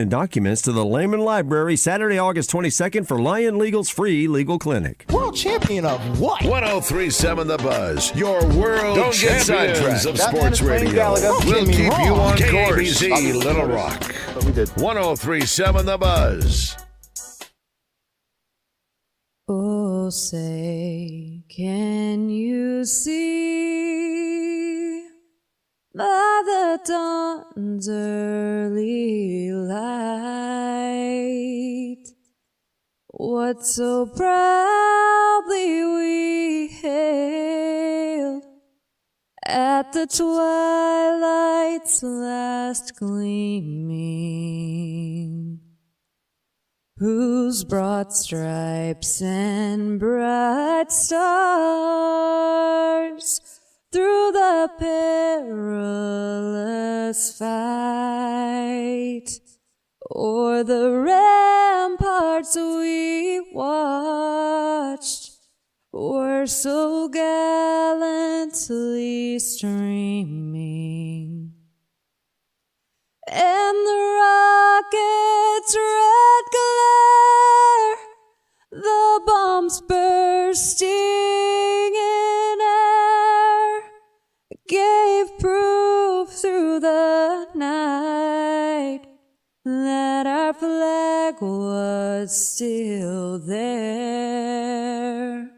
and documents to the Lehman Library Saturday, August 22nd for Lion Legal's free legal clinic. World champion of what? 1037 The Buzz, your world Don't get champions of That man sports is playing radio. Galaga. We'll Get me keep you wrong. on course. KABC, Little Rock. But we did. 1037 The Buzz. Oh, say, can you see by the dawn's early light what so proudly we hailed at the twilight's last gleaming, whose broad stripes and bright stars through the perilous fight o'er the ramparts we watched were so gallantly streaming. And the rocket's red glare, the bombs bursting in air, gave proof through the night that our flag was still there.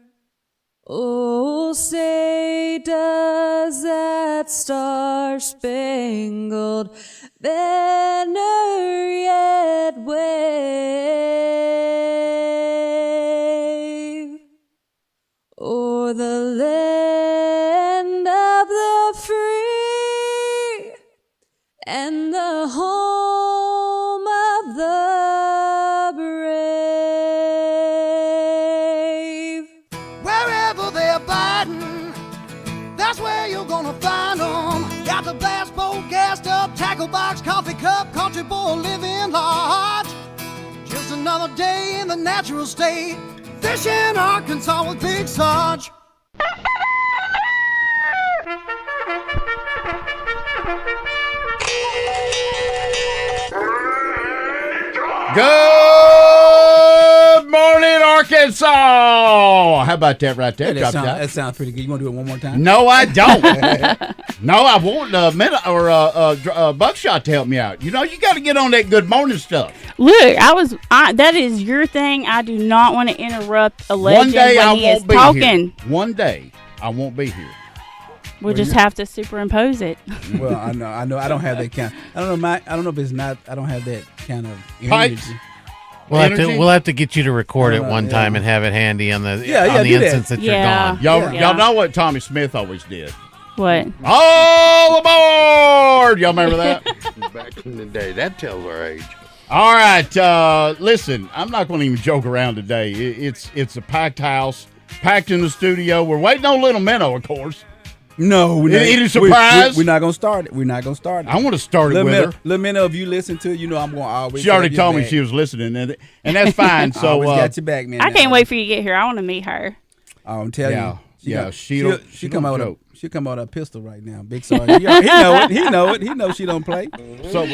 Oh, say does that star-spangled banner yet wave o'er the land of the free and the home of the brave? Wherever they're fighting, that's where you're gonna find them. Got the blast boat gassed up, tackle box, coffee cup, country boy living large. Just another day in the natural state, fishing Arkansas with Big Sarge. Good morning, Arkansas. How about that right there? Yeah, that sounds pretty good. You want to do it one more time? No, I don't. No, I want Buckshot to help me out. You know, you got to get on that good morning stuff. Look, that is your thing. I do not want to interrupt a legend One day when I he is won't be talking. here. One day I won't be here. We'll just have to superimpose it. Well, I know. I don't have that kind. I don't know. I don't know if it's not. I don't have that kind of Pipes? energy. We'll have to get you to record it one time and have it handy on the do instance that Yeah. you're gone. Y'all know what Tommy Smith always did. What? All aboard! Y'all remember that? Back in the day. That tells our age. All right, listen, I'm not going to even joke around today. It's a packed house, packed in the studio. We're waiting on Little Minnow, of course. No, we're not. Any surprise? We're not gonna start it. We're not gonna start it. I want to start it with her. Let me know if you listen to it. You know I'm gonna always. She already have told your me back. she was listening, and that's fine. I So always got your back, man. I can't wait for you to get here. I want to meet her. I'm telling Yeah. you. Yeah, she come don't out. joke. She come out with a pistol right now. Big Sarge. He know it. He know it. He knows she don't play. So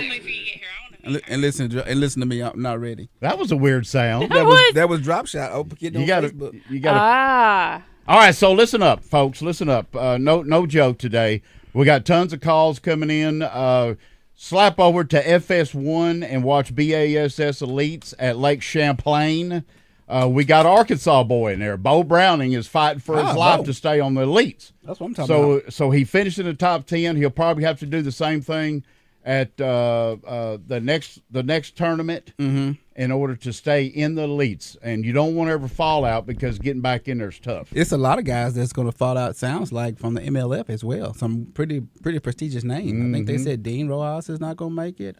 And listen to me. I'm not ready. that was a weird sound. That was drop shot. Oh, get on You got Facebook. Ah. All right, so listen up, folks. Listen up. No joke today. We got tons of calls coming in. Slap over to FS1 and watch BASS Elites at Lake Champlain. We got Arkansas boy in there. Bo Browning is fighting for his life Bo. to stay on the Elites. That's what I'm talking about. So he finished in the top 10. He'll probably have to do the same thing at the next tournament in order to stay in the elites. And you don't want to ever fall out because getting back in there is tough. It's a lot of guys that's going to fall out, sounds like, from the MLF as well. Some pretty prestigious names. I think they said Dean Rojas is not going to make it.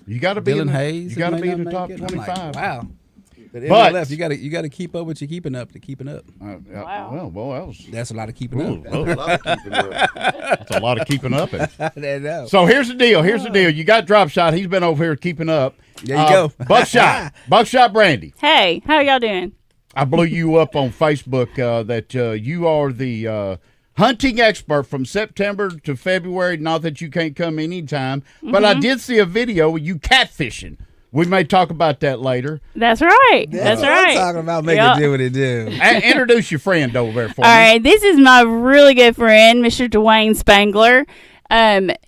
You got to be Dylan Hayes. You got to may be in not the top make it. I'm like, 25. wow. But But- MLF, you got to keep up what you're keeping up. Wow. Well, boy, that was That's a lot of keeping up. that's a lot of keeping up. There you go. So here's the deal. You got Drop Shot. He's been over here keeping up. There you go. Buckshot Brandy. Hey, how y'all doing? I blew you up on Facebook that you are the hunting expert from September to February. Not that you can't come anytime, but I did see a video of you catfishing. We may talk about that later. That's right. That's what right. I'm talking about. Make Yep. it do what it do. Introduce your friend over there for All me. right, this is my really good friend, Mr. Dwayne Spangler.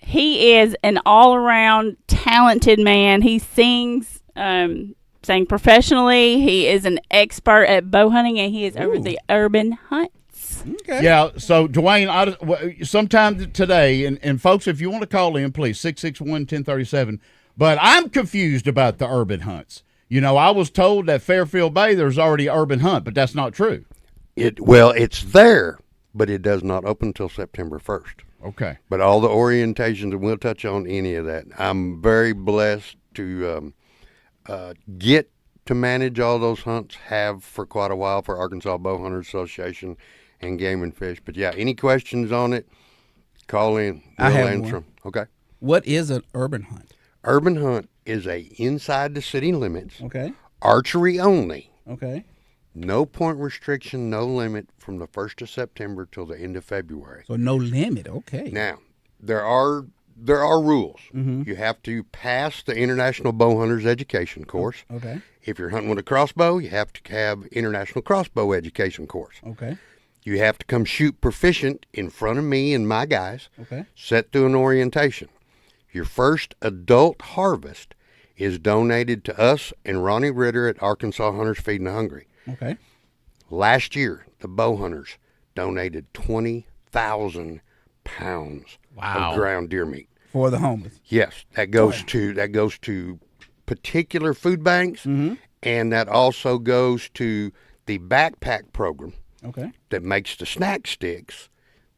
He is an all-around talented man. He sings, sang professionally. He is an expert at bow hunting, and he is over the urban hunts. Okay. Yeah, so Dwayne, sometime today, and folks, if you want to call in, please, 661-1037. But I'm confused about the urban hunts. You know, I was told that Fairfield Bay, there's already an urban hunt, but that's not true. It's there, but it does not open until September 1st. Okay. But all the orientations, and we'll touch on any of that. I'm very blessed to get to manage all those hunts, have for quite a while for Arkansas Bowhunters Association and Game and Fish. But yeah, any questions on it, call in. I We'll have answer one. them. Okay. What is an urban hunt? Urban hunt is a inside the city limits, Okay. archery only, Okay. no point restriction, no limit from the 1st of September till the end of February. So no limit. Okay. Now, there are rules. You have to pass the International Bow Hunters Education course. Okay. If you're hunting with a crossbow, you have to have International Crossbow Education course. Okay. You have to come shoot proficient in front of me and my guys, Okay. set through an orientation. Your first adult harvest is donated to us and Ronnie Ritter at Arkansas Hunters Feeding the Hungry. Okay. Last year, the bow hunters donated 20,000 pounds Wow. of ground deer meat. For the homeless. Yes, that goes to particular food banks, and that also goes to the backpack program Okay. that makes the snack sticks,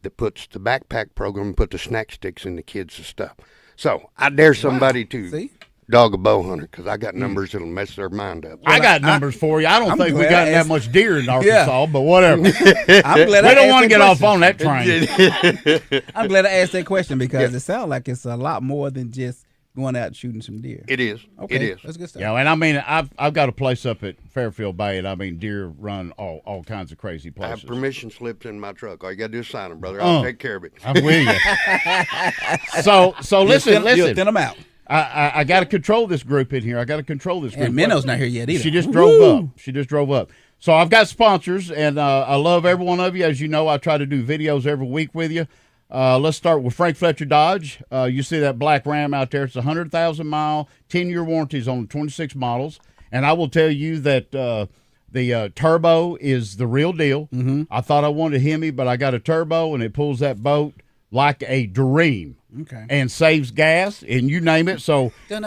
that puts the backpack program and put the snack sticks in the kids' stuff. So I dare somebody to See? dog a bow hunter because I got numbers that'll mess their mind up. I got numbers for you. I don't I'm think we glad got I that asked- much deer in Arkansas, but whatever. I'm glad We I don't asked want to that get off question. on that train. I'm glad I asked that question because it sounds like it's a lot more than just going out and shooting some deer. It is. Okay. It is. That's good stuff. Yeah, and I mean, I've got a place up at Fairfield Bay, and I mean, deer run all kinds of crazy I have places. permission slips in my truck. All you got to do is sign them, brother. I'll take care of it. I'm with you. So listen. You'll thin them out. I got to control this group in here. I got to control this group. And Minnow's not here yet either. She just drove up. So I've got sponsors, and I love every one of you. As you know, I try to do videos every week with you. Let's start with Frank Fletcher Dodge. You see that black Ram out there. It's a 100,000-mile, 10-year warranties on 26 models. And I will tell you that the turbo is the real deal. I thought I wanted a Hemi, but I got a turbo, and it pulls that boat like a dream. Okay. And saves gas, and you name it. So She's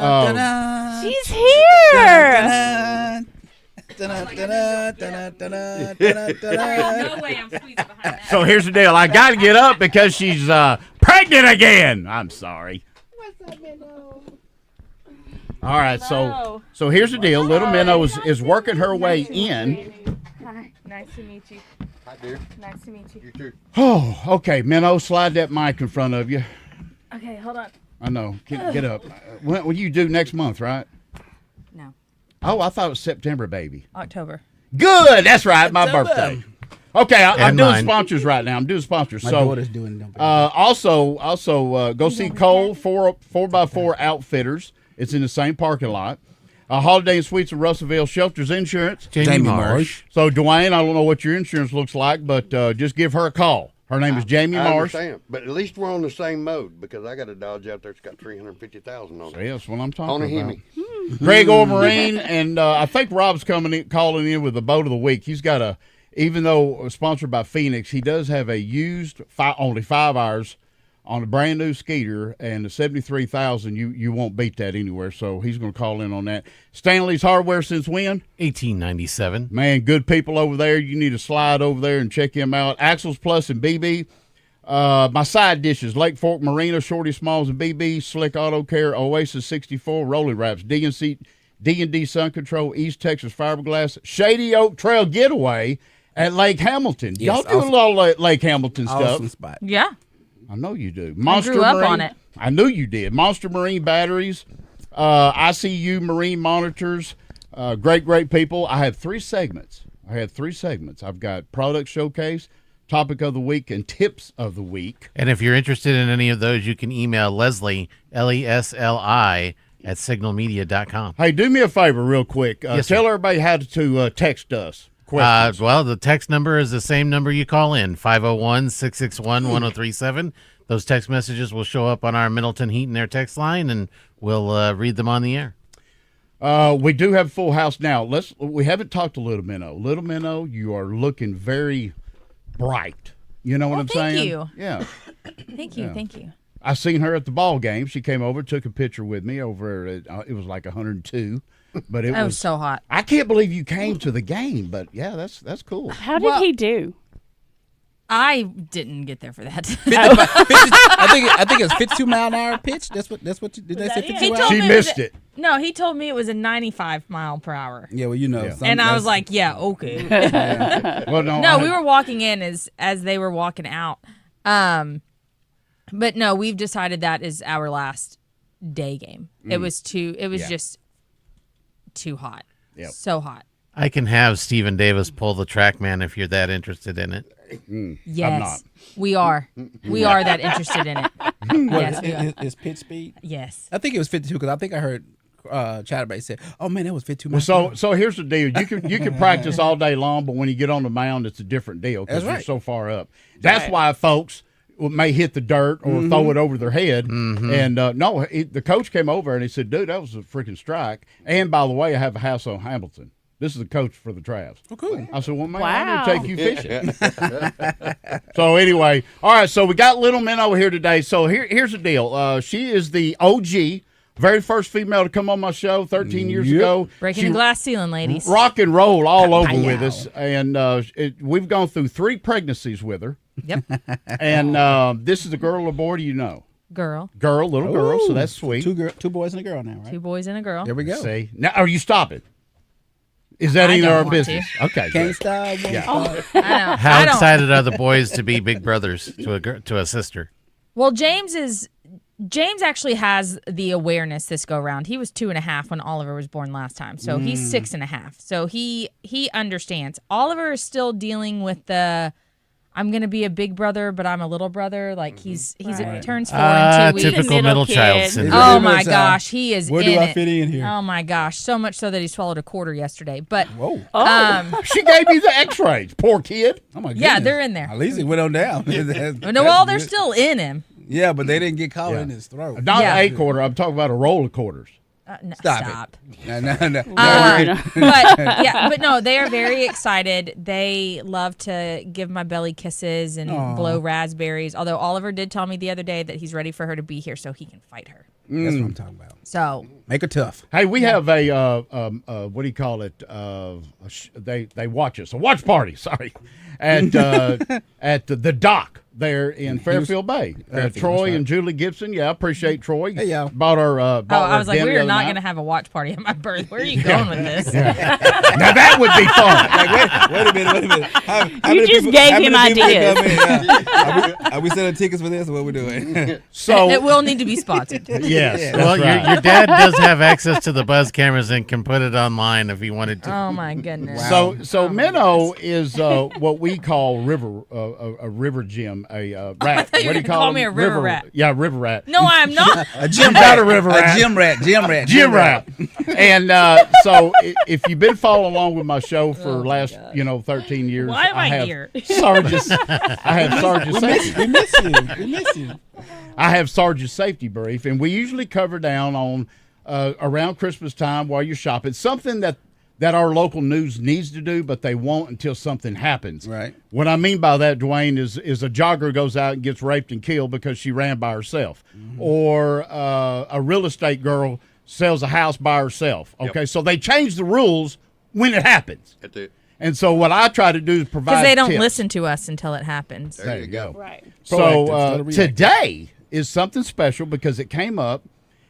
here. No way I'm squeezing behind that. So here's the deal. I got to get up because she's pregnant again. I'm sorry. All right, so here's the deal. Little Minnow is working her way in. Hi, nice to meet you. Hi, dear. Nice to meet you. You too. Oh, okay, Minnow, slide that mic in front of you. Okay, hold on. I know. Get up. When will you do next month, right? No, Oh, I thought it was September, baby. October. Good. That's right. My birthday. Okay, I'm And doing mine. sponsors right now. I'm doing sponsors. My so daughter's doing them. also go see Cole 4x4 Outfitters. It's in the same parking lot. Holiday and Suites of Russellville, Shelters Insurance. Jamie Marsh. So Dwayne, I don't know what your insurance looks like, but just give her a call. Her name is Jamie I Marsh. understand, but at least we're on the same mode because I got a Dodge out there that's got 350,000 on it. Yeah, that's what I'm talking On a about. Hemi. Greg Ormarine, and I think Rob's calling in with the boat of the week. He's got even though sponsored by Phoenix, he does have a used only 5 hours on a brand new Skeeter, and the 73,000. You won't beat that anywhere. So he's going to call in on that. Stanley's Hardware since when? 1897. Man, good people over there. You need to slide over there and check him out. Axles Plus and BB. My side dishes: Lake Fork Marina, Shorty Smalls and BB, Slick Auto Care, Oasis 64, Rolling Wraps, D&D Sun Control, East Texas Fiberglass, Shady Oak Trail Getaway at Lake Hamilton. Yes, Y'all do a lot of Lake Hamilton stuff. Awesome spot. Yeah. I know you do. grew up on it. I knew you did. Monster Marine batteries, ICU Marine monitors. Great people. I have 3 segments. I've got product showcase, topic of the week, and tips of the week. And if you're interested in any of those, you can email Leslie, Lesli, at signalmedia.com. Hey, do me a favor real quick. Yes, tell sir. everybody how to text us. Questions. Well, the text number is the same number you call in, 501-661-1037. Those text messages will show up on our Middleton Heat and Air text line, and we'll read them on the air. We do have a full house now. We haven't talked to Little Minnow. Little Minnow, you are looking very bright. You know what I'm thank saying? you. Yeah. Thank you. Thank you. I seen her at the ball game. She came over, took a picture with me over at, it was like 102, but it That was so hot. I can't believe you came to the game, but yeah, that's cool. How did he do? I didn't get there for that. I think it's 52-mile-an-hour pitch. That's what did they say? 52 He hours? told She me it missed was it. No, he told me it was a 95 mile per hour. Yeah, well, you know. Yeah. And I was like, yeah, okay. Well, No, we were walking in as they were walking out. But no, we've decided that is our last day game. It was just too hot. Yep. So hot. I can have Stephen Davis pull the TrackMan if you're that interested in it. Yes. I'm not. We are. We are that interested in it. Yes, we are. His pitch speed. Yes. I think it was 52 because I think I heard Chatterbait say, "Oh man, that was 52 Well, miles." so here's the deal. You can practice all day long, but when you get on the mound, it's a different deal because That's you're right. so far up. That's why folks may hit the dirt or throw it over their head. And the coach came over and he said, "Dude, that was a freaking strike." And by the way, I have a house on Hamilton. This is the coach for the Travs. Oh, cool. I said, "Well, man, Wow. I'm going to take you fishing." So anyway, all right. So we got Little Minnow here today. So here's the deal. She is the OG, very first female to come on my show 13 years ago. Breaking She the glass ceiling, ladies. rock and roll all over Pow. with us, and we've gone through 3 pregnancies with her. Yep. And this is a girl or boy, do you know? Girl. Little girl, so that's sweet. Two boys and a girl now, right? 2 boys and a girl. There we go. See, now are you stopping? Is that I any of don't our want business? Okay, Can't good. stop. won't Yeah. stop. I know. How I don't- excited are the boys to be big brothers to a sister? Well, James actually has the awareness this go round. He was 2.5 when Oliver was born last time, so he's 6.5. So he understands. Oliver is still dealing with the I'm gonna be a big brother, but I'm a little brother. Like he's turns 4 in 2 weeks. Typical middle child kid. syndrome. Oh my gosh, he is Where in do I it. fit in here? Oh my gosh, so much so that he swallowed a quarter yesterday. But Whoa. She gave me the X-rays. Poor kid. Oh my goodness. yeah, they're in there. At least it went on down. No, well, they're still in him. Yeah, but they didn't get caught Yeah. in his throat. Not Yeah. a quarter. I'm talking about a roll of quarters. No, Stop it. No. But no, they are very excited. They love to give my belly kisses and blow raspberries. Although Oliver did tell me the other day that he's ready for her to be here so he can fight her. That's what I'm talking about. So Make her tough. Hey, we have a what do you call it? They watch us, a watch party. Sorry, at the dock there in Fairfield Bay. Fairfield, Troy that's right. and Julie Gibson. Yeah, I appreciate Troy. Hey, y'all. Bought our. I was like, dinner we the are other not night. going to have a watch party at my birth. Where are you going with this? Now that would be fun. Wait a minute. How You many just people- gave how him many people ideas. come in? Yeah. Are we selling tickets for this or what we doing? So It will need to be sponsored. yes, Yeah. that's Well, right. your dad does have access to the buzz cameras and can put it online if he wanted to. Oh my goodness. So Minnow is what we call a river gym, a rat. thought you What do were you gonna call call them? me a river rat. Yeah, river rat. No, I'm not. A gym Not a river rat. A gym rat. Gym rat. And so if you've been following along with my show for the last 13 years, Why am I have here? Sarge's, I have Sarge's safety. We miss you. We miss you. I have Sarge's safety brief, and we usually cover down on around Christmas time while you're shopping something that our local news needs to do, but they won't until something happens. Right. What I mean by that, Dwayne, is a jogger goes out and gets raped and killed because she ran by herself, or a real estate girl sells a house by herself. Okay, so they change the rules when it happens. That's it. And so what I try to do is provide Because they don't tips. listen to us until it happens. There you go. Right. So Proactive, instead of today is something special because it came up,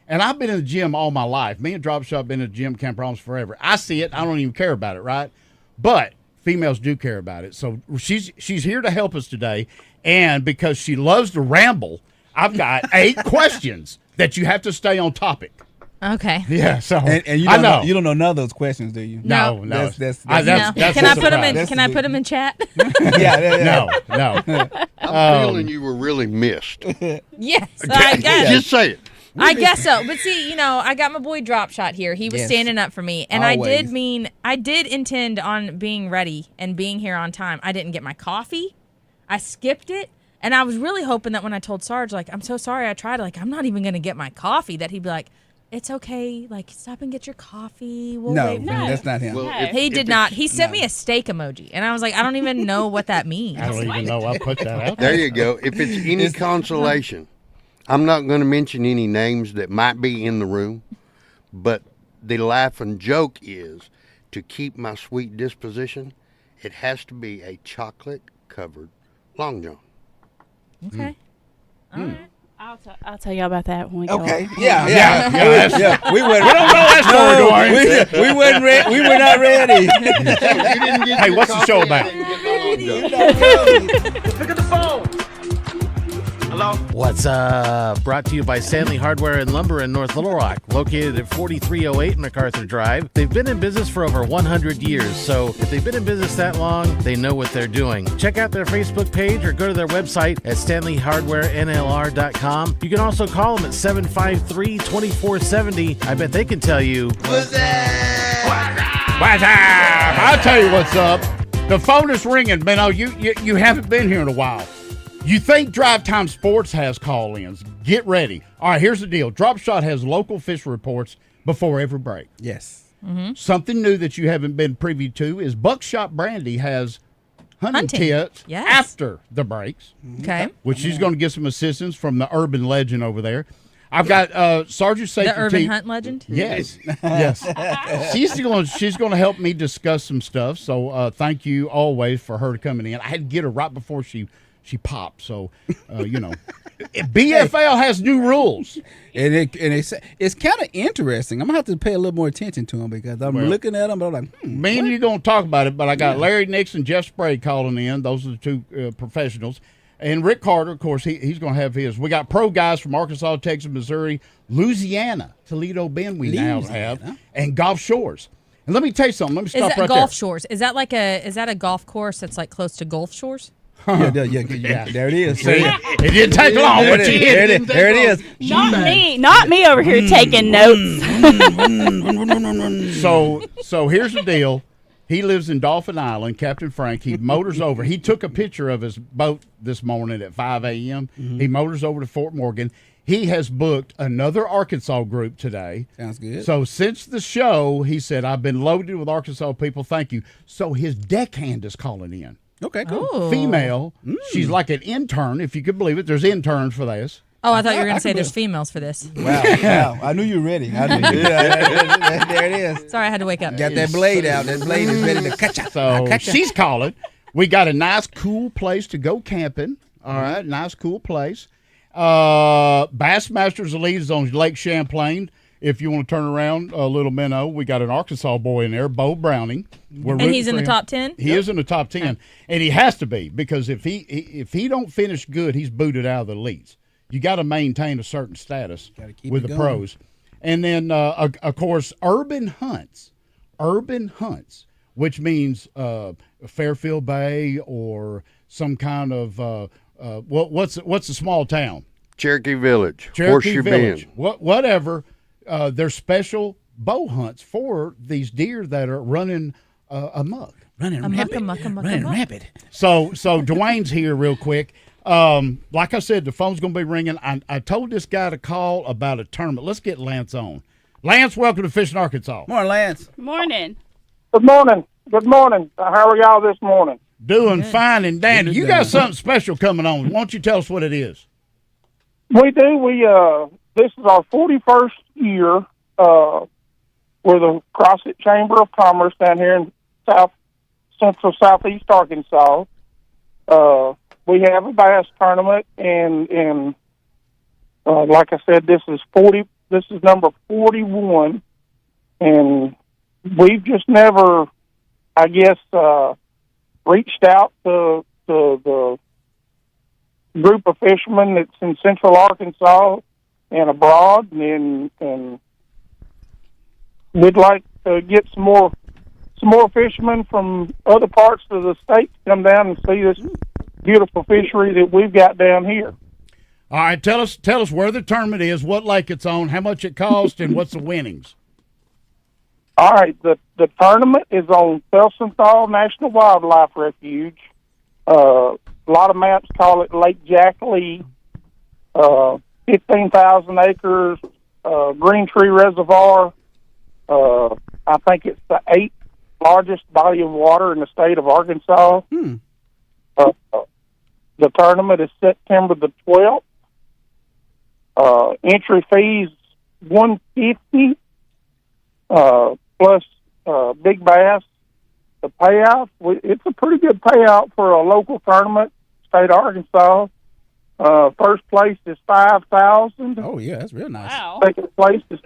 and I've been in the gym all my life. Me and Drop Shot been in the gym, Camp Promise forever. I see it. I don't even care about it, right? But females do care about it. So she's here to help us today, and because she loves to ramble, I've got 8 questions that you have to stay on topic. Okay. Yeah. So And you I don't know. You don't know none of those questions, do you? No. That's I- No. that's Can a I put them in? surprise. Can I put them in chat? yeah. No. I'm feeling you were really missed. Yes, I got it. Just say it. I guess so. But see, I got my boy Drop Shot here. He was standing up for me. And Always. I did intend on being ready and being here on time. I didn't get my coffee. I skipped it. And I was really hoping that when I told Sarge, like, I'm so sorry I tried, like, I'm not even going to get my coffee, that he'd be like, it's okay. Like, stop and get your coffee. We'll wait. That's not him. Well, He did not. He sent me a steak emoji. And I was like, I don't even know what that means. I don't even know I put that out There you go. If it's any consolation, I'm not going to mention any names that might be in the room, but the laugh and joke is, to keep my sweet disposition, it has to be a chocolate-covered Long John. Okay. All right. I'll tell you about that when we go. Okay. on. Yeah. We went. We don't know that story, Dwayne. We weren't ready. We were not ready. Hey, what's the show about? Pick up the phone. Hello? What's brought to you by Stanley Hardware and Lumber in North Little Rock, located at 4308 MacArthur Drive. They've been in business for over 100 years, so if they've been in business that long, they know what they're doing. Check out their Facebook page or go to their website at StanleyHardwareNLR.com. You can also call them at 753-2470. I bet they can tell you. What's up? I'll tell you what's up. The phone is ringing, Benno. You haven't been here in a while. You think Drive Time Sports has call-ins. Get ready. All right, here's the deal. Drop Shot has local fish reports before every break. Yes. Something new that you haven't been privy to is Buckshot Brandy has hunting tips after the breaks, Okay. which she's going to get some assistance from the urban legend over there. I've got Sergeant Safety. The urban hunt legend? Yes, yes. She's going to help me discuss some stuff. So thank you always for her coming in. I had to get her right before she popped. So BFL has new rules, And it's kind of interesting. I'm gonna have to pay a little more attention to them because I'm looking at them, but I'm like, Me and you going to talk about it, but I got Larry Nixon, Jeff Sprague calling in. Those are the two professionals. And Rick Carter, of course, he's going to have his. We got pro guys from Arkansas, Texas, Missouri, Louisiana, Toledo Bend we now have, and Gulf Shores. And let me tell you something. Let me stop right Gulf there. Shores? Is that a golf course that's like close to Gulf Shores? yeah, there it is. See, it didn't take long, but you hit it. There it is. Not me over here taking notes. So here's the deal. He lives in Dolphin Island, Captain Frank. He motors over. He took a picture of his boat this morning at 5 a.m. He motors over to Fort Morgan. He has booked another Arkansas group today. Sounds good. So since the show, he said, I've been loaded with Arkansas people. Thank you. So his deckhand is calling in. Okay, cool. Ooh. Female. She's like an intern, if you could believe it. There's interns for this. Oh, I thought you were going to say there's females for this. Wow. I knew you were ready. There it is. Sorry, I had to wake up. Got that blade out. That blade is ready to cut you. So she's calling. We got a nice, cool place to go camping. All right, nice, cool place. Bassmasters Elite is on Lake Champlain. If you want to turn around a little minnow, we got an Arkansas boy in there, Bo Browning. And he's in the top 10? He is in the top 10. And he has to be, because if he don't finish good, he's booted out of the elites. You got to maintain a certain status with the pros. And then, of course, urban hunts, which means Fairfield Bay or some kind of what's a small town? Cherokee Village, Cherokee Horseshoe Village, Bend. whatever. There's special bow hunts for these deer that are running amok. Running rapid. So Dwayne's here real quick. Like I said, the phone's going to be ringing. I told this guy to call about a tournament. Let's get Lance on. Lance, welcome to Fishing Arkansas. Morning, Lance. Morning. Good morning. How are y'all this morning? Doing fine and dandy. You got something special coming on. Why don't you tell us what it is? We do. This is our 41st year. We're the CrossFit Chamber of Commerce down here in central southeast Arkansas. We have a bass tournament, and like I said, this is number 41, and we've just never, I guess, reached out to the group of fishermen that's in central Arkansas and abroad, and we'd like to get some more fishermen from other parts of the state to come down and see this beautiful fishery that we've got down here. All right, tell us where the tournament is, what lake it's on, how much it costs, and what's the winnings. All right, the tournament is on Felsenthal National Wildlife Refuge. A lot of maps call it Lake Jack Lee. 15,000 acres, Green Tree Reservoir. I think it's the 8th largest body of water in the state of Arkansas. The tournament is September the 12th. Entry fees $150 plus big bass. The payout, it's a pretty good payout for a local tournament, state of Arkansas. First place is $5,000. Oh yeah, that's real nice. Wow. Second place is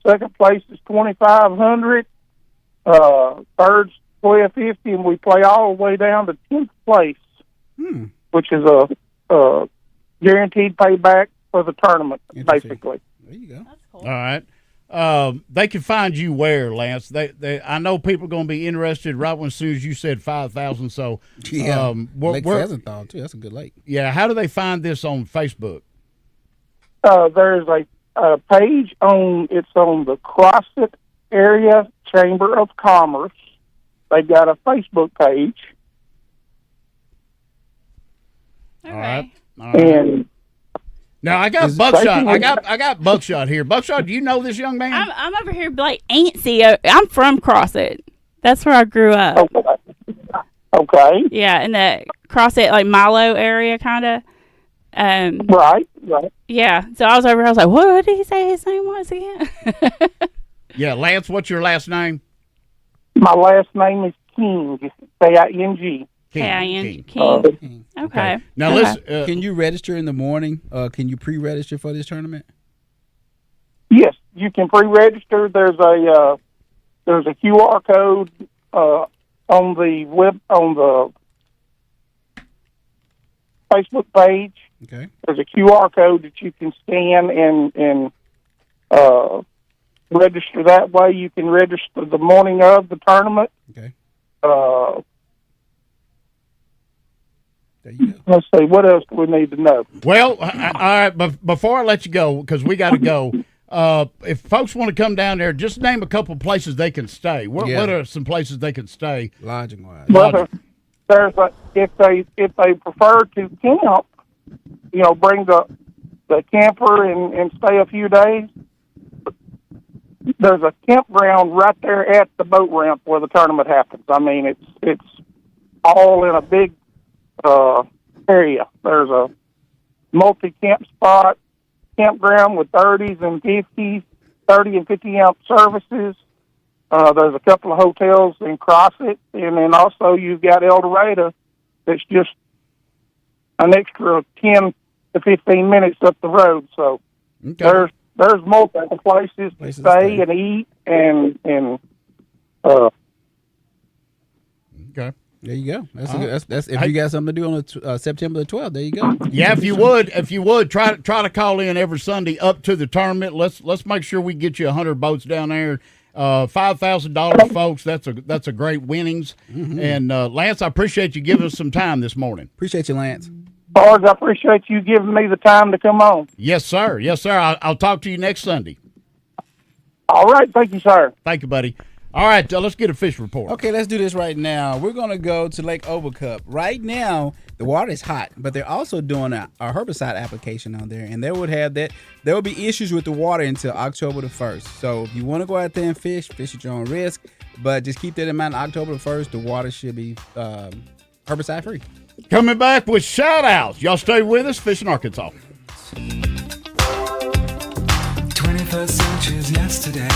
$2,500. Third's $1,250, and we play all the way down to 10th place, which is a guaranteed payback for the tournament, basically. There you go. That's cool. All right. They can find you where, Lance? I know people are going to be interested right when as soon as you said 5,000. So Yeah, Lake where, Pheasantthal too. That's a good lake. yeah. How do they find this on Facebook? There's a page on the Crossett Area Chamber of Commerce. They've got a Facebook page. Okay. All right. And Now I got Buckshot. I got Buckshot here. Buckshot, do you know this young man? I'm over here like antsy. I'm from Crossett. That's where I grew up. okay, Yeah, in the Crossett like Milo area, kind of. right. Yeah. So I was over here. I was like, what did he say his name was again? Yeah, Lance. What's your last name? My last name is King, K-I-N-G. K-I-N. King. King. Okay. Now listen. Can you register in the morning? Can you pre-register for this tournament? Yes, you can pre-register. There's a QR code on the Facebook page. Okay. There's a QR code that you can scan and register that way. You can register the morning of the tournament. Okay. There you go. Let's see, what else do we need to know? Well, all right. But before I let you go, because we got to go. If folks want to come down there, just name a couple places they can stay. What are some places they can stay? Lodging wise. Well, if they prefer to camp, bring the camper and stay a few days. There's a campground right there at the boat ramp where the tournament happens. I mean, it's all in a big area. There's a multi-camp spot campground with 30s and 50s, 30 and 50 amp services. There's a couple of hotels in Crossett, and then also you've got El Dorado that's just an extra 10 to 15 minutes up the road. So there's multiple places to stay and eat and Okay. There you go. That's if you got something to do on September the 12th. There you go. Yeah, if you would try to call in every Sunday up to the tournament. Let's make sure we get you 100 boats down there. $5,000, folks. That's a great winnings. Mm-hmm. And Lance, I appreciate you giving us some time this morning. Appreciate you, Lance. Sarge, I appreciate you giving me the time to come on. Yes, sir. Yes, sir. I'll talk to you next Sunday. All right. Thank you, sir. Thank you, buddy. All right, let's get a fish report. Okay, let's do this right now. We're going to go to Lake Overcup. Right now, the water is hot, but they're also doing a herbicide application on there, and there will be issues with the water until October the 1st. So if you want to go out there and fish at your own risk, but just keep that in mind. October the 1st, the water should be herbicide free. Coming back with shout-outs. Y'all stay with us, Fishing Arkansas. 21st century's yesterday.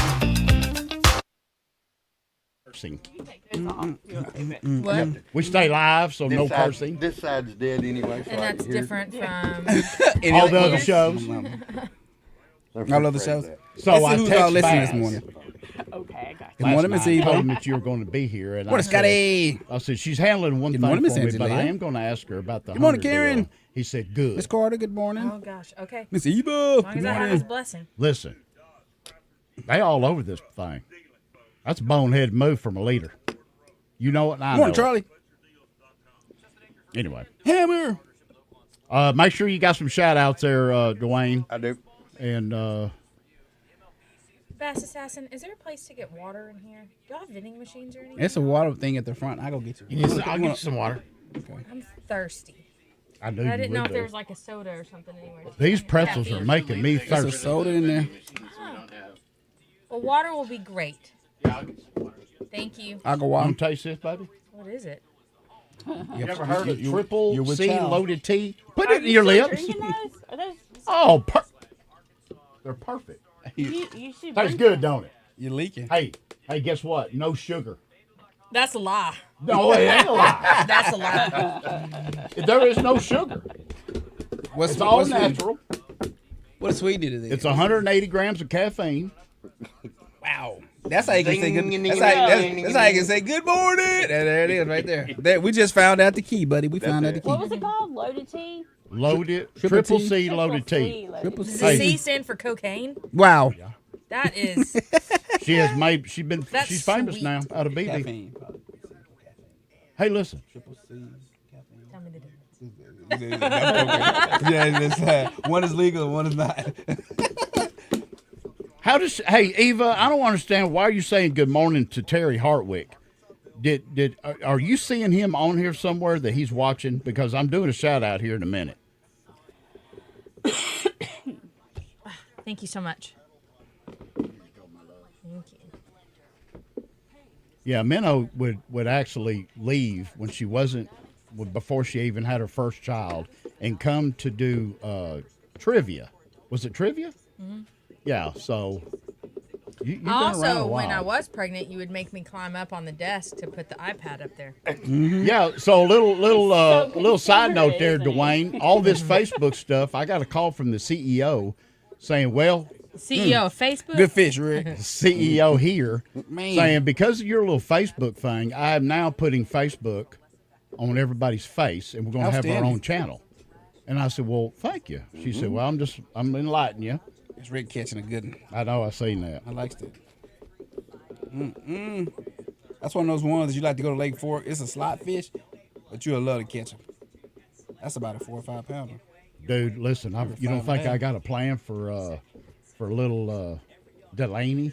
What? We stay live, so no cursing. This side's dead anyway. So And that's different from all the other shows. All other shows. So Let's I see who's text all listening Bass. this morning. Okay, I got Good morning, Miss I told Eva. him that you were going to be here, and Morning, Scotty. I said she's handling one Good thing morning, Miss for me, but Angela. I am going to ask her about the. Good morning, 100 Karen. deal. He said good. Miss Carter, good morning. Oh gosh, okay. Miss Eva, As long good as I have his morning. blessing. Listen, they all over this thing. That's a bonehead move from a leader. You know it, and I Good morning, know it. Charlie. Anyway, Hammer. Make sure you got some shout-outs there, Dwayne. I do. And Bass Assassin, is there a place to get water in here? Do y'all have vending machines or anything? It's a water thing at the front. I go get you. I'll get you some water. I'm thirsty. I knew I you didn't know would if do. there was like a soda or something anywhere. These pretzels are making me There's a thirsty. soda in there. Well, water will be great. Yeah, I'll get you some water. Thank you. I go Want water. to taste this, baby? What is it? You ever heard of triple with C child. loaded tea? Put it in your lips. Are those, Oh, they're perfect. you should Tastes good, don't it? You're leaking. Hey, guess what? No sugar. That's a lie. No, it ain't a lie. That's a lie. There is no sugar. What's It's all what's natural. What sweetening is it? It's 180 grams of caffeine. Wow. That's how you can say good. That's how you can say good morning. There it is, right there. We just found out the key, buddy. We found out the key. What was it called? Loaded tea? Loaded Triple triple T? C loaded tea. Triple Does C. the C stand for cocaine? Wow. That is. She has made. That's She's famous sweet. now out of BB. Caffeine. Hey, listen. Triple C. Tell me the difference. Yeah, one is legal, one is not. How does? Hey, Eva, I don't understand why you're saying good morning to Terry Hartwick. Are you seeing him on here somewhere that he's watching? Because I'm doing a shout out here in a minute. Thank you so much. Thank you. Yeah, Minnow would actually leave when she wasn't, before she even had her first child, and come to do trivia. Was it trivia? Mm-hmm. Yeah, so you've been around a Also, while. when I was pregnant, you would make me climb up on the desk to put the iPad up there. Yeah, so little side note there, Dwayne. All this Facebook stuff, I got a call from the CEO saying, well, CEO of Facebook? Good fish, Rick. CEO here Man. saying, because of your little Facebook thing, I am now putting Facebook on everybody's face, and we're going to have our Outstanding. own channel. And I said, well, thank you. She said, well, I'm enlightening you. It's Rick catching a good one. I know, I seen that. I likes it. That's one of those ones that you like to go to Lake Fork. It's a slot fish, but you'll love to catch them. That's about a 4 or 5 pounder. Dude, listen, you don't think I got a plan for little Delaney?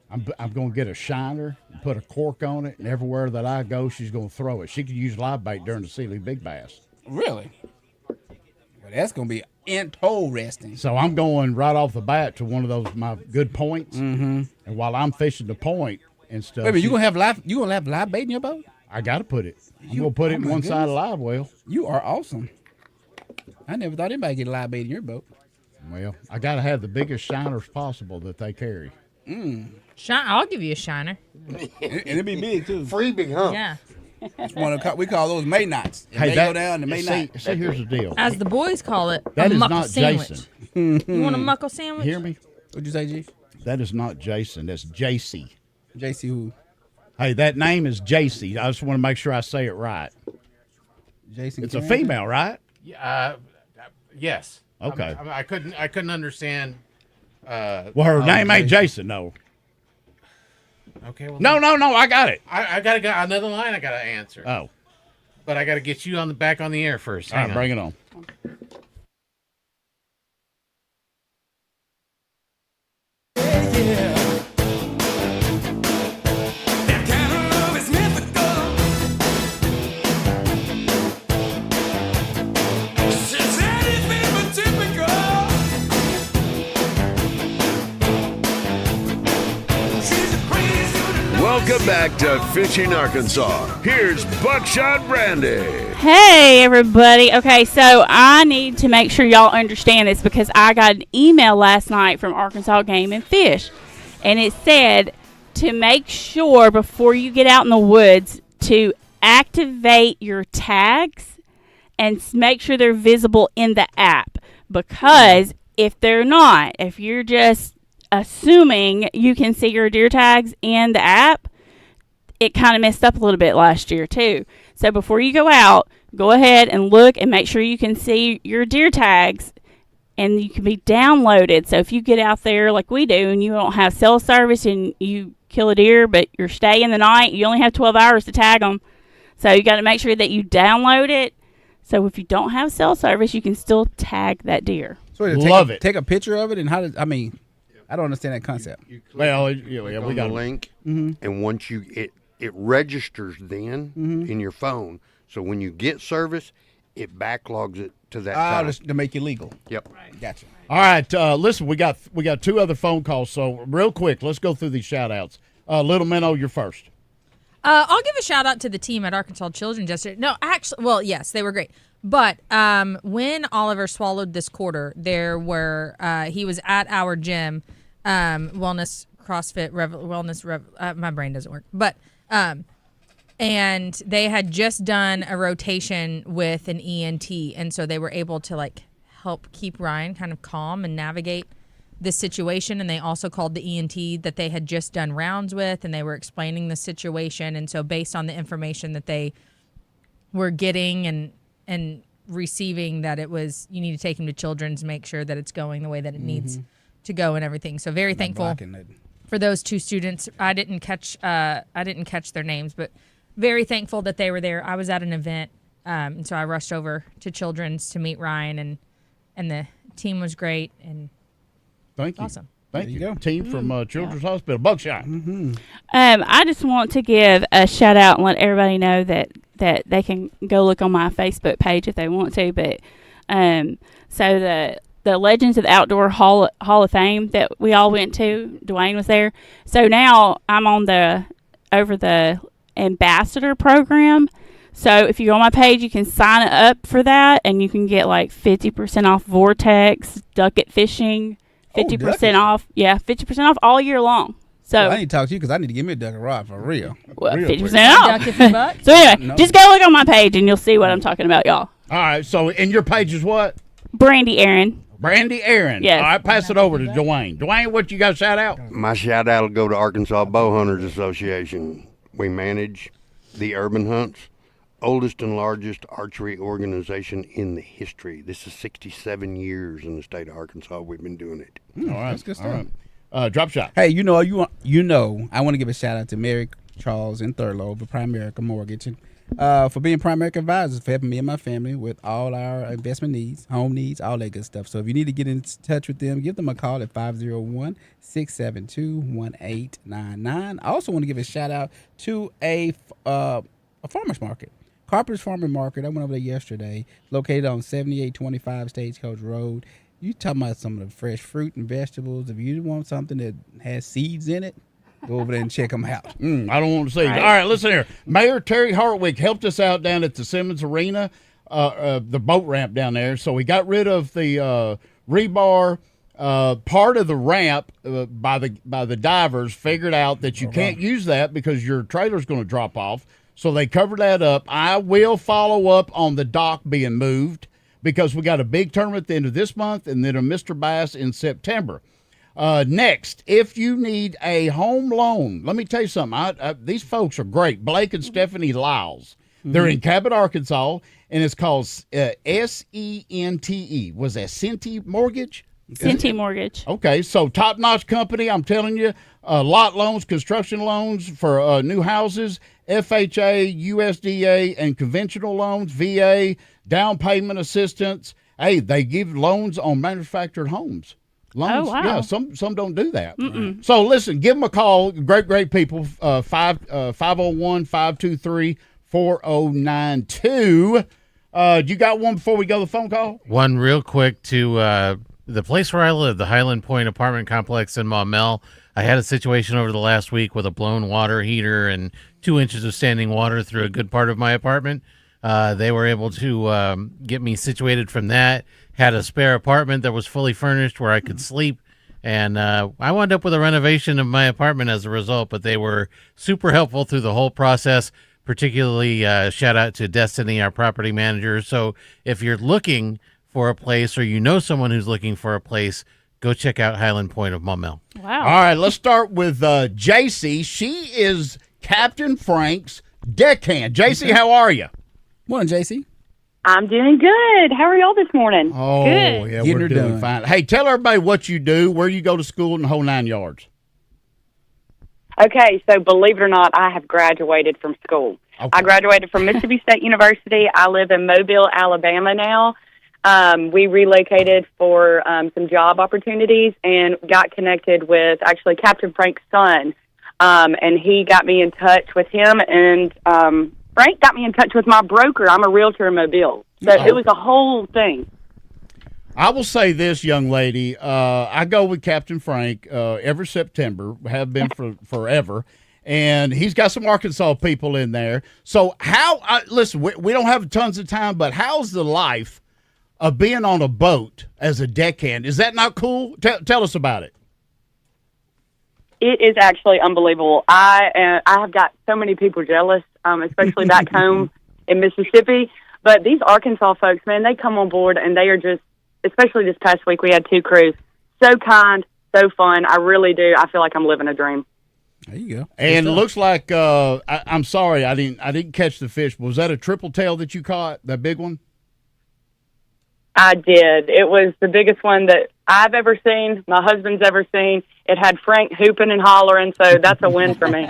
I'm going to get a shiner and put a cork on it, and everywhere that I go, she's going to throw it. She could use live bait during the Sealy Big Bass. Really? Well, that's going to be interesting. So I'm going right off the bat to one of those my good points, and while I'm fishing the point and stuff, Wait a minute, you gonna have live bait in your boat? I got to put it. I'm going to put it in my one side of goodness. live well. You are awesome. I never thought anybody get live bait in your boat. Well, I got to have the biggest shiners possible that they carry. I'll give you a shiner. And it'd be big too. Freebie, huh? Yeah. It's one of we call those May knots. If Hey, they that, go down, the May see, knot. see, here's the deal. As the boys call it, That a is muckle not sandwich. Jason. You want a muckle sandwich? Hear me? What'd you say, G? That is not Jason. That's JC. JC who? Hey, that name is JC. I just want to make sure I say it right. Jason. It's a Carrington? female, right? Yes. Okay. I couldn't understand. Well, her name ain't Jason, no. Okay. Well, No, I got it. I gotta go another line. I gotta answer. Oh, But I gotta get you back on the air first. all right, bring it on. That kind of love is mythical. She's anything but typical. She's a crazy little Welcome back to Fishing Arkansas. Here's Buckshot Brandy. Hey, everybody. Okay, so I need to make sure y'all understand this because I got an email last night from Arkansas Game and Fish, and it said to make sure before you get out in the woods to activate your tags and make sure they're visible in the app, because if they're not, if you're just assuming you can see your deer tags in the app, it kind of messed up a little bit last year too. So before you go out, go ahead and look and make sure you can see your deer tags, and you can be downloaded. So if you get out there like we do and you don't have cell service and you kill a deer but you're staying the night, you only have 12 hours to tag them. So you got to make sure that you download it So if you don't have cell service, you can still tag that deer. So Love it. Take a picture of it, and I don't understand that concept. Well, we on got the link, Mm-hmm. and once it registers then in your phone. So when you get service, it backlogs it to that time. To make you legal. Yep. Gotcha. All right, listen, we got 2 other phone calls, so real quick, let's go through these shout-outs. Little Minnow, you're first. I'll give a shout out to the team at Arkansas Children's yesterday. No, actually, well, yes, they were great. But when Oliver swallowed this quarter, he was at our gym, Wellness CrossFit my brain doesn't work, but and they had just done a rotation with an ENT, and so they were able to help keep Ryan kind of calm and navigate this situation. And they also called the ENT that they had just done rounds with, and they were explaining the situation. And so based on the information that they were getting and receiving, that it was, you need to take him to Children's, make sure that it's going the way that it needs to go and everything. So very thankful for those 2 students. I didn't catch their names, but very thankful that they were there. I was at an event, and so I rushed over to Children's to meet Ryan, and the team was great, and thank you. Awesome. Thank you. Team from Children's Hospital, Buckshot. I just want to give a shout out and let everybody know that they can go look on my Facebook page if they want to. But so the Legends of the Outdoor Hall of Fame that we all went to, Dwayne was there. So now I'm on the ambassador program. So if you go on my page, you can sign up for that, and you can get 50% off Vortex, duck it fishing, 50% off. Yeah, 50% off all year long. So I need to talk to you because I need to give me a duck and rod for real. 50% off. Duck a few bucks. So anyway, just go look on my page, and you'll see what I'm talking about, y'all. All right, so and your page is what? Brandy Aaron. Brandy Aaron. Yes. All right, pass it over to Dwayne. Dwayne, what you got shout out? My shout out will go to Arkansas Bowhunters Association. We manage the urban hunts, oldest and largest archery organization in the history. This is 67 years in the state of Arkansas. We've been doing it. All right, That's good stuff. All right. Drop shot. Hey, I want to give a shout out to Mary Charles and Thurlow of Primerica Mortgage for being Primerica advisors, for helping me and my family with all our investment needs, home needs, all that good stuff. So if you need to get in touch with them, give them a call at 501-672-1899. I also want to give a shout out to a farmer's market. Carpenter's Farmer Market. I went over there yesterday, located on 7825 Stagecoach Road. You talking about some of the fresh fruit and vegetables. If you want something that has seeds in it, go over there and check them out. I don't want to see. All right, listen here. Mayor Terry Hartwig helped us out down at the Simmons Arena, the boat ramp down there. So we got rid of the rebar. Part of the ramp by the divers figured out that you can't use that because your trailer's going to drop off. So they covered that up. I will follow up on the dock being moved because we got a big tournament at the end of this month and then a Mr. Bass in September. Next, if you need a home loan, let me tell you something. These folks are great. Blake and Stephanie Lyles. They're in Cabot, Arkansas, and it's called SENTE. Was that Senti Mortgage? Senti Mortgage. Okay, so top-notch company, I'm telling you. Lot loans, construction loans for new houses, FHA, USDA, and conventional loans, VA, down payment assistance. Hey, they give loans on manufactured homes. Loans, oh, wow. Yeah, some don't do that. So listen, give them a call. Great people. 501-523-4092. You got one before we go to the phone call? One real quick to the place where I live, the Highland Point apartment complex in Maumelle. I had a situation over the last week with a blown water heater and 2 inches of standing water through a good part of my apartment. They were able to get me situated from that. Had a spare apartment that was fully furnished where I could sleep. And I wound up with a renovation of my apartment as a result, but they were super helpful through the whole process, particularly shout out to Destiny, our property manager. So if you're looking for a place or you know someone who's looking for a place, go check out Highland Point of Maumelle. Wow. All right, let's start with JC. She is Captain Frank's deckhand. JC, how are you? Morning, JC. I'm doing good. How are y'all this morning? Oh, Good. yeah, Getting we're her doing done. fine. Hey, tell everybody what you do, where you go to school, and the whole 9 yards. Okay, so believe it or not, I have graduated from school. Okay. I graduated from Mississippi State University. I live in Mobile, Alabama now. We relocated for some job opportunities and got connected with actually Captain Frank's son. And he got me in touch with him, and Frank got me in touch with my broker. I'm a realtor in Mobile. So it was a whole thing. I will say this, young lady. I go with Captain Frank every September, have been for forever, and he's got some Arkansas people in there. So listen, we don't have tons of time, but how's the life of being on a boat as a deckhand? Is that not cool? Tell us about it. It is actually unbelievable. I have got so many people jealous, especially back home in Mississippi. But these Arkansas folks, man, they come on board and they are just, especially this past week, we had 2 crews. So kind, so fun. I really do. I feel like I'm living a dream. There you go. And it looks like I'm sorry, I didn't catch the fish. Was that a triple tail that you caught? That big one? I did. It was the biggest one that I've ever seen, my husband's ever seen. It had Frank hooping and hollering, so that's a win for me.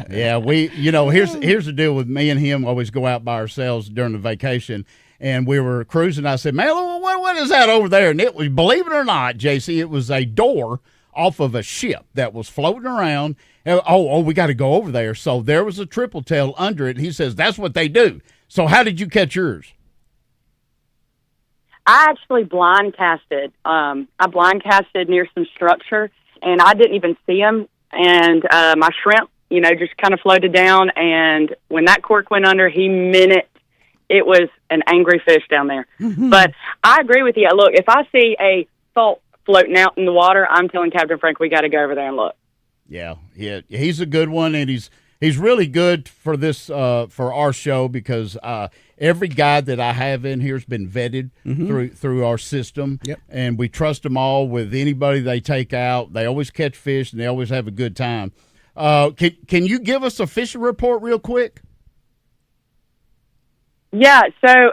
Yeah, here's the deal with me and him. Always go out by ourselves during the vacation, and we were cruising. I said, "Man, what is that over there?" And it was, believe it or not, JC, it was a door off of a ship that was floating around. And, we got to go over there. So there was a triple tail under it. He says that's what they do. So how did you catch yours? I actually blind casted. I blind casted near some structure, and I didn't even see him. And my shrimp, just kind of floated down. And when that cork went under, he meant it. It was an angry fish down there. But I agree with you. Look, if I see a salt floating out in the water, I'm telling Captain Frank we got to go over there and look. Yeah, he's a good one, and he's really good for this for our show because every guy that I have in here has been vetted through our system, and we trust them all with anybody they take out. They always catch fish, and they always have a good time. Can you give us a fishing report real quick? Yeah, so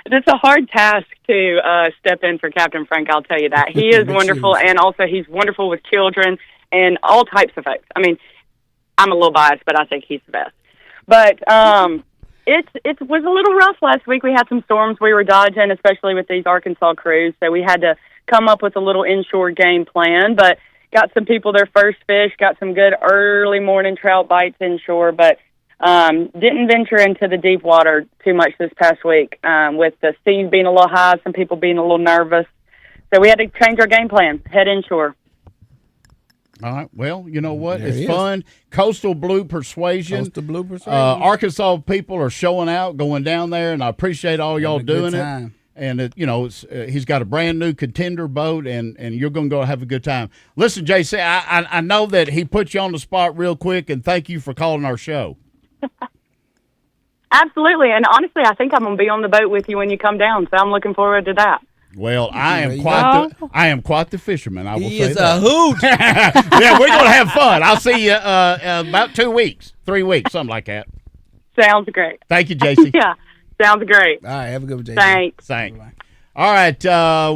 it's a hard task to step in for Captain Frank, I'll tell you that. He is wonderful, and also he's wonderful with children and all types of folks. I mean, I'm a little biased, but I think he's the best. But it was a little rough last week. We had some storms we were dodging, especially with these Arkansas crews, so we had to come up with a little inshore game plan, but got some people their first fish, got some good early morning trout bites inshore, but didn't venture into the deep water too much this past week with the seas being a little high, some people being a little nervous. So we had to change our game plan, head inshore. All right. Well, you know what? It's fun. Coastal Blue Persuasion. Arkansas people are showing out, going down there, and I appreciate all y'all doing it. And, he's got a brand-new contender boat, and you're going to go have a good time. Listen, JC, I know that he put you on the spot real quick, and thank you for calling our show. Absolutely. And honestly, I think I'm going to be on the boat with you when you come down, so I'm looking forward to that. Well, I am quite the fisherman. I will say that. He is a hoot. Yeah, we're going to have fun. I'll see you about 2 weeks, 3 weeks, something like that. Sounds great. Thank you, JC. Yeah, sounds great. All right, have a good one, JC. Thanks. Bye-bye. All right,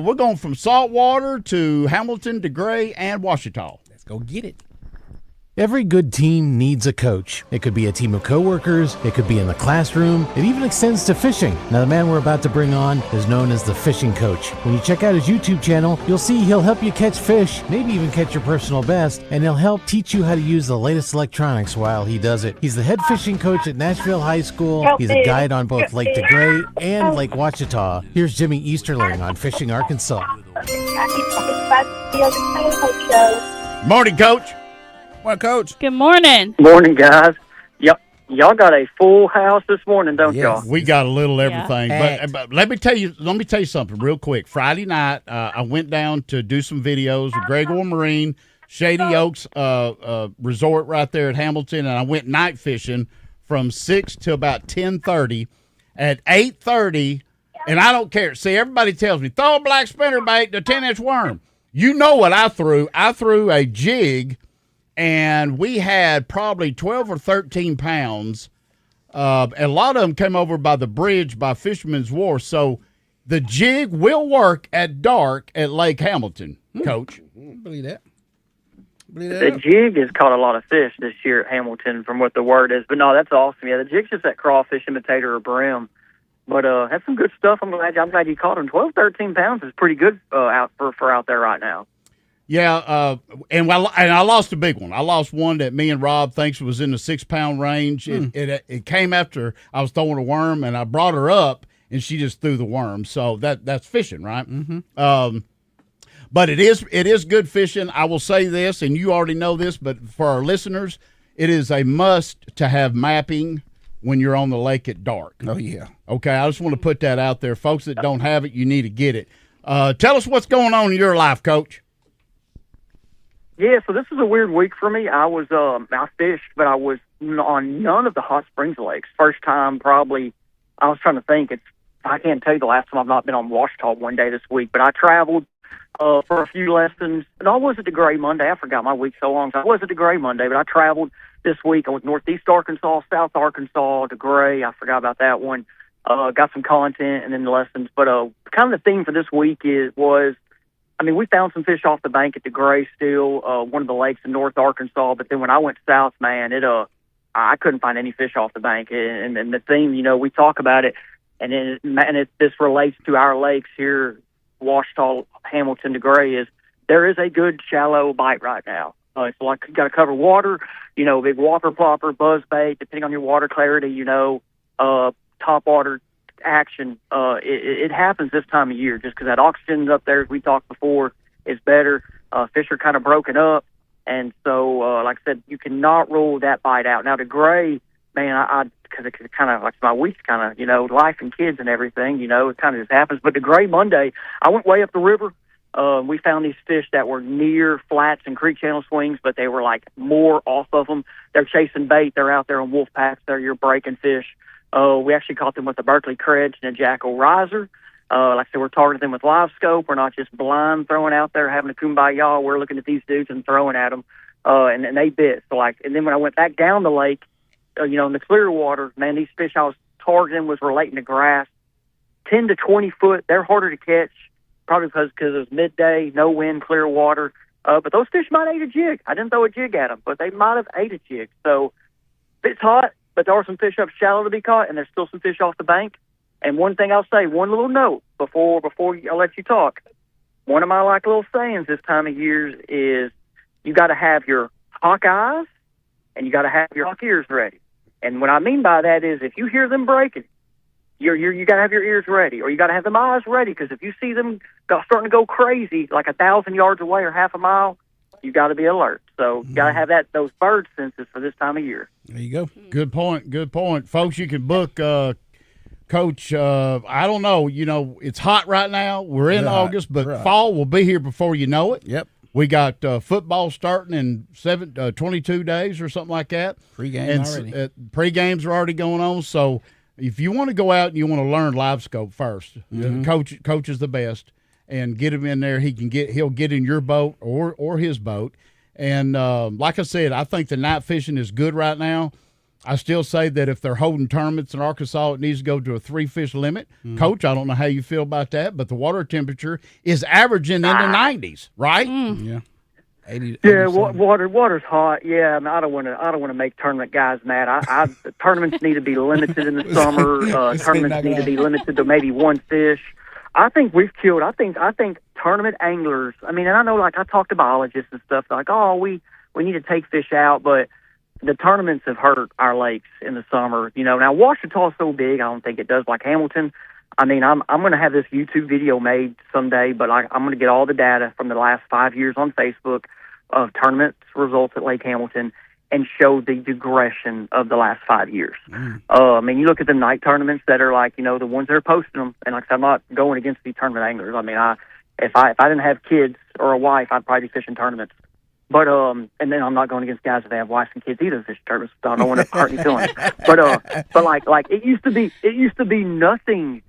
we're going from saltwater to Hamilton to Gray and Ouachita. Let's go get it. Every good team needs a coach. It could be a team of coworkers, it could be in the classroom, it even extends to fishing. Now the man we're about to bring on is known as the fishing coach. When you check out his YouTube channel, you'll see he'll help you catch fish, maybe even catch your personal best, and he'll help teach you how to use the latest electronics while he does it. He's the head fishing coach at Nashville High School. He's a guide on both Lake DeGray and Lake Ouachita. Here's Jimmy Easterling on Fishing Arkansas. Morning, Coach. Morning, Coach. Good morning. Morning, guys. Y'all got a full house this morning, don't y'all? We got a little everything, but let me tell you something real quick. Friday night, I went down to do some videos with Gregor Marine, Shady Oaks Resort right there at Hamilton, and I went night fishing from 6 to about 10:30. At 8:30, and I don't care. See, everybody tells me throw a black spinnerbait to a 10-inch worm. You know what I threw? I threw a jig. And we had probably 12 or 13 pounds. A lot of them came over by the bridge by Fisherman's Wharf. So the jig will work at dark at Lake Hamilton, Coach. I believe that. The jig has caught a lot of fish this year at Hamilton, from what the word is. But no, that's awesome. Yeah, the jig's just that crawfish imitator or brim. But that's some good stuff. I'm glad you caught them. 12, 13 pounds is pretty good out for out there right now. Yeah, and I lost a big one. I lost one that me and Rob thinks was in the 6 pound range. It came after I was throwing a worm, and I brought her up, and she just threw the worm. So that's fishing, right? Mm-hmm. But it is good fishing. I will say this, and you already know this, but for our listeners, it is a must to have mapping when you're on the lake at dark. Oh, yeah. Okay, I just want to put that out there. Folks that don't have it, you need to get it. Tell us what's going on in your life, Coach. Yeah, so this is a weird week for me. I fished, but I was on none of the Hot Springs lakes. First time probably, I was trying to think. I can't tell you the last time I've not been on Washita one day this week, but I traveled for a few lessons. And I was at the Gray Monday. I forgot my week so long. So I was at the Gray Monday, but I traveled this week. I was Northeast Arkansas, South Arkansas, the Gray. I forgot about that one. Got some content and then the lessons. But kind of the theme for this week was, we found some fish off the bank at the Gray still, one of the lakes in North Arkansas. But then when I went south, man, I couldn't find any fish off the bank. And the theme, we talk about it, and this relates to our lakes here, Washita, Hamilton, the Gray, is there is a good shallow bite right now. It's like you got to cover water, big whopper plopper, buzz bait, depending on your water clarity, top water action. It happens this time of year just because that oxygen's up there, as we talked before, is better. Fish are kind of broken up. And so, like I said, you cannot rule that bite out. Now, the Gray, man, because it kind of, like my week's kind of, life and kids and everything, it kind of just happens. But the Gray Monday, I went way up the river. We found these fish that were near flats and creek channel swings, but they were like more off of them. They're chasing bait. They're out there on wolf packs. You're breaking fish. We actually caught them with a Berkeley Credge and a Jackal Riser. Like I said, we're targeting them with live scope. We're not just blind throwing out there having a kumbaya. We're looking at these dudes and throwing at them, and they bit. So and then when I went back down the lake, in the clear water, man, these fish I was targeting was relating to grass, 10 to 20 foot. They're harder to catch, probably because it was midday, no wind, clear water. But those fish might have ate a jig. I didn't throw a jig at them, but they might have ate a jig. So it's hot, but there are some fish up shallow to be caught, and there's still some fish off the bank. And one thing I'll say, one little note before I let you talk. One of my little sayings this time of year is you got to have your hawk eyes and you got to have your hawk ears ready. And what I mean by that is if you hear them breaking, you got to have your ears ready, or you got to have them eyes ready, because if you see them starting to go crazy, like 1,000 yards away or half a mile, you got to be alert. So you got to have those bird senses for this time of year. There you go. Good point. Folks, you can book Coach, I don't know, it's hot right now. We're in August, but fall will be here before you know it. Yep. We got football starting in 22 days or something like that. Pre-game already. Pre-games are already going on. So if you want to go out and you want to learn live scope first, coach is the best, and get him in there. He'll get in your boat or his boat. And like I said, I think the night fishing is good right now. I still say that if they're holding tournaments in Arkansas, it needs to go to a 3-fish limit. Coach, I don't know how you feel about that, but the water temperature is averaging in the 90s, right? Yeah. 80, yeah, water's hot. Yeah, I don't want to make tournament guys mad. Tournaments need to be limited in the summer. Tournaments need to be limited to maybe one fish. I think we've killed. I think tournament anglers. And I know, I talk to biologists and stuff. Like, we need to take fish out, but the tournaments have hurt our lakes in the summer. Now Washita's so big, I don't think it does like Hamilton. I'm going to have this YouTube video made someday, but I'm going to get all the data from the last 5 years on Facebook of tournament results at Lake Hamilton and show the digression of the last 5 years. You look at the night tournaments that are the ones that are posting them, and I'm not going against the tournament anglers. If I didn't have kids or a wife, I'd probably be fishing tournaments. But and then I'm not going against guys that have wives and kids either. Fish tournaments. So I don't want to hurt any feelings. But like it used to be nothing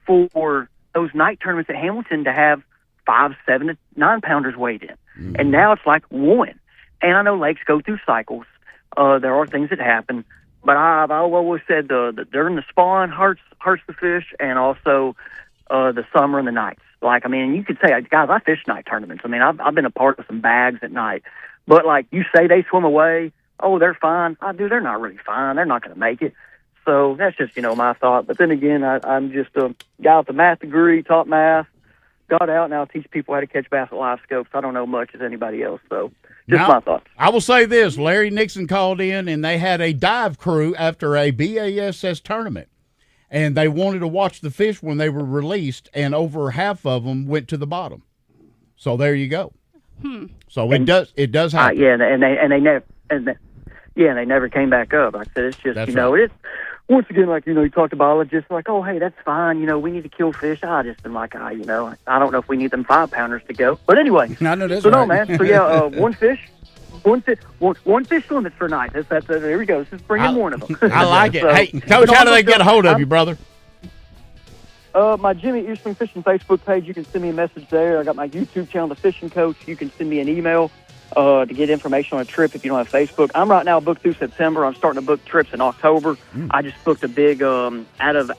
for those night tournaments at Hamilton to have 5, 7 to 9 pounders weighed in, and now it's like 1. And I know lakes go through cycles. There are things that happen, but I've always said the during the spawn hurts the fish, and also the summer and the nights. You could say, guys, I fish night tournaments. I've been a part of some bags at night, But like you say, they swim away. Oh, they're fine. I do. They're not really fine. They're not going to make it. So that's just my thought. But then again, I'm just a guy with a math degree, taught math, got out now teach people how to catch bass at live scopes. I don't know much as anybody else. So just Now, my thoughts. I will say this: Larry Nixon called in, and they had a dive crew after a BASS tournament, and they wanted to watch the fish when they were released, and over half of them went to the bottom. So there you go. So it does happen. Yeah, and they never came back up. Like I said, it's just That's it's once again like you talk to biologists like, oh hey, that's fine. We need to kill fish. I just am like, I don't know if we need them 5-pounders to go. But anyway, I know that's so right. no man. So yeah, one fish limits for night. That's there we go. Let's just bring in one of them. I like it. So, Hey, Coach, how do they get a hold of you, brother? My Jimmy Eastman Fishing Facebook page, you can send me a message there. I got my YouTube channel, The Fishing Coach. You can send me an email to get information on a trip if you don't have Facebook. I'm right now booked through September. I'm starting to book trips in October. I just booked a big out of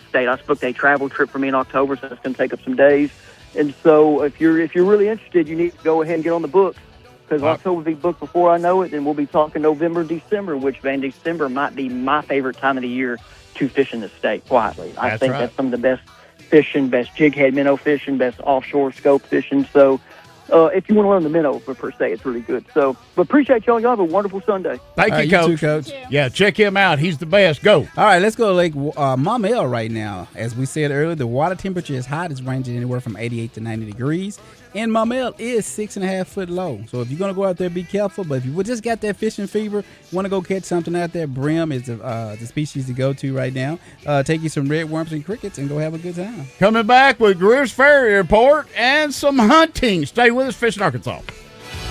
state. I just booked a travel trip for me in October, so it's going to take up some days. And so if you're really interested, you need to go ahead and get on the books because October will be booked before I know it, and we'll be talking November, December, which December might be my favorite time of the year to fish in the state, quietly. I think that's some of the best fishing, best jig head minnow fishing, best offshore scope fishing. So if you want to learn the minnow, per se, it's really good. So, but appreciate y'all. Y'all have a wonderful Sunday. Thank you, Coach. You too, Coach. Yeah, check him out. He's the best. Go. All right, let's go to Lake Maumelle right now. As we said earlier, the water temperature is hot. It's ranging anywhere from 88 to 90 degrees. And Maumelle is 6.5 foot low. So if you're going to go out there, be careful. But if you just got that fishing fever, want to go catch something out there, brim is the species to go to right now. Take you some red worms and crickets and go have a good time. Coming back with Greer's Ferry Report and some hunting. Stay with us, Fishing Arkansas.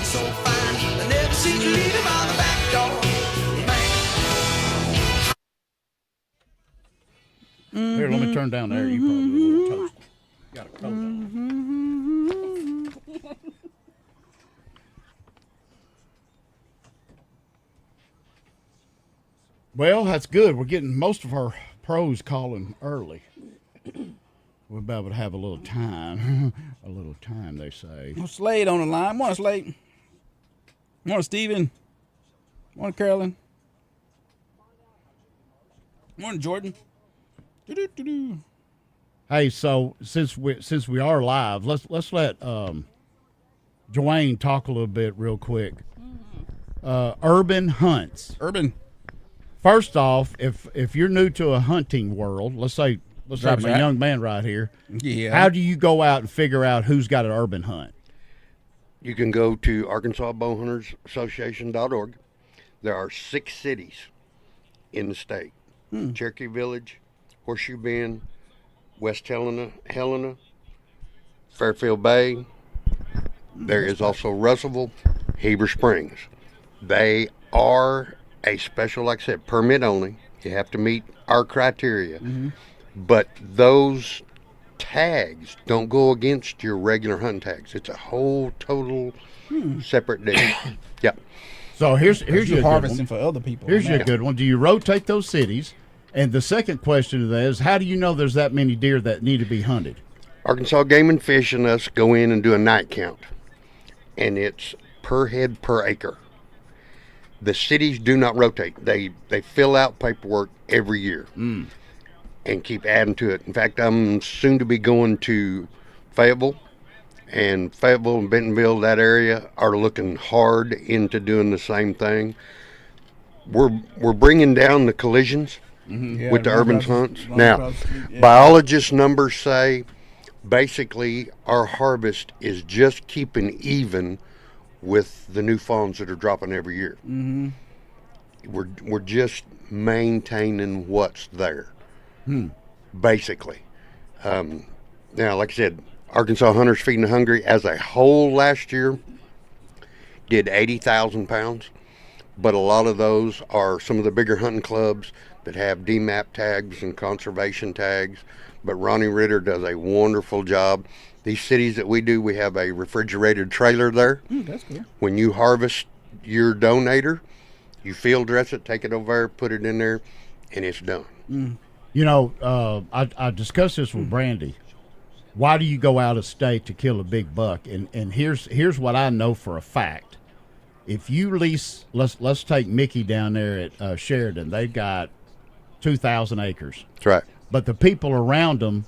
So fine, I never see you leave him on the back door. Here, let me turn down the air. You probably a little toast. Got a cold on. Well, that's good. We're getting most of our pros calling early. We'll be able to have a little time. A little time, they say. Well, Slade on the line. Morning, Slade. Morning, Steven. Morning, Carolyn. Morning, Jordan. Do-do-do-do. Hey, so since we are live, let's let Dwayne talk a little bit real quick. Urban hunts. Urban. First off, if you're new to a hunting world, let's say I'm a young man right here. Yeah. How do you go out and figure out who's got an urban hunt? You can go to ArkansasBowhuntersAssociation.org. There are 6 cities in the state. Cherokee Village, Horseshoe Bend, West Helena, Fairfield Bay. There is also Russellville, Heber Springs. They are a special, like I said, permit only. You have to meet our criteria. But those tags don't go against your regular hunting tags. It's a whole total separate deal. Yep. So here's your harvesting for other people. Here's your good one. Do you rotate those cities? And the second question to that is, how do you know there's that many deer that need to be hunted? Arkansas Game and Fish and us go in and do a night count, and it's per head per acre. The cities do not rotate. They fill out paperwork every year and keep adding to it. In fact, I'm soon to be going to Fayetteville, and Fayetteville and Bentonville, that area, are looking hard into doing the same thing. We're bringing down the collisions with the urban hunts. Now, biologist numbers say basically our harvest is just keeping even with the new fawns that are dropping every year. We're just maintaining what's there, basically. Now, like I said, Arkansas Hunters Feeding the Hungry as a whole last year did 80,000 pounds, but a lot of those are some of the bigger hunting clubs that have DMAP tags and conservation tags. But Ronnie Ritter does a wonderful job. These cities that we do, we have a refrigerated trailer there. That's cool. When you harvest your donator, you field dress it, take it over there, put it in there, and it's done. You know, I discussed this with Brandy. Why do you go out of state to kill a big buck? And here's what I know for a fact. if you lease, let's take Mickey down there at Sheridan. They've got 2,000 acres. That's right. But the people around them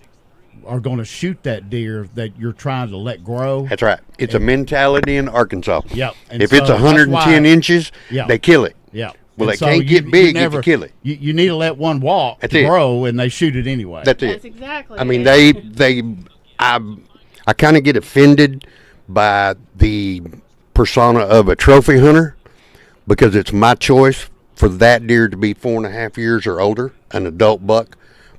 are going to shoot that deer that you're trying to let grow. That's right. It's a mentality in Arkansas. Yep. If it's 110 inches, they kill it. Yeah. Well, And they so can't get big if you kill it. You need to let one walk That's to it. grow, and they shoot it anyway. That's it. That's exactly. I mean, it. I kind of get offended by the persona of a trophy hunter because it's my choice for that deer to be 4.5 years or older, an adult buck,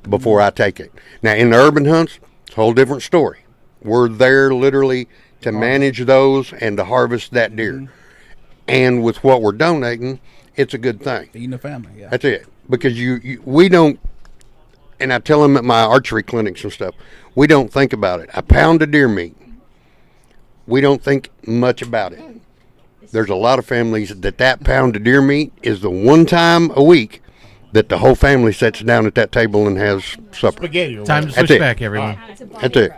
before I take it. Now, in the urban hunts, it's a whole different story. We're there literally to manage those and to harvest that deer. And with what we're donating, it's a good thing. Feeding the family, yeah. That's it. Because we don't, and I tell them at my archery clinics and stuff, we don't think about it. A pound of deer meat, we don't think much about it. There's a lot of families that pound of deer meat is the one time a week that the whole family sits down at that table and has supper. Spaghetti. Or Time to That's switch it. back, everyone. That's it.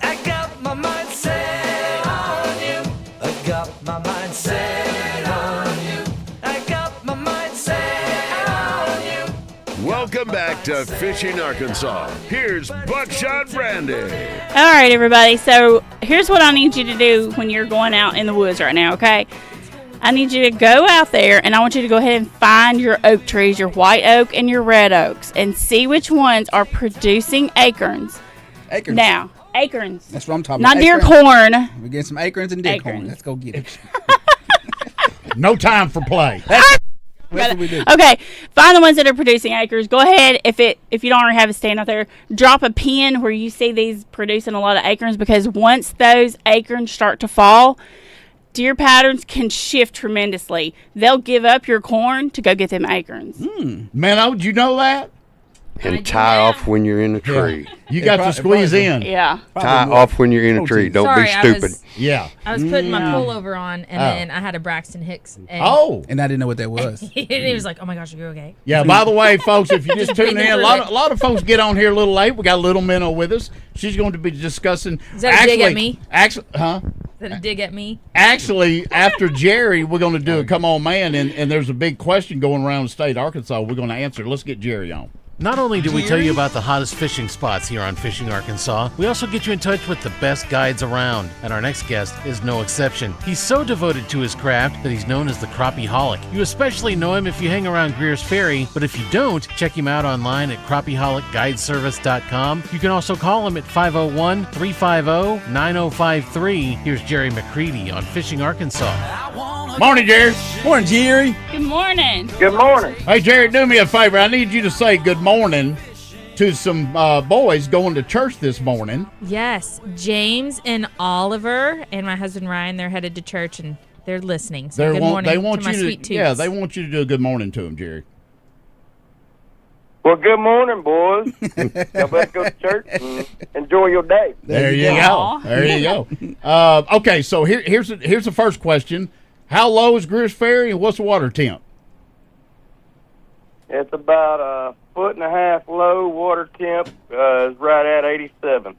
I got my mind set on you. I got my mind set on you. I got my mind set on you. Welcome back to Fishing Arkansas. Here's Buckshot Brandy. All right, everybody. So here's what I need you to do when you're going out in the woods right now, okay? I need you to go out there, and I want you to go ahead and find your oak trees, your white oak and your red oaks, and see which ones are producing acorns. Acorns. Now, acorns. That's what I'm talking Not about. deer Acorns. corn. We're getting some acorns and deer corn. Acorns. Let's go get it. No time for play. That's what we do. Okay, find the ones that are producing acres. Go ahead, if you don't already have a stand out there, drop a pin where you see these producing a lot of acorns, because once those acorns start to fall, deer patterns can shift tremendously. They'll give up your corn to go get them acorns. Man, did you know that? And tie off when you're in a tree. You got to squeeze in. Yeah. Tie off when you're in a tree. Don't Sorry, be I stupid. was- Yeah. I was putting my pullover on, and then I had a Braxton Hicks. And And I didn't know what that was. he was like, "Oh my gosh, are you okay?" Yeah, by the way, folks, if you just tune in, a lot of folks get on here a little late. We got Little Minnow with us. She's going to be discussing. Is that a dig at me? Actually, huh? Is that a dig at me? Actually, after Jerry, we're going to do a Come On Man, and there's a big question going around the state of Arkansas. We're going to answer. Let's get Jerry on. Not only do we tell you about the hottest fishing spots here on Fishing Arkansas, we also get you in touch with the best guides around, and our next guest is no exception. He's so devoted to his craft that he's known as the Crappie-holic. You especially know him if you hang around Greer's Ferry, but if you don't, check him out online at crappieholicguideservice.com. You can also call him at 501-350-9053. Here's Jerry McCready on Fishing Arkansas. Morning, Jerry. Morning, Jerry. Good morning. Good morning. Hey, Jerry, do me a favor. I need you to say good morning to some boys going to church this morning. Yes, James and Oliver and my husband Ryan. They're headed to church and they're listening. So good morning they want to my you sweet toots. Yeah, they want you to do a good morning to them, Jerry. Well, good morning, boys. Y'all better go to church and enjoy your day. There you go. There you go. Okay, so here's the first question. How low is Greer's Ferry, and what's the water temp? It's about a 1.5 foot low. Water temp is right at 87.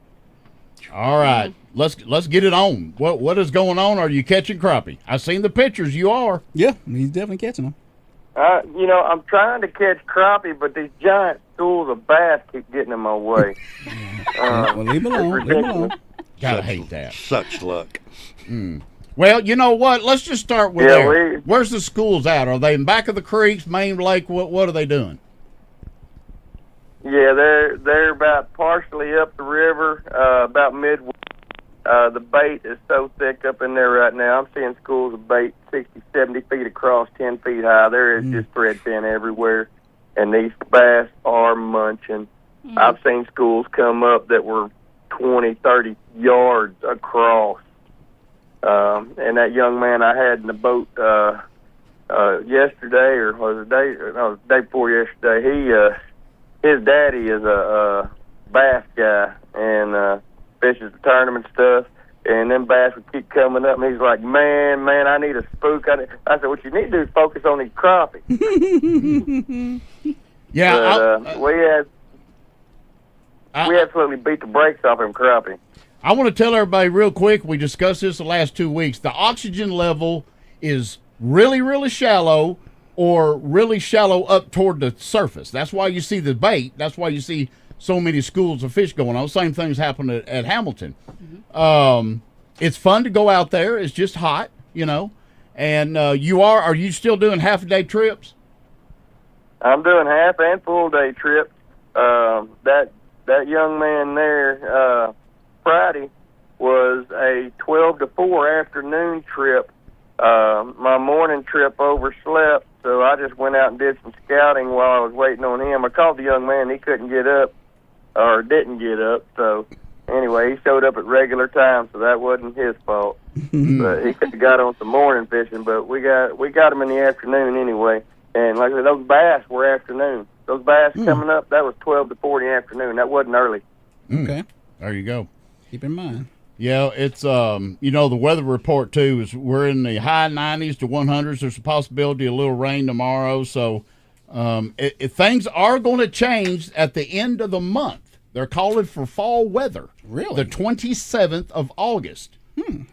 All right, let's get it on. What is going on? Are you catching crappie? I've seen the pictures. You are. Yeah, he's definitely catching them. I'm trying to catch crappie, but these giant schools of bass keep getting in my way. Well, leave him alone. It's Leave him ridiculous. alone. Gotta hate that. Such luck. Well, you know what? Let's just start with Yeah, there. Where's the schools at? Are they in back of the creeks, main lake? What are they doing? Yeah, they're about partially up the river, about midway. The bait is so thick up in there right now. I'm seeing schools of bait 60, 70 feet across, 10 feet high. There is just thread fin everywhere, and these bass are munching. I've seen schools come up that were 20, 30 yards across. And that young man I had in the boat yesterday, or was it the day before yesterday, his daddy is a bass guy and fishes the tournament stuff, and them bass would keep coming up, and he's like, man, I need a spook. I said, what you need to do is focus on these crappie. Yeah, But, we absolutely beat the brakes off him crappie. I want to tell everybody real quick, we discussed this the last 2 weeks. The oxygen level is really, really shallow or really shallow up toward the surface. That's why you see the bait. That's why you see so many schools of fish going on. Same things happen at Hamilton. It's fun to go out there. It's just hot, you know. And are you still doing half-a-day trips? I'm doing half and full day trips. That young man there, Friday, was a 12 to 4 afternoon trip. My morning trip overslept, so I just went out and did some scouting while I was waiting on him. I called the young man. He couldn't get up, or didn't get up, so anyway, he showed up at regular time, so that wasn't his fault. But he could have got on some morning fishing, but we got him in the afternoon anyway. And like I said, those bass were afternoon. Those bass coming up, that was 12 to 4 in the afternoon. That wasn't early. Okay. There you go. Keep in mind. Yeah, it's the weather report too is we're in the high 90s to 100s. There's a possibility of a little rain tomorrow, so things are going to change at the end of the month. They're calling for fall weather. Really? The 27th of August.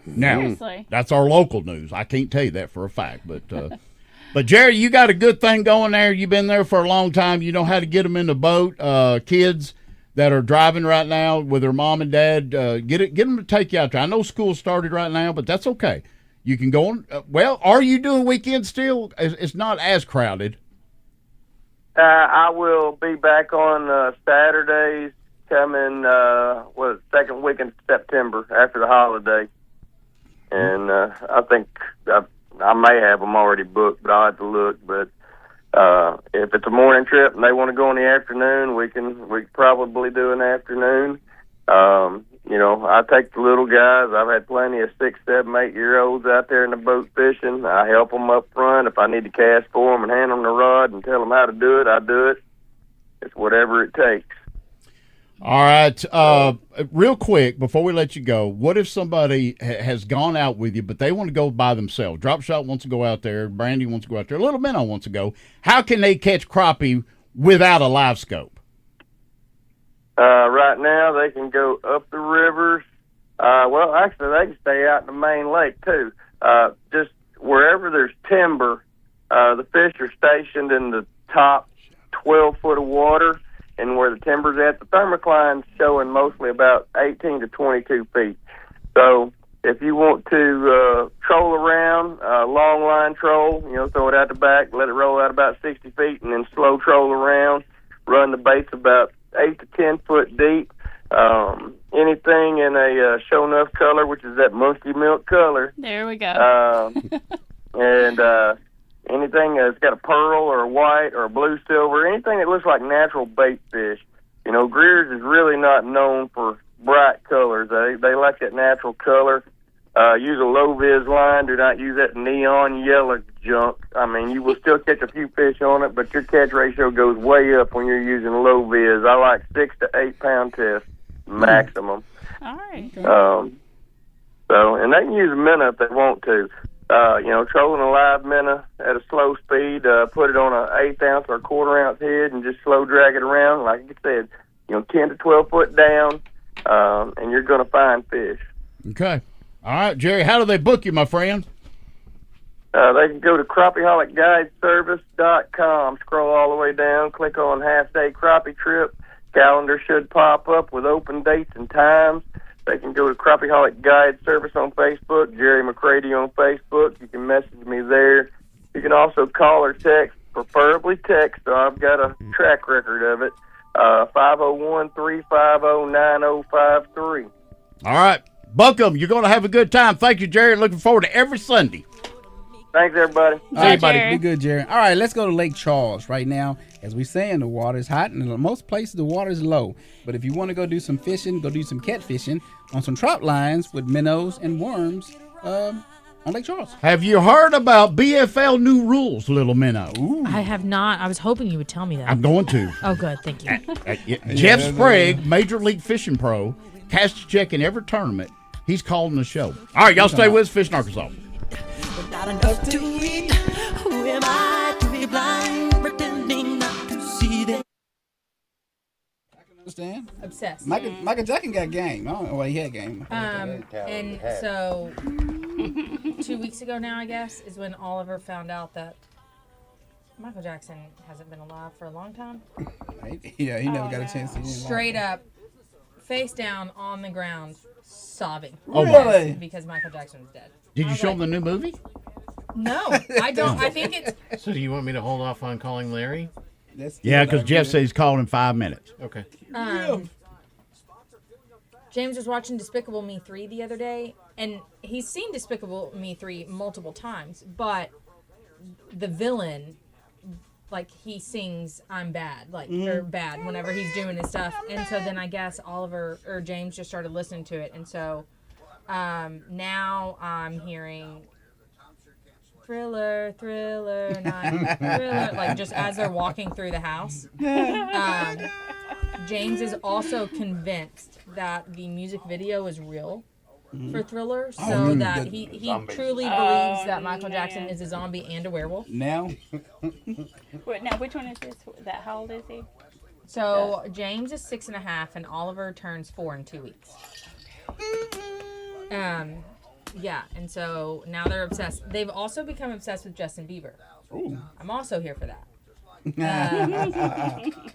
Now, Seriously? that's our local news. I can't tell you that for a fact, but but Jerry, you got a good thing going there. You've been there for a long time. You know how to get them in the boat. Kids that are driving right now with their mom and dad, get them to take you out there. I know school started right now, but that's okay. You can go on. Are you doing weekends still? It's not as crowded. I will be back on Saturdays coming, second week in September after the holiday. And I think I may have them already booked, but I'll have to look. But if it's a morning trip and they want to go in the afternoon, we can probably do an afternoon. I take the little guys. I've had plenty of 6, 7, 8-year-olds out there in the boat fishing. I help them up front. If I need to cast for them and hand them the rod and tell them how to do it, I do it. It's whatever it takes. All right. Real quick, before we let you go, what if somebody has gone out with you, but they want to go by themselves? Drop Shot wants to go out there. Brandy wants to go out there. Little Minnow wants to go. How can they catch crappie without a live scope? Right now, they can go up the rivers. Actually, they can stay out in the main lake, too. Just wherever there's timber, the fish are stationed in the top 12 foot of water. And where the timber's at, the thermocline's showing mostly about 18 to 22 feet. So if you want to troll around, long line troll, throw it out the back, let it roll out about 60 feet, and then slow troll around, run the baits about 8 to 10 foot deep. Anything in a show enough color, which is that monkey milk color. There we go. And anything that's got a pearl or a white or a blue silver, anything that looks like natural bait fish. Greers is really not known for bright colors. They like that natural color. Use a low-vis line. Do not use that neon yellow junk. I mean, you will still catch a few fish on it, but your catch ratio goes way up when you're using low-vis. I like 6 to 8 pound test maximum. All right. And they can use a minnow if they want to. Trolling a live minnow at a slow speed, put it on an 1/8 ounce or 1/4 ounce head and just slow drag it around. Like I said, 10 to 12 foot down, and you're going to find fish. Okay. All right, Jerry, how do they book you, my friend? They can go to crappieholicguideservice.com, scroll all the way down, click on half-day crappie trip. Calendar should pop up with open dates and times. They can go to Crappieholic Guide Service on Facebook, Jerry McCready on Facebook. You can message me there. You can also call or text, preferably text, so I've got a track record of it, 501-350-9053. All right. Buckham, you're going to have a good time. Thank you, Jerry. Looking forward to every Sunday. Thanks, everybody. All right, buddy. Be good, Jerry. All right, let's go to Lake Charles right now. As we're saying, the water is hot, and in most places the water is low. But if you want to go do some fishing, go do some catfishing on some trout lines with minnows and worms on Lake Charles. Have you heard about BFL new rules, Little Minnow? Ooh. I have not. I was hoping you would tell me that. I'm going to. Oh, good. Thank you. Jeff Sprague, Major League Fishing Pro, cash a check in every tournament. He's calling the show. All right, y'all stay with us. Fishing Arkansas. Not enough to eat. Who am I to be blind, pretending not to see them? Understand? Obsessed. Michael Jackson got game. I don't know why he had game. And so 2 weeks ago now, I guess, is when Oliver found out that Michael Jackson hasn't been alive for a long time. Yeah, he never got a chance to. Straight up, face down on the ground, sobbing. Oh, really? Because Michael Jackson was dead. Did you show him the new movie? No, I don't. I think it's. So do you want me to hold off on calling Larry? Yeah, because Jeff says he's calling in 5 minutes. Okay. James was watching Despicable Me 3 the other day, and he's seen Despicable Me 3 multiple times, but the villain, like, he sings "I'm bad," like, or bad whenever he's doing his stuff. And so then I guess Oliver or James just started listening to it, and so now I'm hearing thriller, night, thriller, like, just as they're walking through the house. James is also convinced that the music video is real for Thriller, so that he truly believes that Michael Jackson is a zombie and a werewolf. Now? Wait, now, which one is this? How old is he? So James is 6.5, and Oliver turns 4 in 2 weeks. Yeah, and so now they're obsessed. They've also become obsessed with Justin Bieber. Ooh. I'm also here for that.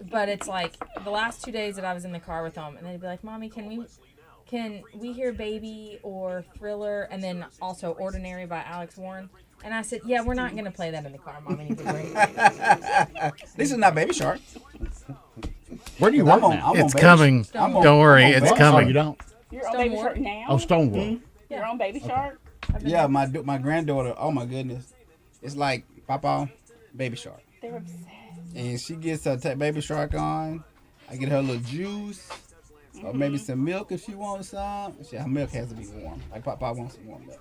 But it's like the last 2 days that I was in the car with them, and they'd be like, "Mommy, can we hear Baby or Thriller, and then also Ordinary by Alex Warren?" And I said, "Yeah, we're not gonna play that in the car. Mommy needs a break." This is not Baby Shark. Where do you work now? It's coming. Don't worry, it's coming. Oh, you don't? You're on Baby Shark now? Oh, Stonewall. You're on Baby Shark? Yeah, my granddaughter. Oh my goodness, it's like Papa, Baby Shark. They're obsessed. And she gets her Baby Shark on. I get her a little juice, or maybe some milk if she wants some. Her milk has to be warm. Like Papa wants some warm milk,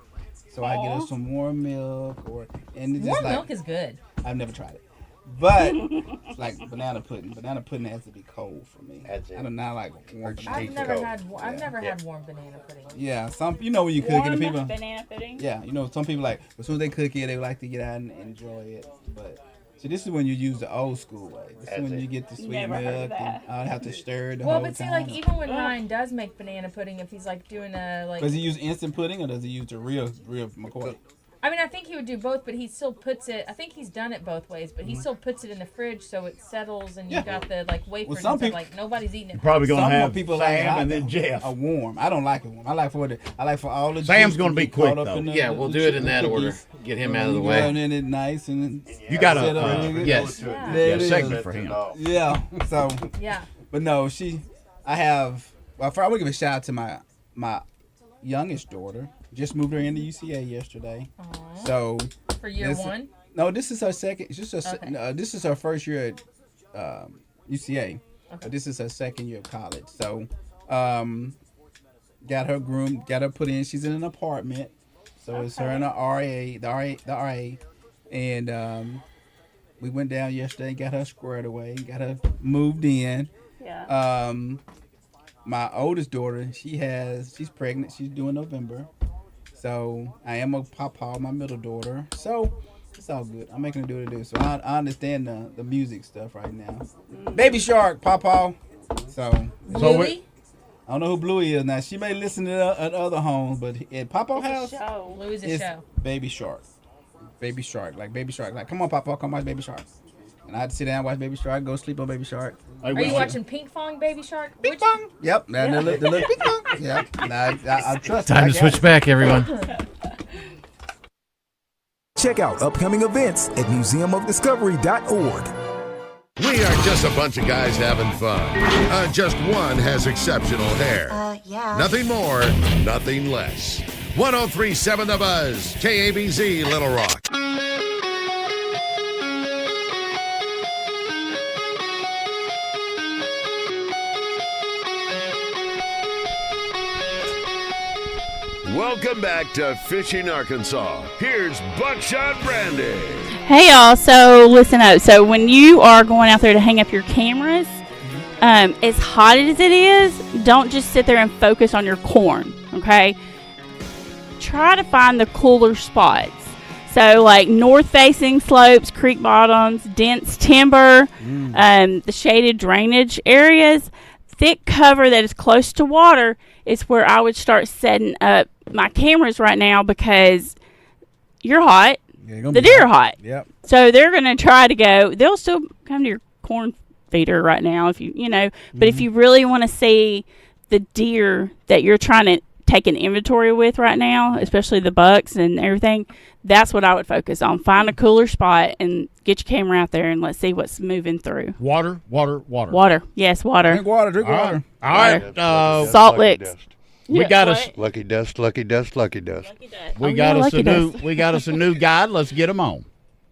so I get her some warm milk. And it's Warm just like, milk is good. I've never tried it, but it's like banana pudding. Banana pudding has to be cold for me. I do not like warm. I've never had warm banana pudding. Yeah, when you cook it, the people. Banana pudding. Yeah, some people like as soon as they cook it, they like to get out and enjoy it. But see, this is when you use the old school way. This is when you get the sweet Never heard of milk that. and I have to stir it the whole time. Well, but see, like, even when Ryan does make banana pudding, if he's like doing a like, does he use instant pudding or does he use the real McCoy? I mean, I think he would do both, but he still puts it. I think he's done it both ways, but he still puts it in the fridge so it settles, and you got the like wafers. some and stuff, people- like nobody's eating it. Probably gonna Some have people Sam like and then Jeff. A warm. I don't like it warm. I like for all the. Sam's juice gonna to be caught quick, up though. in the- Yeah, we'll do it in that order. cookies. Get him out of the Yeah, way. and then it's nice and You got set a up real good. Yes. There it is. segment for him. Yeah. So. Yeah. But no, I have. Well, I would give a shout out to my youngest daughter. Just moved her into UCA yesterday. Aww. So. For year one. No, this is her second. This is her first year at UCA. But this is her second year of college. So, got her groomed, got her put in. She's in an apartment. So it's her and the RA, and we went down yesterday, got her squared away, got her moved in. Yeah. My oldest daughter, she's pregnant. She's due in November. So I am a papa, my middle daughter. So it's all good. I'm making her do what it do. So I understand the music stuff right now. Baby Shark, papa. So Bluey? I don't know who Bluey is now. She may listen to at other homes, but at Papa's house, Bluey's a it's show. Baby Shark. Baby Shark. Like Baby Shark. Like, come on, Papa, come watch Baby Shark. And I had to sit down and watch Baby Shark, go sleep on Baby Shark. Are you watching Pink Fong Baby Shark? Pink Fong. Yep. The little Pink Fong. Yep. I trust Time to switch back, everyone. Check out upcoming events at museumofdiscovery.org. We are just a bunch of guys having fun. Just one has exceptional hair. Yeah. Nothing more, nothing less. 103.7 The Buzz, KABZ, Little Rock. Welcome back to Fishing Arkansas. Here's Buckshot Brandy. Hey y'all, so listen up. So when you are going out there to hang up your cameras, as hot as it is, don't just sit there and focus on your corn, okay? Try to find the cooler spots. So like north-facing slopes, creek bottoms, dense timber, the shaded drainage areas. thick cover that is close to water is where I would start setting up my cameras right now, because you're hot. Yeah, the deer are hot. Yep. So they're going to try to go. They'll still come to your corn feeder right now if you know. But if you really want to see the deer that you're trying to take an inventory with right now, especially the bucks and everything, that's what I would focus on. Find a cooler spot and get your camera out there and let's see what's moving through. Water. Water. Yes, water. Drink water. All right. Salt licks. We got us Lucky dust, lucky dust, lucky dust. We got us a new guide. Let's get them on.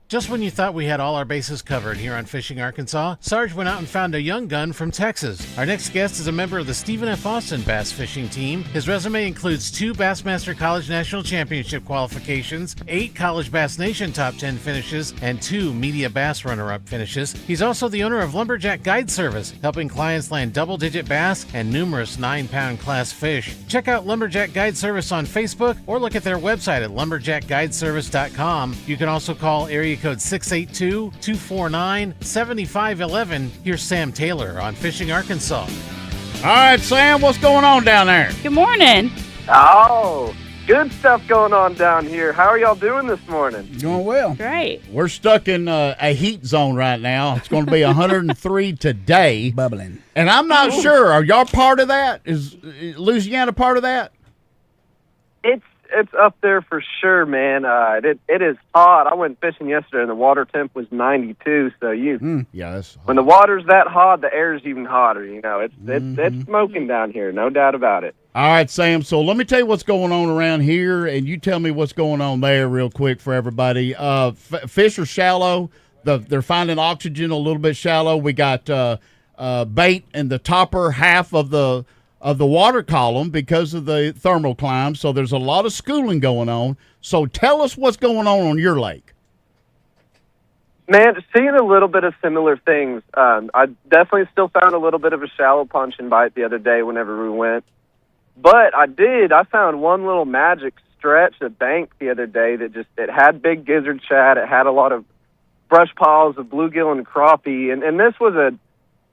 Just when you thought we had all our bases covered here on Fishing Arkansas, Sarge went out and found a young gun from Texas. Our next guest is a member of the Stephen F. Austin bass fishing team. His resume includes 2 Bassmaster College National Championship qualifications, 8 College Bass Nation Top 10 finishes, and 2 Media Bass runner-up finishes. He's also the owner of Lumberjack Guide Service, helping clients land double-digit bass and numerous 9-pound class fish. Check out Lumberjack Guide Service on Facebook or look at their website at lumberjackguideservice.com. You can also call area code 682-249-7511. Here's Sam Taylor on Fishing Arkansas. All right, Sam, what's going on down there? Good morning. Oh, good stuff going on down here. How are y'all doing this morning? Doing well. Great. We're stuck in a heat zone right now. It's going to be 103 today. Bubbling. And I'm not sure. Are y'all part of that? Is Louisiana part of that? It's up there for sure, man. It is hot. I went fishing yesterday, and the water temp was 92. So yes, when the water's that hot, the air's even hotter. You know, it's smoking down here, no doubt about it. All right, Sam. So let me tell you what's going on around here, and you tell me what's going on there real quick for everybody. Fish are shallow. They're finding oxygen a little bit shallow. We got bait in the topper half of the water column because of the thermal climb. So there's a lot of schooling going on. So tell us what's going on your lake. Man, seeing a little bit of similar things. I definitely still found a little bit of a shallow punch and bite the other day whenever we went. But I found one little magic stretch, a bank the other day that it had big gizzard shad. It had a lot of brush piles of bluegill and crappie. And this was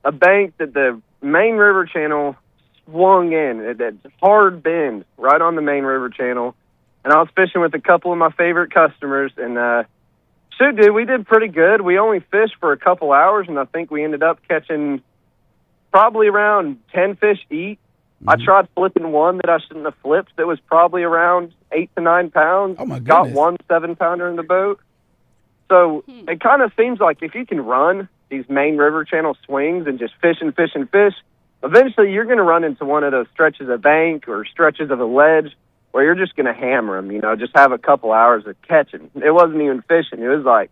a bank that the main river channel swung in. It's hard bend right on the main river channel. And I was fishing with a couple of my favorite customers, and dude, we did pretty good. We only fished for a couple hours, and I think we ended up catching probably around 10 fish each. I tried flipping one that I shouldn't have flipped that was probably around 8 to 9 pounds. Oh my goodness. Got one 7-pounder in the boat. So it kind of seems like if you can run these main river channel swings and just fish and fish and fish, eventually you're going to run into one of those stretches of bank or stretches of a ledge where you're just going to hammer them, just have a couple hours of catching. It wasn't even fishing. It was like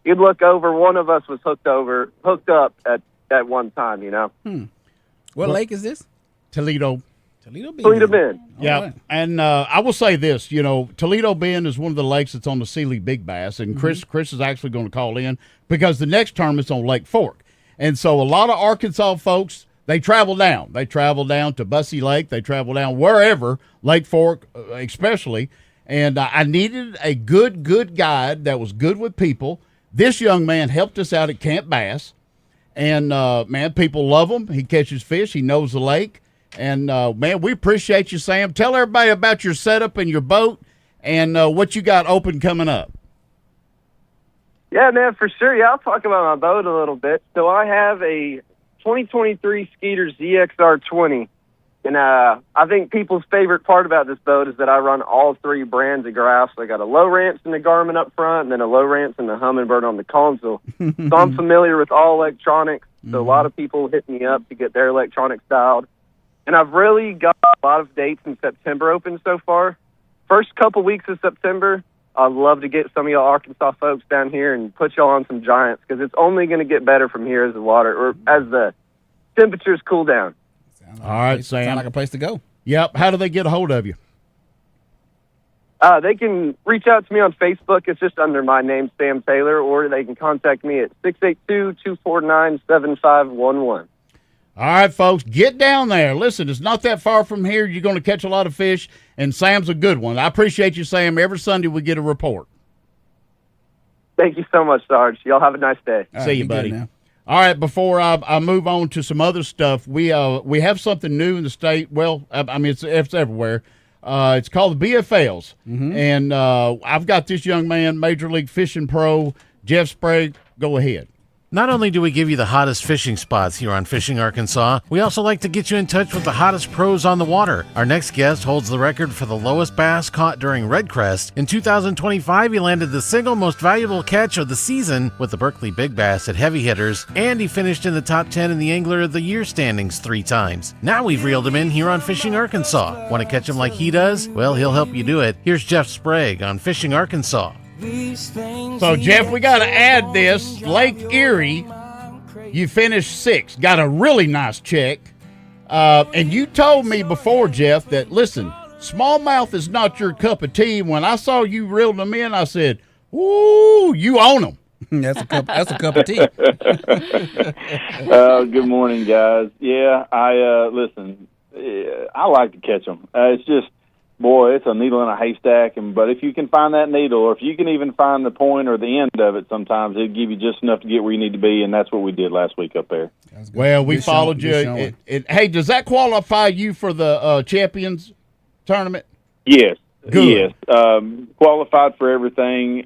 you'd look over, one of us was hooked up at one time, What lake is this? Toledo Bend. Yeah, right. and I will say this, Toledo Bend is one of the lakes that's on the Sealy Big Bass, and Chris is actually going to call in because the next tournament's on Lake Fork. And so a lot of Arkansas folks, they travel down. They travel down to Bussy Lake. They travel down wherever, Lake Fork especially. And I needed a good guide that was good with people. This young man helped us out at Camp Bass. And, man, people love him. He catches fish. He knows the lake. And, man, we appreciate you, Sam. Tell everybody about your setup and your boat and what you got open coming up. Yeah, man, for sure. Yeah, I'll talk about my boat a little bit. So I have a 2023 Skeeter ZXR20. And I think people's favorite part about this boat is that I run all 3 brands of graphs. I got a low ranch and the Garmin up front, and then a low ranch and the Humminbird on the console. So I'm familiar with all electronics. So a lot of people hit me up to get their electronics dialed. And I've really got a lot of dates in September open so far. First couple weeks of September, I'd love to get some of y'all Arkansas folks down here and put y'all on some giants, because it's only going to get better from here as the water, or as the temperatures cool down. All right, Sam. Sound like a place to go. Yep. How do they get a hold of you? They can reach out to me on Facebook. It's just under my name, Sam Taylor, or they can contact me at 682-249-7511. All right, folks, get down there. Listen, it's not that far from here. You're going to catch a lot of fish, and Sam's a good one. I appreciate you, Sam. Every Sunday we get a report. Thank you so much, Sarge. Y'all have a nice day. See you, buddy. All right, before I move on to some other stuff, we have something new in the state. Well, I mean, it's everywhere. It's called the BFLs. And I've got this young man, Major League Fishing Pro, Jeff Sprague. Go ahead. Not only do we give you the hottest fishing spots here on Fishing Arkansas, we also like to get you in touch with the hottest pros on the water. Our next guest holds the record for the lowest bass caught during Redcrest. In 2025, he landed the single most valuable catch of the season with the Berkeley Big Bass at Heavy Hitters, and he finished in the top 10 in the Angler of the Year standings 3 times. Now we've reeled him in here on Fishing Arkansas. Want to catch him like he does? Well, he'll help you do it. Here's Jeff Sprague on Fishing Arkansas. So, Jeff, we got to add this. Lake Erie, you finished 6th. Got a really nice check. And you told me before, Jeff, that, listen, smallmouth is not your cup of tea. When I saw you reeled them in, I said, ooh, you own them. That's a cup of tea. Good morning, guys. Yeah, I like to catch them. It's just, boy, it's a needle in a haystack. But if you can find that needle, or if you can even find the point or the end of it, sometimes it'll give you just enough to get where you need to be, and that's what we did last week up there. Well, we followed you. Hey, does that qualify you for the Champions tournament? Yes. Good. Yes. Qualified for everything.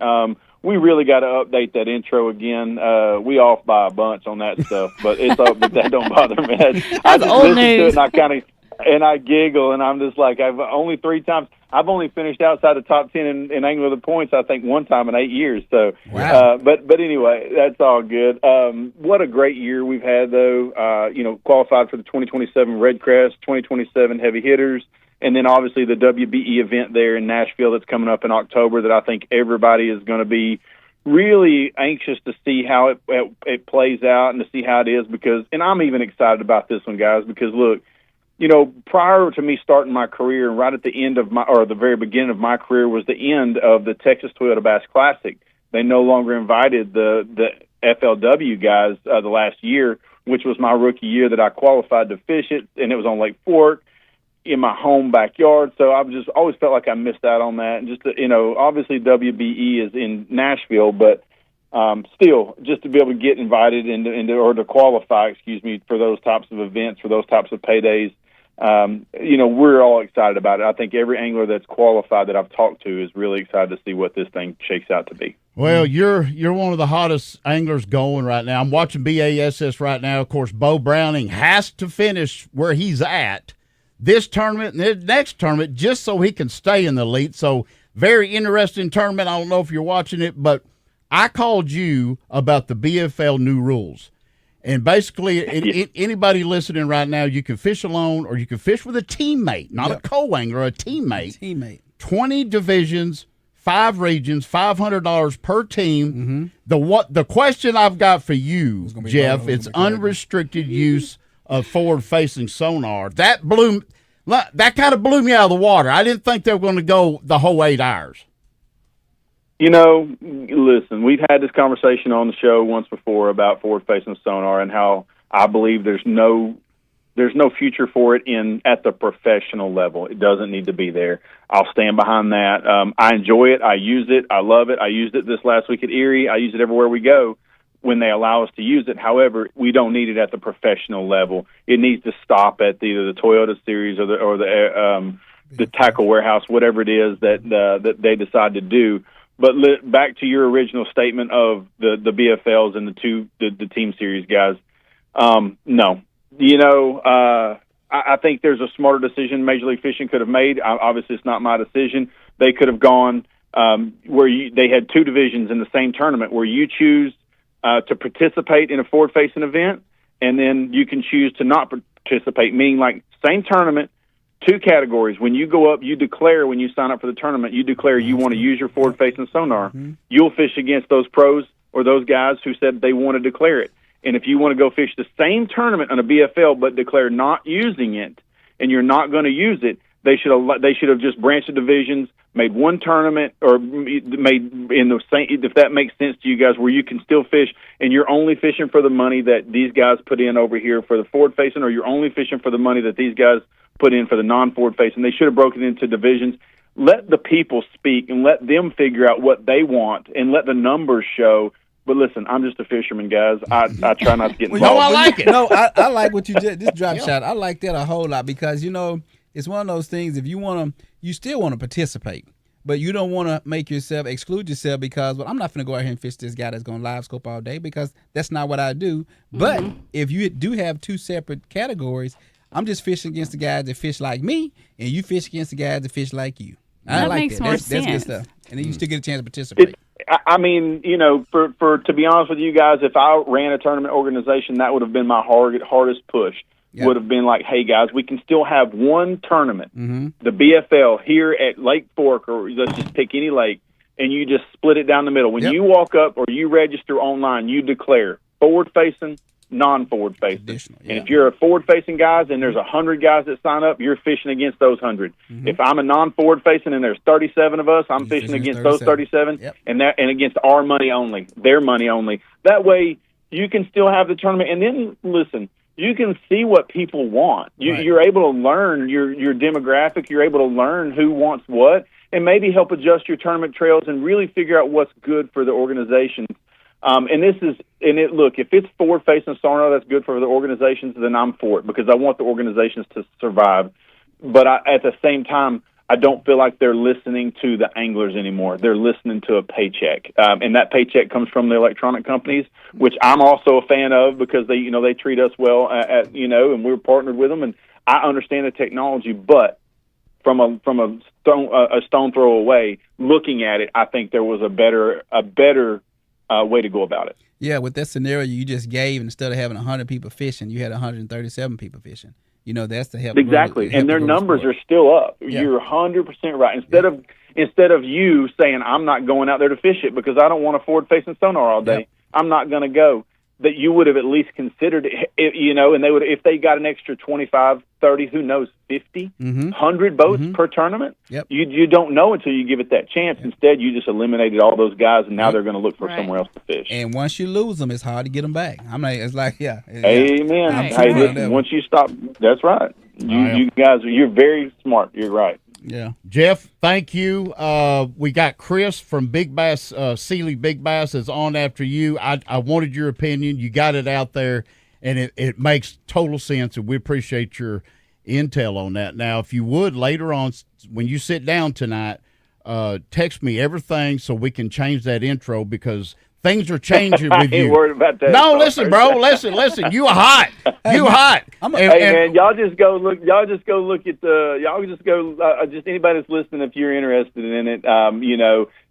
We really got to update that intro again. We off by a bunch on that stuff, but it's up. But that don't bother me. I just old listen to news. it and I giggle, and I'm just like, I've only 3 times. I've only finished outside the top 10 in Angler of the Points, I think, 1 time in 8 years. So, wow. But anyway, that's all good. What a great year we've had, though. Qualified for the 2027 Redcrest, 2027 Heavy Hitters, and then obviously the WBE event there in Nashville that's coming up in October that I think everybody is going to be really anxious to see how it plays out and to see how it is, and I'm even excited about this one, guys, because look, prior to me starting my career, and right at the end of the very beginning of my career was the end of the Texas Toyota Bass Classic. They no longer invited the FLW guys the last year, which was my rookie year that I qualified to fish it, and it was on Lake Fork in my home backyard. So I've just always felt like I missed out on that. And just obviously WBE is in Nashville, but still, just to be able to get invited or to qualify, for those types of events, for those types of paydays. We're all excited about it. I think every angler that's qualified that I've talked to is really excited to see what this thing shakes out to be. Well, you're one of the hottest anglers going right now. I'm watching BASS right now. Of course, Bo Browning has to finish where he's at this tournament and the next tournament just so he can stay in the elite. So very interesting tournament. I don't know if you're watching it, but I called you about the BFL new rules. And basically, anybody listening right now, you can fish alone or you can fish with a teammate, not a co-angler, a teammate. 20 divisions, 5 regions, $500 per team. The question I've got for you, Jeff, it's unrestricted use of forward-facing sonar. That kind of blew me out of the water. I didn't think they were going to go the whole 8 hours. Listen, we've had this conversation on the show once before about forward-facing sonar and how I believe there's no future for it at the professional level. It doesn't need to be there. I'll stand behind that. I enjoy it. I use it. I love it. I used it this last week at Erie. I use it everywhere we go when they allow us to use it. However, we don't need it at the professional level. It needs to stop at either the Toyota Series or the Tackle Warehouse, whatever it is that they decide to do. But back to your original statement of the BFLs and the team series guys, no. I think there's a smarter decision Major League Fishing could have made. Obviously, it's not my decision. They could have gone where they had 2 divisions in the same tournament where you choose to participate in a forward-facing event, and then you can choose to not participate, meaning like same tournament, 2 categories. When you go up, you declare when you sign up for the tournament, you declare you want to use your forward-facing sonar. You'll fish against those pros or those guys who said they want to declare it. And if you want to go fish the same tournament on a BFL but declare not using it and you're not going to use it, they should have just branched the divisions, made 1 tournament, or made in the same, if that makes sense to you guys, where you can still fish and you're only fishing for the money that these guys put in over here for the forward-facing, or you're only fishing for the money that these guys put in for the non-forward-facing. They should have broken it into divisions. Let the people speak and let them figure out what they want and let the numbers show But listen, I'm just a fisherman, guys. I try not to get involved. No, I like it. No, I like what you did. This drop shot, I like that a whole lot because it's one of those things. If you still want to participate, but you don't want to exclude yourself because I'm not going to go out here and fish this guy that's going to live scope all day because that's not what I do. But if you do have two separate categories, I'm just fishing against the guys that fish like me, and you fish against the guys that fish like you. I like makes that. more That's good sense. stuff. And then you still get a chance to participate. I mean, for to be honest with you guys, if I ran a tournament organization, that would have been my hardest push. Yeah. Would have been like, hey guys, we can still have one tournament, Mm-hmm. the BFL here at Lake Fork, or let's just pick any lake, and you just split it down the middle. When you walk up or you register online, you declare forward facing, non-forward facing. And if you're a forward-facing guys and there's 100 guys that sign up, you're fishing against those 100. If I'm a non-forward facing and there's 37 of us, I'm fishing against those 37 and against our money only, their money only. That way you can still have the tournament. And then, listen, you can see what people want. You're able to learn your demographic. You're able to learn who wants what and maybe help adjust your tournament trails and really figure out what's good for the organization. Look, if it's forward-facing sonar that's good for the organizations, then I'm for it because I want the organizations to survive. But at the same time, I don't feel like they're listening to the anglers anymore. They're listening to a paycheck, and that paycheck comes from the electronic companies, which I'm also a fan of because they treat us well, and we're partnered with them, and I understand the technology, but from a stone throw away, looking at it, I think there was a better way to go about it. Yeah, with that scenario you just gave, instead of having 100 people fishing, you had 137 people fishing. That's the help. Exactly, and their numbers are still up. Yeah. You're 100% right. Instead of you saying, I'm not going out there to fish it because I don't want a forward-facing sonar all day, I'm not going to go, that you would have at least considered it, and they would, if they got an extra 25, 30, who knows, 50, 100 boats per tournament. You don't know until you give it that chance. Instead, you just eliminated all those guys, and now they're going to look for somewhere else to fish. And once you lose them, it's hard to get them back. It's like, Amen. Right. Hey, listen, once you stop, that's right. You guys, you're very smart. You're right. Yeah. Jeff, thank you. We got Chris from Big Bass, Sealy Big Bass is on after you. I wanted your opinion. You got it out there, and it makes total sense, and we appreciate your intel on that. Now, if you would, later on, when you sit down tonight, text me everything so we can change that intro because things are changing with you. I ain't worried about that. No, listen, bro. Listen. You hot. You hot. Man, y'all just go look at just anybody that's listening, if you're interested in it,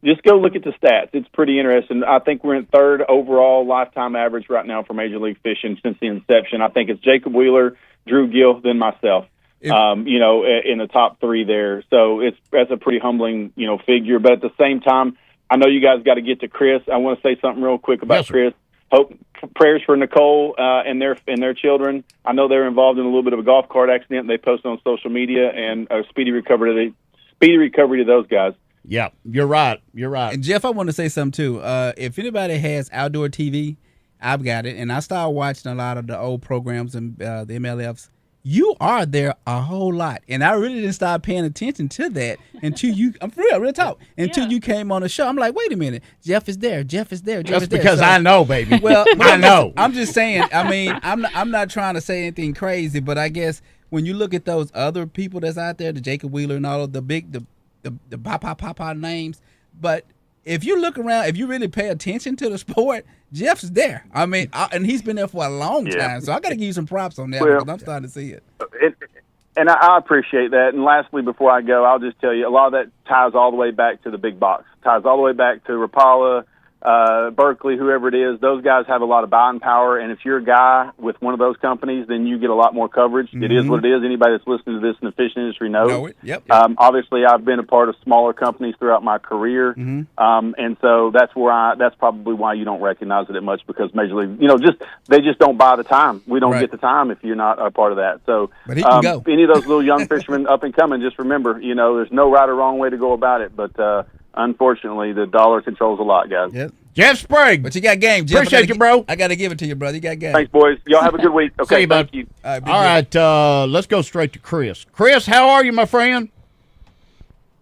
just go look at the stats. It's pretty interesting. I think we're in third overall lifetime average right now for Major League Fishing since the inception. I think it's Jacob Wheeler, Drew Gill, then myself. In the top three there. So that's a pretty humbling, figure. But at the same time, I know you guys got to get to Chris. I want to say something real quick about Chris. Hope prayers for Nicole and their children. I know they're involved in a little bit of a golf cart accident. They posted on social media, and a speedy recovery to those guys. Yeah, you're right. And Jeff, I want to say something too. If anybody has outdoor TV, I've got it, and I started watching a lot of the old programs and the MLFs. You are there a whole lot, and I really didn't start paying attention to that until you. I'm for real talk. Until you came on the show, I'm like, wait a minute, Jeff is there. That's because I know, baby. Well, I know. I'm just saying. I mean, I'm not trying to say anything crazy, but I guess when you look at those other people that's out there, the Jacob Wheeler and all of the big, the papa names, but if you look around, if you really pay attention to the sport, Jeff's there. I mean, and he's been there for a long time. So I got to give you some props on that because I'm starting to see it. And I appreciate that. And lastly, before I go, I'll just tell you, a lot of that ties all the way back to the big box. Ties all the way back to Rapala, Berkeley, whoever it is. Those guys have a lot of buying power. And if you're a guy with one of those companies, then you get a lot more coverage. It is what it is. Anybody that's listening to this in the fishing industry knows. Yep. Obviously, I've been a part of smaller companies throughout my career. And so that's probably why you don't recognize it much, because Major League, they just don't buy the time. We don't get the time if you're not a part of that. So but he can go. Any of those little young fishermen up and coming, just remember, there's no right or wrong way to go about it. But unfortunately, the dollar controls a lot, guys. Yep. Jeff Sprague. But you got game, Jeff. Appreciate you, bro. I got to give it to you, brother. You got game. Thanks, boys. Y'all have a good week. Okay, See you, bud. thank you. All right, let's go straight to Chris. Chris, how are you, my friend?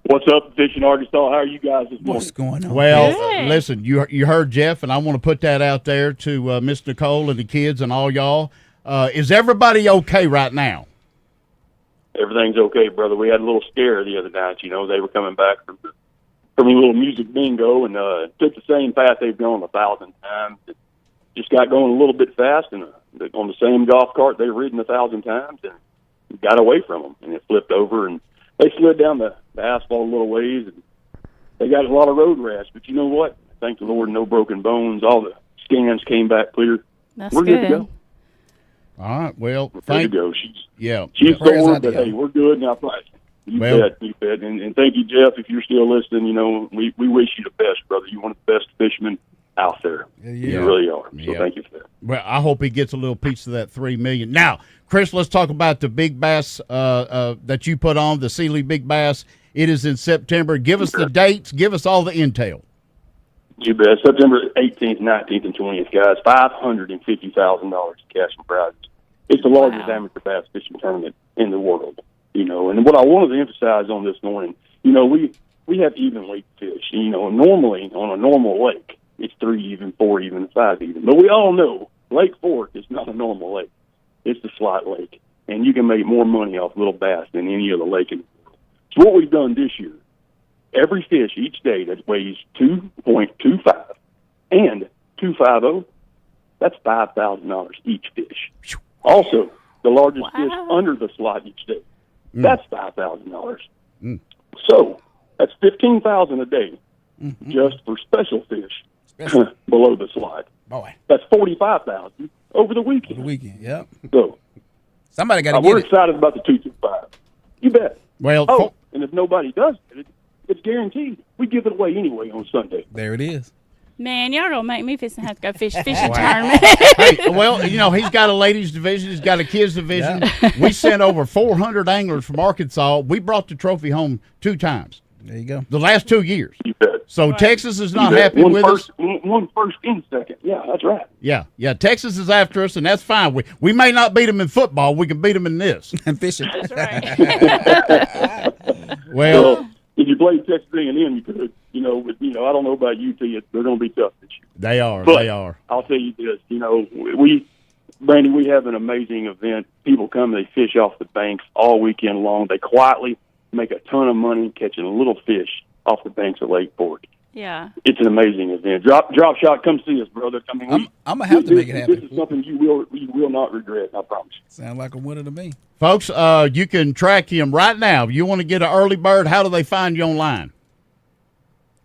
What's up, Fishing Arkansas? How are you guys this morning? What's going on? Well, Good. listen, you heard Jeff, and I want to put that out there to Miss Nicole and the kids and all y'all. Is everybody okay right now? Everything's okay, brother. We had a little scare the other night. You know, they were coming back from a little music bingo and took the same path they've gone 1,000 times. It just got going a little bit fast, and on the same golf cart they've ridden 1,000 times, and got away from them, and it flipped over, and they slid down the asphalt a little ways, and they got a lot of road rash. But you know what? Thank the Lord, no broken bones. All the scans came back clear. That's We're good to go. All right. Well, We're good to go. She's Prayers sore, out but to you. hey, we're good now. You Well- bet. And thank you, Jeff, if you're still listening. You know, we wish you the best, brother. You're one of the best fishermen out there. You really are. So thank you for that. Well, I hope he gets a little piece of that $3 million. Now, Chris, let's talk about the big bass that you put on, the Sealy Big Bass. It is in September. Give us the dates. Give us all the intel. You bet. September 18th, 19th, and 20th, guys. $550,000 cash and prizes. It's the largest amateur bass fishing tournament in the world. You know, and what I wanted to emphasize on this morning, you know, we have even weight fish. You know, normally on a normal lake, it's 3 even, 4 even, 5 even. But we all know Lake Fork is not a normal lake. It's the slot lake. And you can make more money off little bass than any other lake in the world. So what we've done this year, every fish each day that weighs 2.25 and 250, that's $5,000 each fish. Also, the largest fish under the slot each day, that's $5,000. So that's $15,000 a day just for special fish below the slot. Boy, that's $45,000 over the weekend. Yep. So somebody got to we're get it. excited about the 225. You bet. Well, and if nobody does it, it's guaranteed. We give it away anyway on Sunday. There it is. Man, y'all gonna make me fishing have to go fishing Wow. tournament. Hey, well, you know, he's got a ladies division. He's got a kids division. We sent over 400 anglers from Arkansas. We brought the trophy home 2 times. There you go. The last 2 years. You bet. So Texas is not You bet. happy One with first, us. One first and second. Yeah, that's right. Yeah. Texas is after us, and that's fine. We may not beat them in football. We can beat them in this. And fishing. That's right. Well, if you played Texas A&M, you could. You know, I don't know about UT. They're going to be tough this year. they are. But They are. I'll tell you this. You know, Brandy, we have an amazing event. People come, they fish off the banks all weekend long. They quietly make a ton of money catching little fish off the banks of Lake Fork. Yeah. It's an amazing event. Drop shot, come see us, brother. I mean, I'm gonna have to make it happen. This is something you will not regret. I promise. Sound like a winner to me. Folks, you can track him right now. If you want to get an early bird, how do they find you online?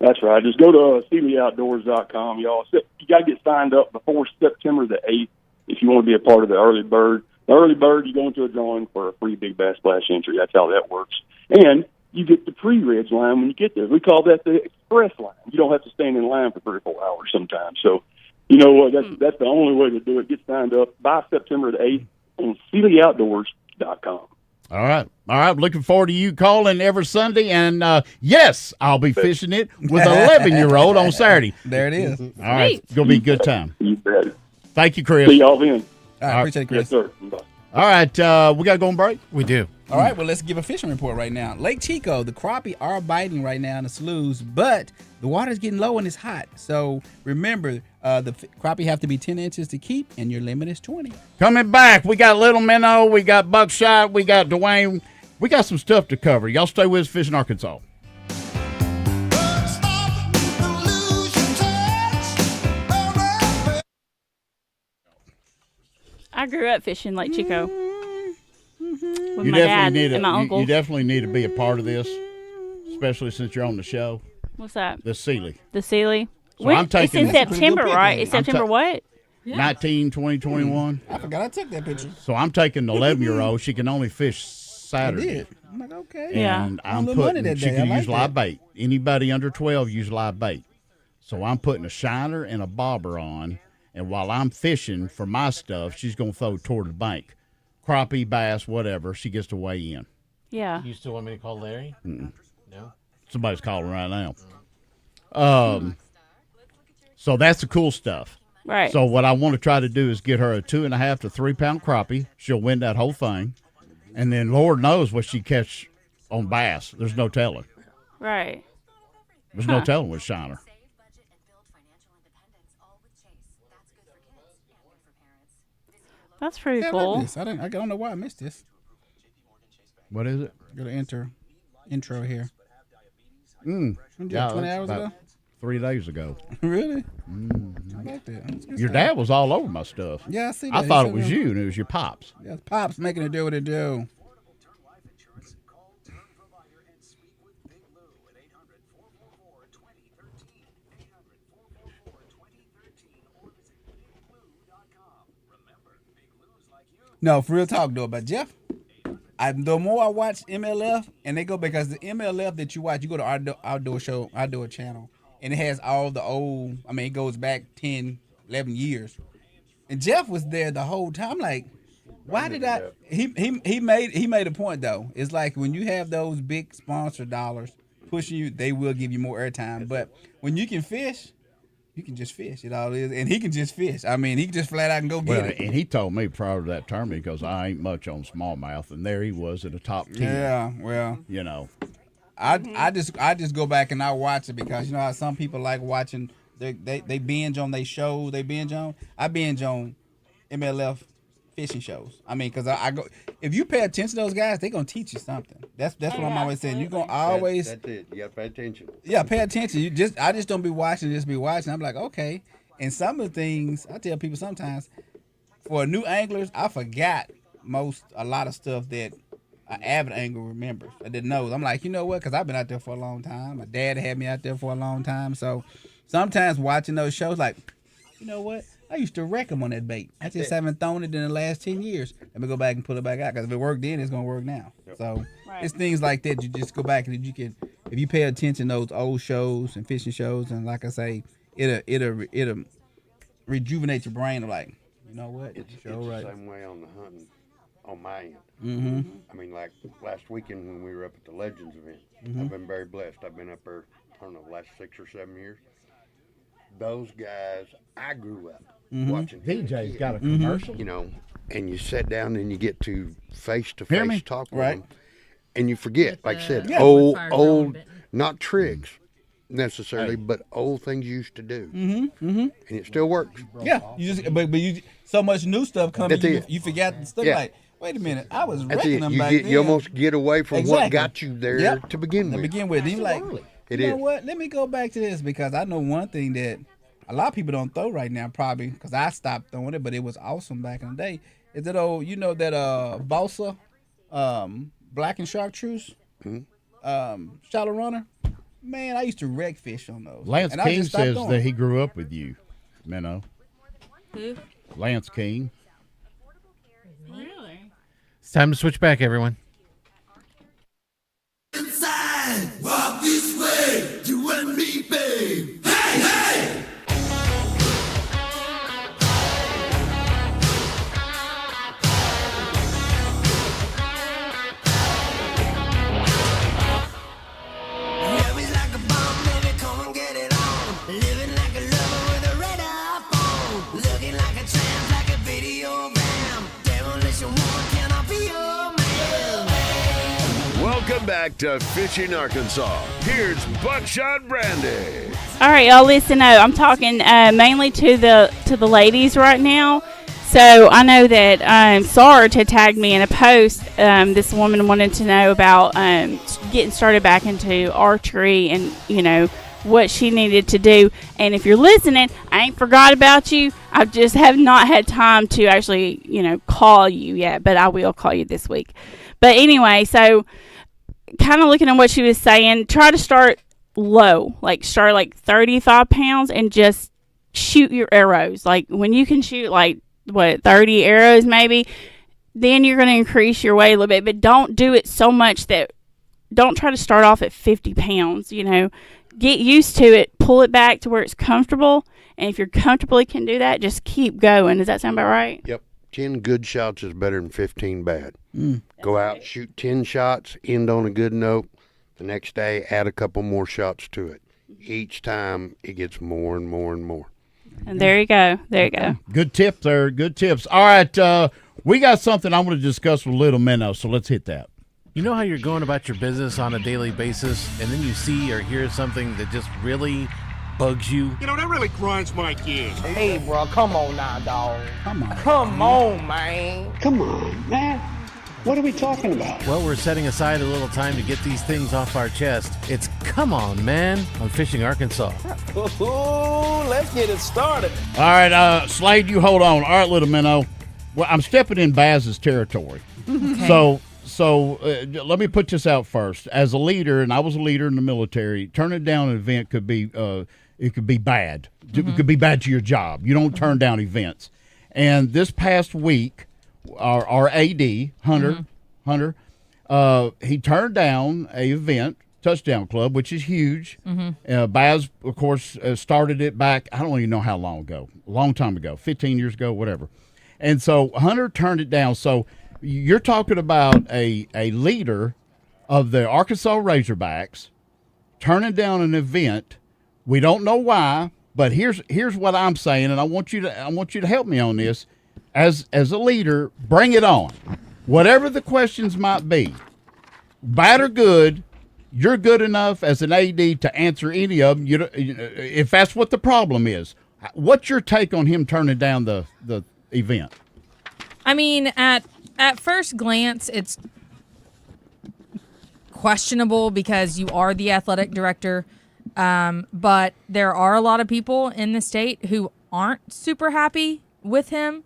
That's right. Just go to SealyOutdoors.com, y'all. You got to get signed up before September the 8th if you want to be a part of the early bird. The early bird, you go into a drawing for a free Big Bass Splash entry. That's how that works. And you get the pre-reg line when you get there. We call that the express line. You don't have to stand in line for 3 or 4 hours sometimes. So, you know what? That's the only way to do it. Get signed up by September the 8th on SealyOutdoors.com. All right. Looking forward to you calling every Sunday. And, yes, I'll be fishing it with an 11-year-old on Saturday. There it is. All right. It's going to be a good time. You bet. Thank you, Chris. See y'all then. All right, appreciate it, Chris. Yes, sir. Bye. All right. We got to go on break? We do. All right, well, let's give a fishing report right now. Lake Chico, the crappie are biting right now in the sloughs, but the water's getting low and it's hot. So remember, the crappie have to be 10 inches to keep, and your limit is 20. Coming back, we got Little Minnow, we got Buckshot, we got Dwayne. We got some stuff to cover. Y'all stay with us, Fishing Arkansas. I grew up fishing Lake Chico with You my dad definitely and my uncle. You definitely need to be a part of this, especially since you're on the show. What's that? The Sealy. The Sealy. So I'm taking it's in September, right? It's September what? 19, 20, 21. I forgot I took that picture. So I'm taking the 11-year-old. She can only fish Saturday. I did. I'm like, okay. And I'm A little money putting, that she day. can I use like live that. bait. Anybody under 12 use live bait. So I'm putting a shiner and a bobber on, and while I'm fishing for my stuff, she's going to throw toward the bank. Crappie, bass, whatever, she gets to weigh in. Yeah. You still want me to call Larry? Mm-mm. No? Somebody's calling right now. So that's the cool stuff. Right. So what I want to try to do is get her a 2.5 to 3 pound crappie. She'll win that whole thing. And then Lord knows what she catch on bass. There's no telling. Right. There's no telling with Shiner. That's pretty Yeah, I cool. like this. I don't know why I missed this. What is it? Got to intro here. Mm. Yeah, 20 that's hours about ago? 3 days ago. Really? Mm. I like that. That's good Your stuff. dad was all over my stuff. Yeah, I see that. I He thought it said was that. you, and it was your pops. Yeah, Pops making it do what it do. No, for real talk though, but Jeff, the more I watch MLF, and they go because the MLF that you watch, you go to outdoor channel, and it has all the old. I mean, it goes back 10, 11 years, and Jeff was there the whole time. Like, why did I? He made a point though. It's like when you have those big sponsor dollars pushing you, they will give you more airtime. But when you can fish, you can just fish. It all is, and he can just fish. I mean, he can just flat out and go get it. And he told me prior to that tournament, because I ain't much on smallmouth, and there he was in the top 10. Yeah, well, you know, I just go back and I watch it because you know how some people like watching. They binge on they show. They binge on. I binge on MLF fishing shows. I mean, because I go. If you pay attention to those guys, they gonna teach you something. That's what I'm always saying. You gonna always. That's it. You gotta pay attention. Yeah, pay attention. I just don't be watching. Just be watching. I'm like, okay. And some of the things I tell people sometimes, for new anglers, I forgot a lot of stuff that an avid angler remembers. I didn't know. I'm like, you know what? Because I've been out there for a long time. My dad had me out there for a long time. So sometimes watching those shows, like, you know what? I used to wreck them on that bait. I just haven't thrown it in the last 10 years. Let me go back and pull it back out because if it worked then, it's going to work now. Yep. So it's things like that. You just go back and you can, if you pay attention to those old shows and fishing shows, and like I say, it'll rejuvenate your brain of like, you know what? It's right. the same way on the hunting on my end. Mm-hmm. I mean, like last weekend when we were up at the Legends event, Mhm. I've been very blessed. I've been up there, I don't know, last 6 or 7 years. Those guys, I grew up watching. VJ's got a Mhm. commercial. You know, and you sit down and you get to Hear me? face-to-face talk with Right. them, and you forget, like I said, Yeah. old, not tricks necessarily, but old things you used to do, Mm-hmm. Mm-hmm. and it still works. Yeah. You just, but you so much new stuff coming. That's it. You forgot the stuff. Yeah. Like, wait a minute, I was That's wrecking it. them You back get, then. you almost get away from what Exactly. got you there Yep. to begin To with. begin with, and you're like, It you know is. what? Let me go back to this because I know one thing that a lot of people don't throw right now, probably because I stopped throwing it, but it was awesome back in the day. Is that old? You know that balsa, black and chartreuse, shallow runner. Man, I used to wreck fish on those. Lance And I King just stopped says doing that it. he grew up with you, Minnow. Who? Lance King. Really? It's time to switch back, everyone. Inside, walk this way, you and me, babe. Hey, hey! Yeah, we like a bomb, baby, come and get it on. Living like a lover with a red iPhone. Looking like a tramp, like a video bam. Demolition woman, can I be your man? Welcome back to Fishing Arkansas. Here's Buckshot Brandy. All right, y'all listen up. I'm talking mainly to the ladies right now. So I know that Sarge had tagged me in a post. This woman wanted to know about getting started back into archery and, you know, what she needed to do. And if you're listening, I ain't forgot about you. I just have not had time to actually, you know, call you yet, but I will call you this week. But anyway, so kind of looking at what she was saying, try to start low, like start like 35 pounds and just shoot your arrows. Like when you can shoot like 30 arrows maybe, then you're going to increase your weight a little bit, but don't do it so much that don't try to start off at 50 pounds, you know, get used to it, pull it back to where it's comfortable. And if you're comfortably can do that, just keep going. Does that sound about right? Yep. 10 good shots is better than 15 bad. Go out, shoot 10 shots, end on a good note. The next day, add a couple more shots to it. Each time, it gets more and more and more. And there you go. There you go. Good tip there. Good tips. All right. We got something I want to discuss with Little Minnow, so let's hit that. You know how you're going about your business on a daily basis, and then you see or hear something that just really bugs you? You know, that really grinds my gears. Hey, bro, come on now, dog. Come on. Come on, man. Come on, man. What are we talking about? Well, we're setting aside a little time to get these things off our chest. It's Come On, Man on Fishing Arkansas. Ooh, let's get it started. All right, Slade, you hold on. All right, little minnow. Well, I'm stepping in Baz's territory. Okay. So let me put this out first. As a leader, and I was a leader in the military, turning down an event could be it could be bad. It could be bad to your job. You don't turn down events. And this past week, our AD Hunter, he turned down a event, Touchdown Club, which is huge. Baz, of course, started it back. I don't even know how long ago. A long time ago, 15 years ago, whatever. And so Hunter turned it down. So you're talking about a leader of the Arkansas Razorbacks turning down an event. We don't know why, but here's what I'm saying, and I want you to help me on this. As a leader, bring it on. Whatever the questions might be, bad or good, you're good enough as an AD to answer any of them. If that's what the problem is. What's your take on him turning down the event? I mean, at first glance, it's questionable because you are the athletic director, but there are a lot of people in the state who aren't super happy with him.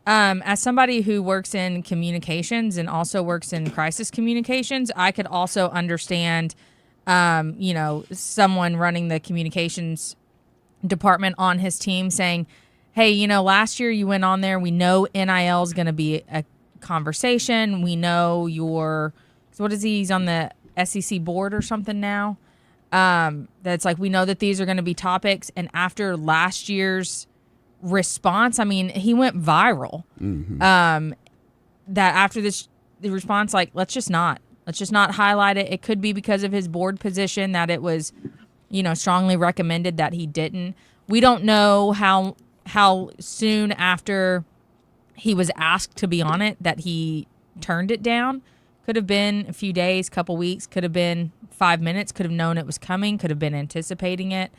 As somebody who works in communications and also works in crisis communications, I could also understand, someone running the communications department on his team saying, hey, last year you went on there. We know NIL is going to be a conversation. We know he's on the SEC board or something now. That's like, we know that these are going to be topics. And after last year's response, I mean, he went viral. That after the response, like, let's just not highlight it. It could be because of his board position that it was, strongly recommended that he didn't. We don't know how soon after he was asked to be on it that he turned it down. Could have been a few days, couple weeks, could have been 5 minutes, could have known it was coming, could have been anticipating it.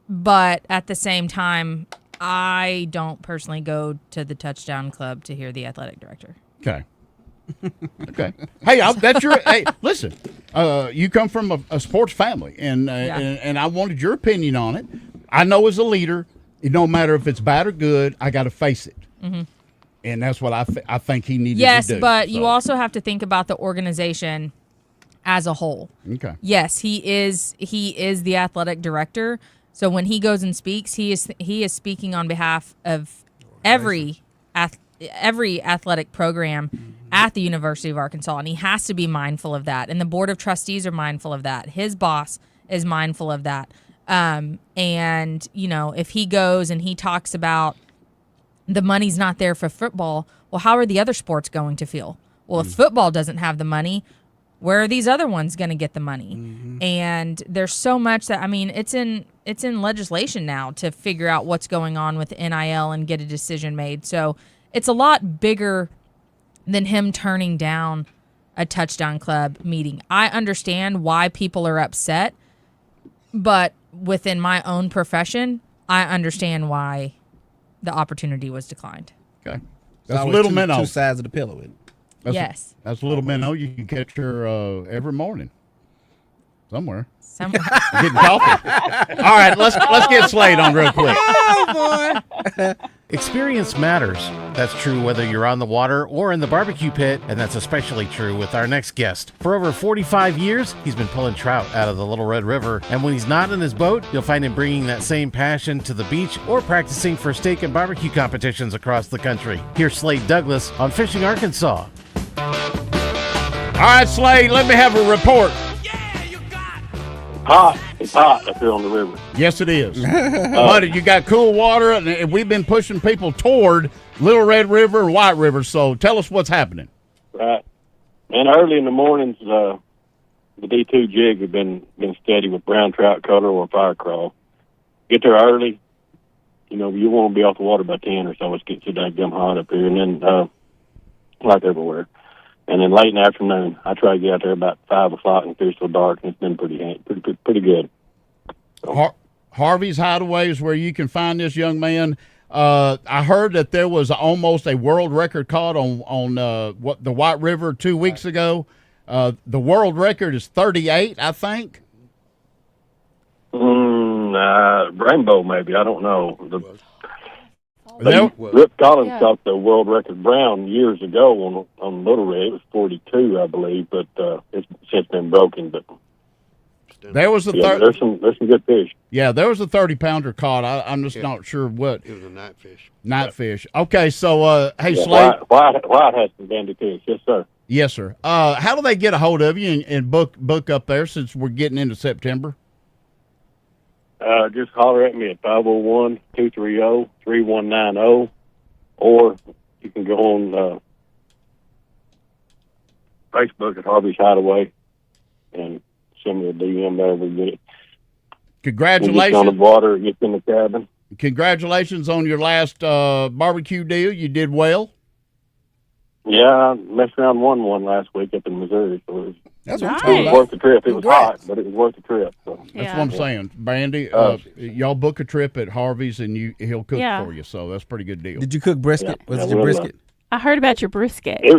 But at the same time, I don't personally go to the Touchdown Club to hear the athletic director. Okay. Okay. Hey, that's your. Hey, listen. You come from a sports family, and I wanted your opinion on it. I know as a leader, no matter if it's bad or good, I got to face it, and that's what I think he needed to do. Yes, but you also have to think about the organization as a whole. Okay. Yes, he is the athletic director. So when he goes and speaks, he is speaking on behalf of every athletic program at the University of Arkansas, and he has to be mindful of that. And the board of trustees are mindful of that. His boss is mindful of that. And if he goes and he talks about the money's not there for football, well, how are the other sports going to feel? Well, if football doesn't have the money, where are these other ones going to get the money? And there's so much that, I mean, it's in legislation now to figure out what's going on with NIL and get a decision made. So it's a lot bigger than him turning down a Touchdown Club meeting. I understand why people are upset, but within my own profession, I understand why the opportunity was declined. Okay. That's a little minnow. Two sides of the pillow. Yes. That's a little minnow you can catch her every morning. Somewhere. Getting coffee. All right, let's get Slade on real quick. Oh, boy. Experience matters. That's true whether you're on the water or in the barbecue pit, and that's especially true with our next guest. For over 45 years, he's been pulling trout out of the Little Red River, and when he's not in his boat, you'll find him bringing that same passion to the beach or practicing for steak and barbecue competitions across the country. Here's Slade Douglas on Fishing Arkansas. All right, Slade, let me have a report. Hot. It's hot up here on the river. Yes, it is. Buddy, you got cool water, and we've been pushing people toward Little Red River and White River, so tell us what's happening. Right. And early in the mornings, the D2 jig have been steady with brown trout, color, or fire crawl. Get there early. You want to be off the water by 10 or so. It's getting so damn hot up here. And then, like everywhere. And then late in the afternoon, I try to get out there about 5 o'clock and fish till dark, and it's been pretty good. Harvey's Hideaway is where you can find this young man. I heard that there was almost a world record caught on the White River 2 weeks ago. The world record is 38, I think. Rainbow, maybe. I don't know. There- Rip Collins caught the world record brown years ago on Little Red. It was 42, I believe, but it's since been broken. But there was there's some good fish. Yeah, there was a 30-pounder caught. I'm just not sure what. It was a night fish. Night fish. Okay, so hey, Yeah, Slade. White has some dandy fish. Yes, sir. Yes, sir. How do they get a hold of you and book up there since we're getting into September? Just holler at me at 501-230-3190, or you can go on Facebook at Harvey's Hideaway and send me a DM there. We get it. Congratulations. We get on the water, it gets in the cabin. Congratulations on your last barbecue deal. You did well. Yeah, I messed around and won one last week up in Missouri. So it was worth the trip. It was hot, but it was worth the trip. So. That's what I'm saying. Brandy, y'all book a trip at Harvey's and he'll cook for you. So that's a pretty good deal. Did you cook brisket? Was it your brisket? I heard about your brisket. It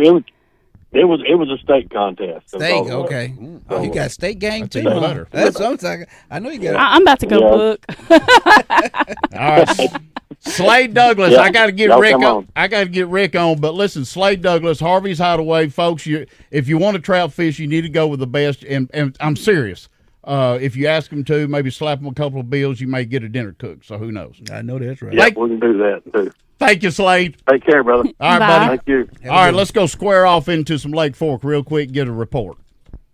was a steak contest. Steak, okay. Oh, you got steak game too, even huh? better. That's what I'm talking. I know you got. I'm about to go book. All right. Slade Douglas, Yeah. I got to get Y'all Rick come on. on. I got to get Rick on. But listen, Slade Douglas, Harvey's Hideaway, folks. If you want to trout fish, you need to go with the best. And I'm serious. If you ask them to, maybe slap them a couple of bills, you may get a dinner cooked. So who knows? I know that's right. Yeah, we can do that too. Thank you, Slade. Take care, brother. All right, Bye. buddy. Thank you. All right, let's go square off into some Lake Fork real quick and get a report.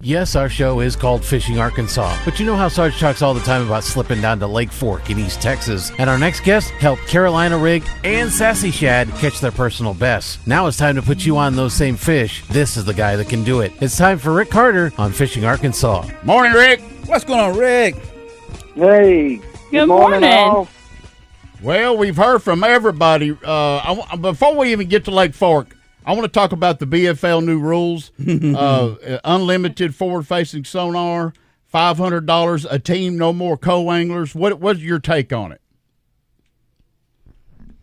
Yes, our show is called Fishing Arkansas, but you know how Sarge talks all the time about slipping down to Lake Fork in East Texas, and our next guest helped Carolina Rig and Sassy Shad catch their personal bests. Now it's time to put you on those same fish. This is the guy that can do it. It's time for Rick Carter on Fishing Arkansas. Morning, Rick. What's going on, Rick? Hey. Good morning. all. Well, we've heard from everybody. Before we even get to Lake Fork, I want to talk about the BFL new rules. Unlimited forward-facing sonar, $500 a team, no more co-anglers. What's your take on it?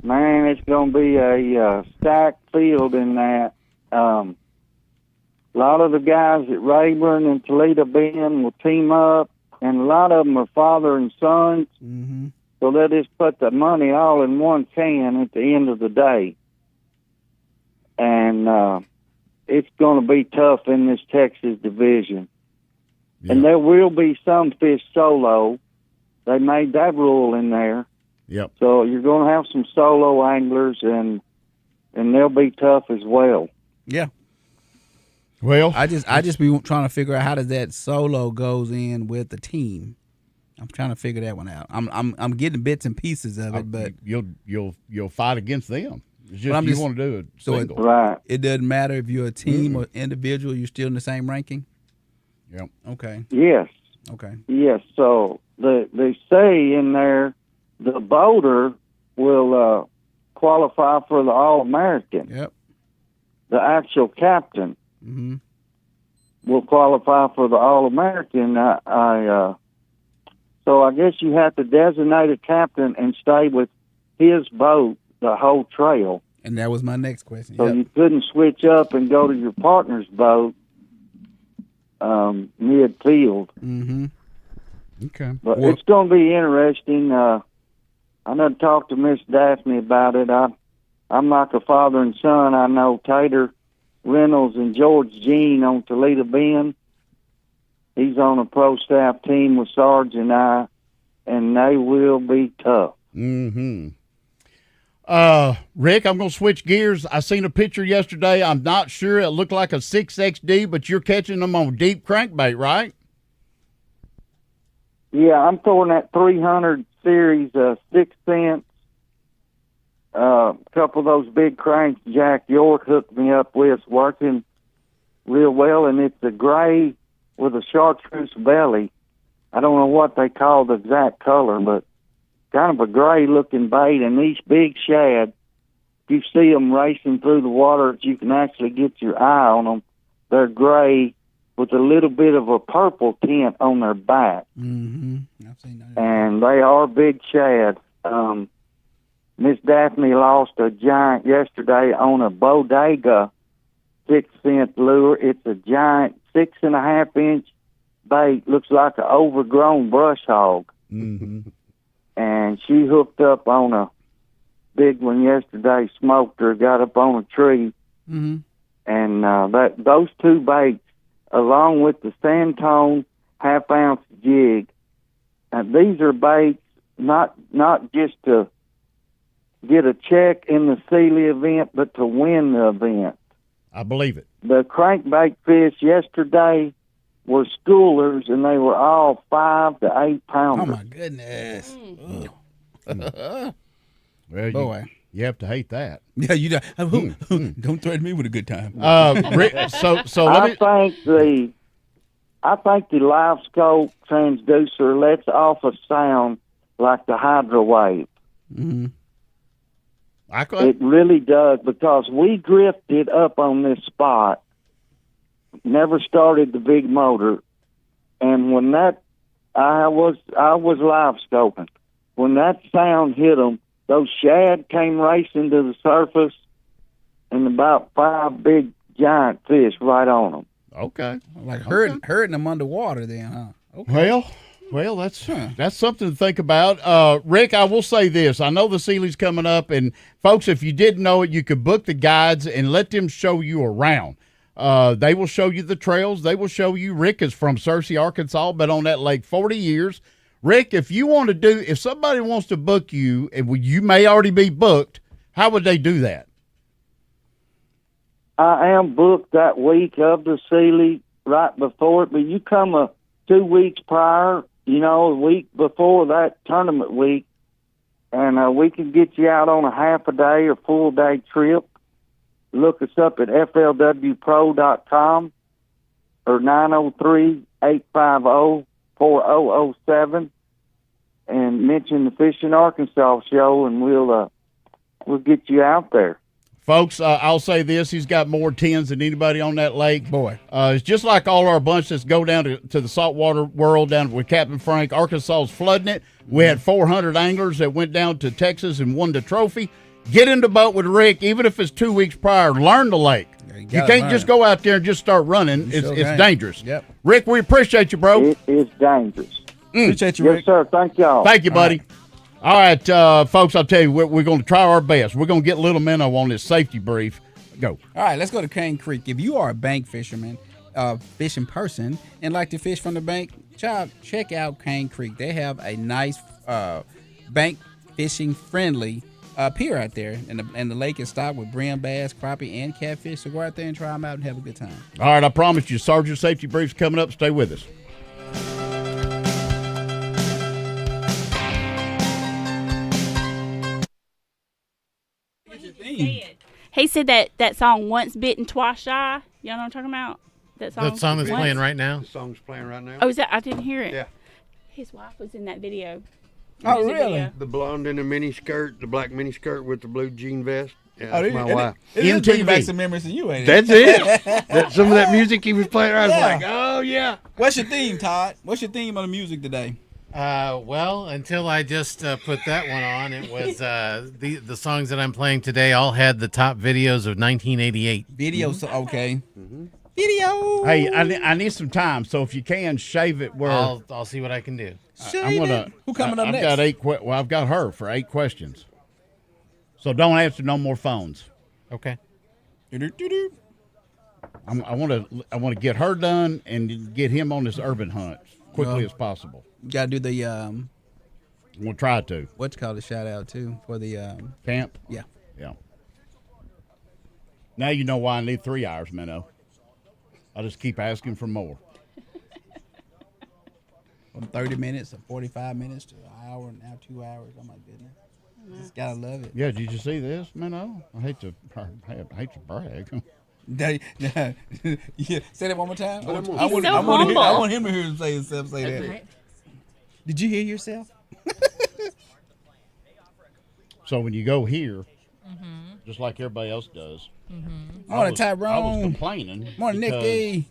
Man, it's going to be a stacked field in that. A lot of the guys at Rayburn and Toledo Bend will team up, and a lot of them are father and sons. Mm-hmm. So they'll just put the money all in one can at the end of the day. And it's going to be tough in this Texas division. Yeah. And there will be some fish solo. They made that rule in there. Yep. So you're going to have some solo anglers, and they'll be tough as well. Yeah. Well, I just be trying to figure out how does that solo goes in with the team. I'm trying to figure that one out. I'm getting bits and pieces of it, but you'll fight against them. It's But just you want to do it single. Right. it doesn't matter if you're a team or individual. You're still in the same ranking. Yep. Okay. Yes. Okay. Yes. So they say in there the boater will qualify for the All-American. Yep. The actual captain Mm-hmm. will qualify for the All-American. So I guess you have to designate a captain and stay with his boat the whole trail. And that was my next question. So Yep. you couldn't switch up and go to your partner's boat midfield. Mm-hmm. Okay. But it's going to be interesting. I done talked to Miss Daphne about it. I'm like a father and son. I know Tater Reynolds and George Jean on Toledo Bend. He's on a pro staff team with Sarge and I, and they will be tough. Mm-hmm. Rick, I'm going to switch gears. I seen a picture yesterday. I'm not sure. It looked like a 6XD, but you're catching them on deep crankbait, right? Yeah, I'm throwing that 300 series 6 cents. A couple of those big cranks Jack York hooked me up with, working real well, and it's a gray with a chartreuse belly. I don't know what they call the exact color, but kind of a gray-looking bait. And these big shad, if you see them racing through the water, you can actually get your eye on them. They're gray with a little bit of a purple tint on their back. Mm-hmm. I've seen that. And they are big shad. Miss Daphne lost a giant yesterday on a bodega 6-cent lure. It's a giant 6.5-inch bait. Looks like an overgrown brush hog. Mm-hmm. And she hooked up on a big one yesterday, smoked her, got up on a tree. Mm-hmm. And those two baits, along with the Sandtone half-ounce jig, these are baits not just to get a check in the Sealy event, but to win the event. I believe it. The crankbait fish yesterday were schoolers, and they were all 5 to 8 pounders. Oh my goodness! Well, Boy. you have to hate that. Yeah, you don't threaten me with a good time. Rick, so let me. I think the live scope transducer lets off a sound like the hydro wave. Mm-hmm. It really does, because we drifted up on this spot, never started the big motor, and when that I was live scoping. When that sound hit them, those shad came racing to the surface, and about 5 big giant fish right on them. Okay, like hurting them underwater, then, huh? Okay. Well, that's something to think about. Rick, I will say this. I know the Sealy's coming up, and folks, if you didn't know it, you could book the guides and let them show you around. They will show you the trails. They will show you. Rick is from Searcy, Arkansas, been on that lake 40 years. Rick, if somebody wants to book you, and you may already be booked, how would they do that? I am booked that week of the Sealy right before it, but you come 2 weeks prior, a week before that tournament week, and we can get you out on a half a day or full day trip. Look us up at flwpro.com or 903-850-4007 and mention the Fishing Arkansas show, and we'll get you out there. Folks, I'll say this. He's got more tens than anybody on that lake. Boy. It's just like all our bunch that go down to the saltwater world down with Captain Frank. Arkansas's flooding it. We had 400 anglers that went down to Texas and won the trophy. Get in the boat with Rick, even if it's 2 weeks prior. Learn the lake. You can't just go out there and just start running. It's dangerous. Yep. Rick, we appreciate you, bro. It is dangerous. Appreciate you, Rick. Yes, sir. Thank y'all. Thank you, buddy. All right, folks, I'll tell you, we're going to try our best. We're going to get Little Minnow on this safety brief. Go. All right, let's go to Cane Creek. If you are a bank fisherman, fishing person, and like to fish from the bank, check out Cane Creek. They have a nice bank fishing friendly pier out there, and the lake is stocked with brim, bass, crappie, and catfish. So go out there and try them out and have a good time. All right, I promise you, Sergeant Safety Brief's coming up. Stay with us. He said that song "Once Bitten, Twice Shy." Y'all know what I'm talking about? That song that's playing right now. The song's playing right now. Oh, is that? I didn't hear it. Yeah. His wife was in that video. Oh, really? The blonde in the mini skirt, the black mini skirt with the blue jean vest. Yeah, Oh, that's my wife. It brings back some memories of you, ain't it? That's it. Some of that music he was playing, I was like, oh, yeah. What's your theme, Todd? What's your theme on the music today? Well, until I just put that one on, it was the songs that I'm playing today all had the top videos of 1988. Videos, okay. Video. Hey, I need some time, so if you can, shave it where... I'll see what I can do. Who coming up I've next? got I've got her for 8 questions. So don't answer no more phones. Okay. I want to get her done and get him on this urban hunt as quickly as possible. You gotta do the We'll try to. what's called a shout out too for the Camp? Yeah. Yeah. Now you know why I need 3 hours, Minnow. I just keep asking for more. From 30 minutes to 45 minutes to an hour, now 2 hours. Oh my goodness. Just gotta love it. Yeah, did you see this, Minnow? I hate to brag. Yeah. Say that one more time. so I want him to hear him say that. Right. Did you hear yourself? So when you go here, just like everybody else does. Morning, I was Tyrone. complaining. Morning, because Nikki.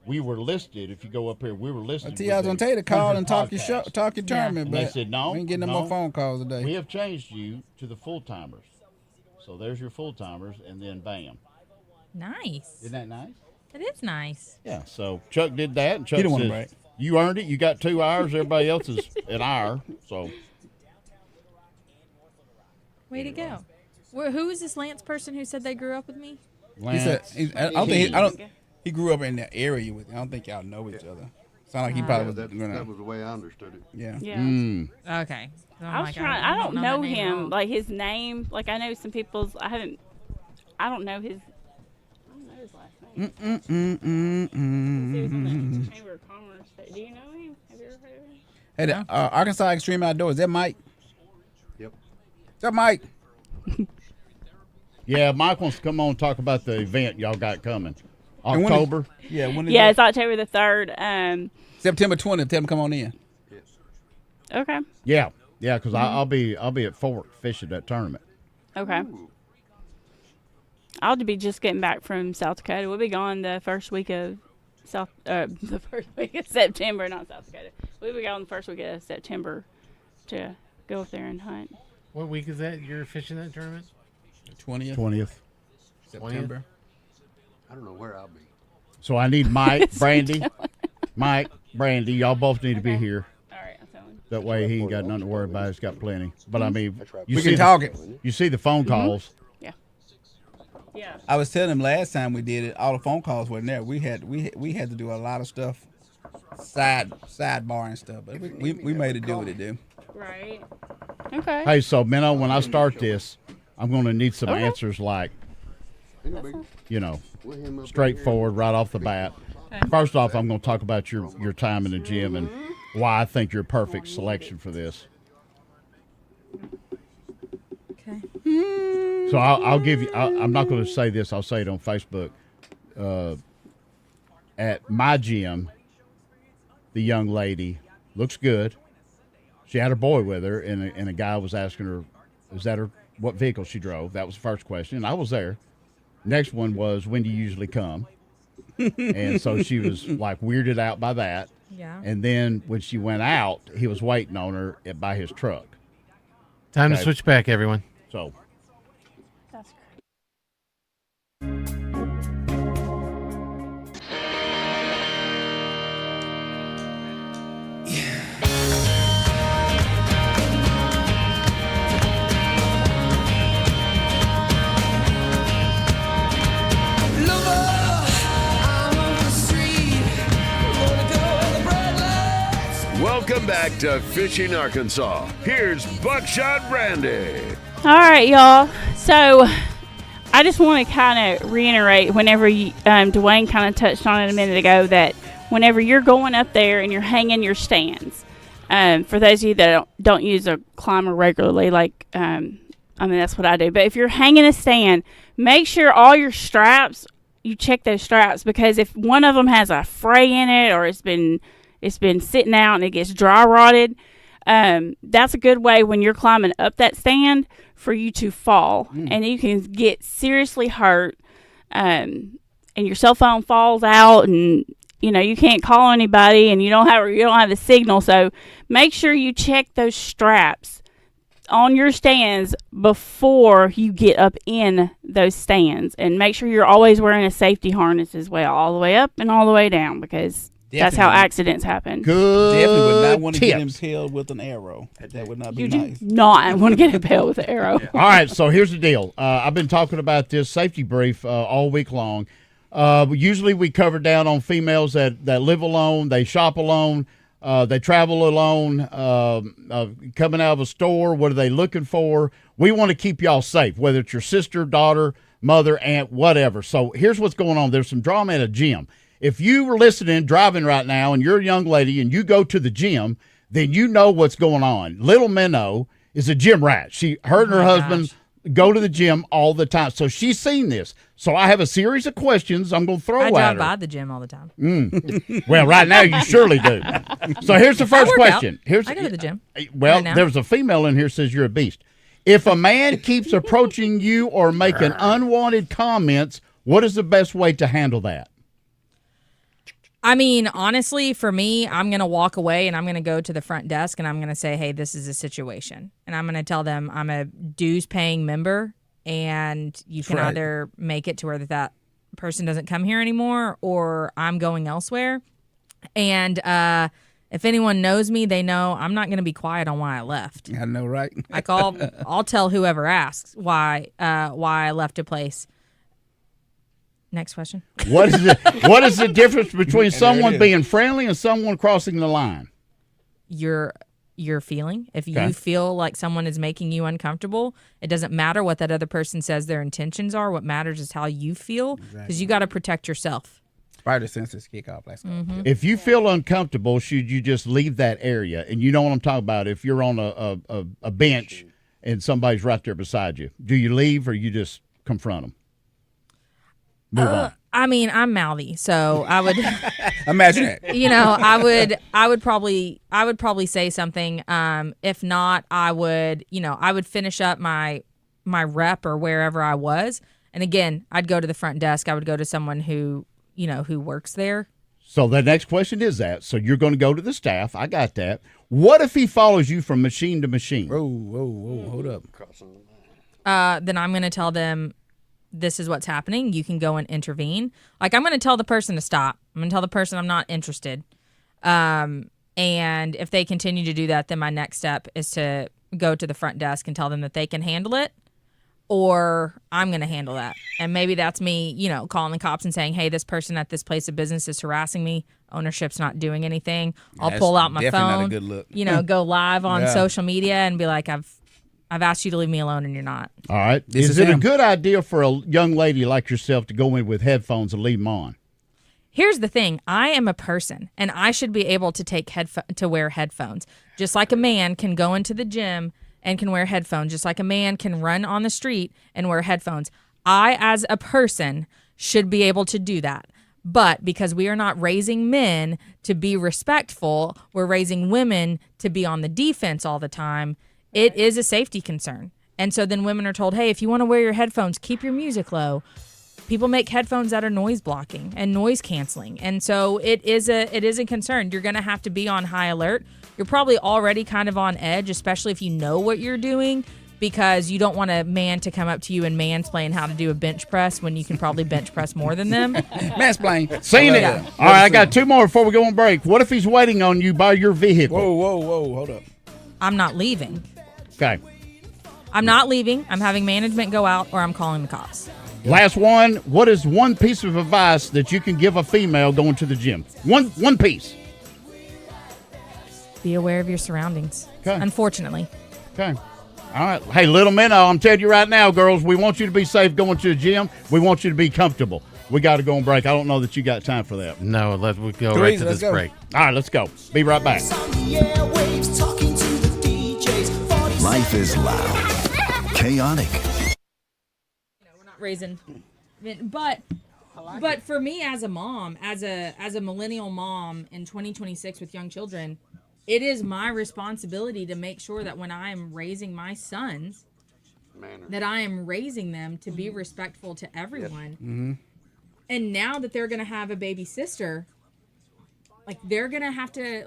We were listed. If you go up here, we were listed. I was gonna tell you to call and talk your podcast. tournament, And but they said no. we ain't getting no more phone calls today. We have changed you to the full timers. So there's your full timers, and then bam. Nice. Isn't that nice? It is nice. Yeah. So Chuck did that, and Chuck He don't want a says, "You earned it. You got 2 hours. Everybody else is an hour." So. Way to go. Who is this Lance person who said they grew up with me? Lance. He grew up in that area with. I don't think y'all know each other. Sound like he probably was. That was the way I understood it. Yeah. Yeah. Okay. So I was like, trying. I don't know that name at him, all. like his name. Like I know some people's. I don't know his. I don't know his last name. He was on the Chamber of Commerce. Do you know him? Have you ever heard of him? Hey, the, Arkansas Extreme Outdoors. Is that Mike? Yep. Is that Mike? Yeah, Mike wants to come on and talk about the event y'all got coming. And when is- October. When is Yeah, it? it's October the 3rd. September 20th. Tell him to come on in. Okay. Yeah, because I'll be at Fort fishing that tournament. Okay. I'll be just getting back from South Dakota. We'll be gone the first week of the first week of September, not South Dakota. We'll be gone the first week of September to go up there and hunt. What week is that? You're fishing that tournament? 20th. 20th. I don't know where I'll be. So I need Mike, Brandy. Mike, Brandy, y'all both need to be here. All right, I'll tell him. That way he ain't got nothing to worry about. He's got plenty. But I mean, We can talk it. You see the phone calls. Yeah. I was telling him last time we did it, all the phone calls weren't there. We had to do a lot of stuff, sidebar and stuff. But we made it do what it do. Right. Okay. Hey, so Minnow, when I start this, I'm going to need some answers like, straightforward right off the bat. First off, I'm going to talk about your time in the gym and why I think you're a perfect selection for this. Okay. So I'll give you. I'm not going to say this. I'll say it on Facebook. At my gym, the young lady looks good. She had her boy with her, and a guy was asking her, "Is that her? What vehicle she drove?" That was the first question. And I was there. Next one was, "When do you usually come?" And so she was like weirded out by that. Yeah. And then when she went out, he was waiting on her by his truck. Time to switch back, everyone. So. That's Welcome back to Fishing Arkansas. Here's Buckshot Brandy. All right, y'all. So I just want to kind of reiterate whenever Dwayne kind of touched on it a minute ago that whenever you're going up there and you're hanging your stands, for those of you that don't use a climber regularly, like, that's what I do. But if you're hanging a stand, make sure all your straps, you check those straps, because if one of them has a fray in it or it's been sitting out and it gets dry rotted, that's a good way when you're climbing up that stand for you to fall, and you can get seriously hurt, and your cell phone falls out, and you can't call anybody, and you don't have a signal. So make sure you check those straps on your stands before you get up in those stands, and make sure you're always wearing a safety harness as well, all the way up and all the way down, because that's how accidents happen. Good. Definitely would not want to get tips. impaled with an arrow. That would not be You nice. do not want to get impaled with an arrow. All right, so here's the deal. I've been talking about this safety brief all week long. Usually we cover down on females that live alone, they shop alone, they travel alone, coming out of a store. What are they looking for? We want to keep y'all safe, whether it's your sister, daughter, mother, aunt, whatever. So here's what's going on. There's some drama at a gym. If you were listening, driving right now, and you're a young lady and you go to the gym, then you know what's going on. Little Minnow is a gym rat. Her and her husband go to the gym all the time. So she's seen this. So I have a series of questions I'm going to throw I at drive her. by the gym all the time. Well, right now you surely do. So here's the first I work question. out. I go to the gym. Well, right now. there's a female in here says you're a beast. If a man keeps approaching you or making unwanted comments, what is the best way to handle that? I mean, honestly, for me, I'm going to walk away and I'm going to go to the front desk and I'm going to say, hey, this is a situation. And I'm going to tell them I'm a dues paying member and you can either make it to where that person doesn't come here anymore or I'm going elsewhere. And if anyone knows me, they know I'm not going to be quiet on why I left. I know, right? Like I'll tell whoever asks why I left a place. Next question. What is the difference between someone being friendly and someone crossing the line? Your feeling. If you feel like someone is making you uncomfortable, it doesn't matter what that other person says their intentions are. What matters is how you feel, because you got to protect yourself. Spider senses kick off. Let's go. If you feel uncomfortable, should you just leave that area? And you know what I'm talking about. If you're on a bench and somebody's right there beside you, do you leave or you just confront them? Move on. I mean, I'm mouthy, so I would imagine it. You know, I would probably say something. If not, I would finish up my rep or wherever I was, and again, I'd go to the front desk. I would go to someone who works there. So the next question is that. So you're going to go to the staff. I got that. What if he follows you from machine to machine? Whoa, hold up. Then I'm going to tell them, this is what's happening. You can go and intervene. Like, I'm going to tell the person to stop. I'm going to tell the person I'm not interested. And if they continue to do that, then my next step is to go to the front desk and tell them that they can handle it, or I'm going to handle that. And maybe that's me, calling the cops and saying, hey, this person at this place of business is harassing me. Ownership's not doing anything. I'll pull out my phone, not a good look. Go live on social media and be like, I've asked you to leave me alone and you're not. All right. Is it a good idea for a young lady like yourself to go in with headphones and leave them on? Here's the thing. I am a person, and I should be able to wear headphones. Just like a man can go into the gym and can wear headphones. Just like a man can run on the street and wear headphones. I, as a person, should be able to do that. But because we are not raising men to be respectful, we're raising women to be on the defense all the time. It is a safety concern. And so then women are told, hey, if you want to wear your headphones, keep your music low. People make headphones that are noise blocking and noise canceling. And so it is a concern. You're going to have to be on high alert. You're probably already kind of on edge, especially if you know what you're doing, because you don't want a man to come up to you and mansplain how to do a bench press when you can probably bench press more than them. Mansplain. Seen it. All right, I got two more before we go on break. What if he's waiting on you by your vehicle? Whoa, hold up. I'm not leaving. Okay. I'm not leaving. I'm having management go out, or I'm calling the cops. Last one. What is one piece of advice that you can give a female going to the gym? One piece. Be aware of your surroundings. Okay. Unfortunately. Okay. All right. Hey, little minnow, I'm telling you right now, girls, we want you to be safe going to the gym. We want you to be comfortable. We got to go on break. I don't know that you got time for that. No, let's go right to this break. All right, let's go. Be right back. Life is loud, chaotic. We're not raising, but for me as a mom, as a millennial mom in 2026 with young children, it is my responsibility to make sure that when I am raising my sons, that I am raising them to be respectful to everyone. Yes. Mm-hmm. And now that they're gonna have a baby sister, they're gonna have to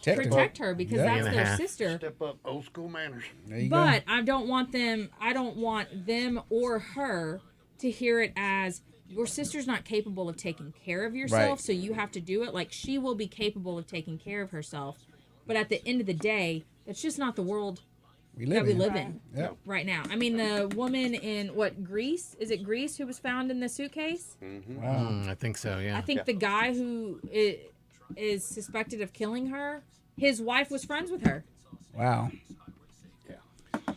protect her because that's their sister. Step up, old school manners. But I don't want them or her to hear it as, your sister's not capable of taking care of yourself, so you have to do it. Like, she will be capable of taking care of herself. But at the end of the day, it's just not the world we live in right now. I mean, the woman in Greece? Is it Greece who was found in the suitcase? Mm-hmm. Wow. I think so, yeah. I think the guy who is suspected of killing her, his wife was friends with her. Wow.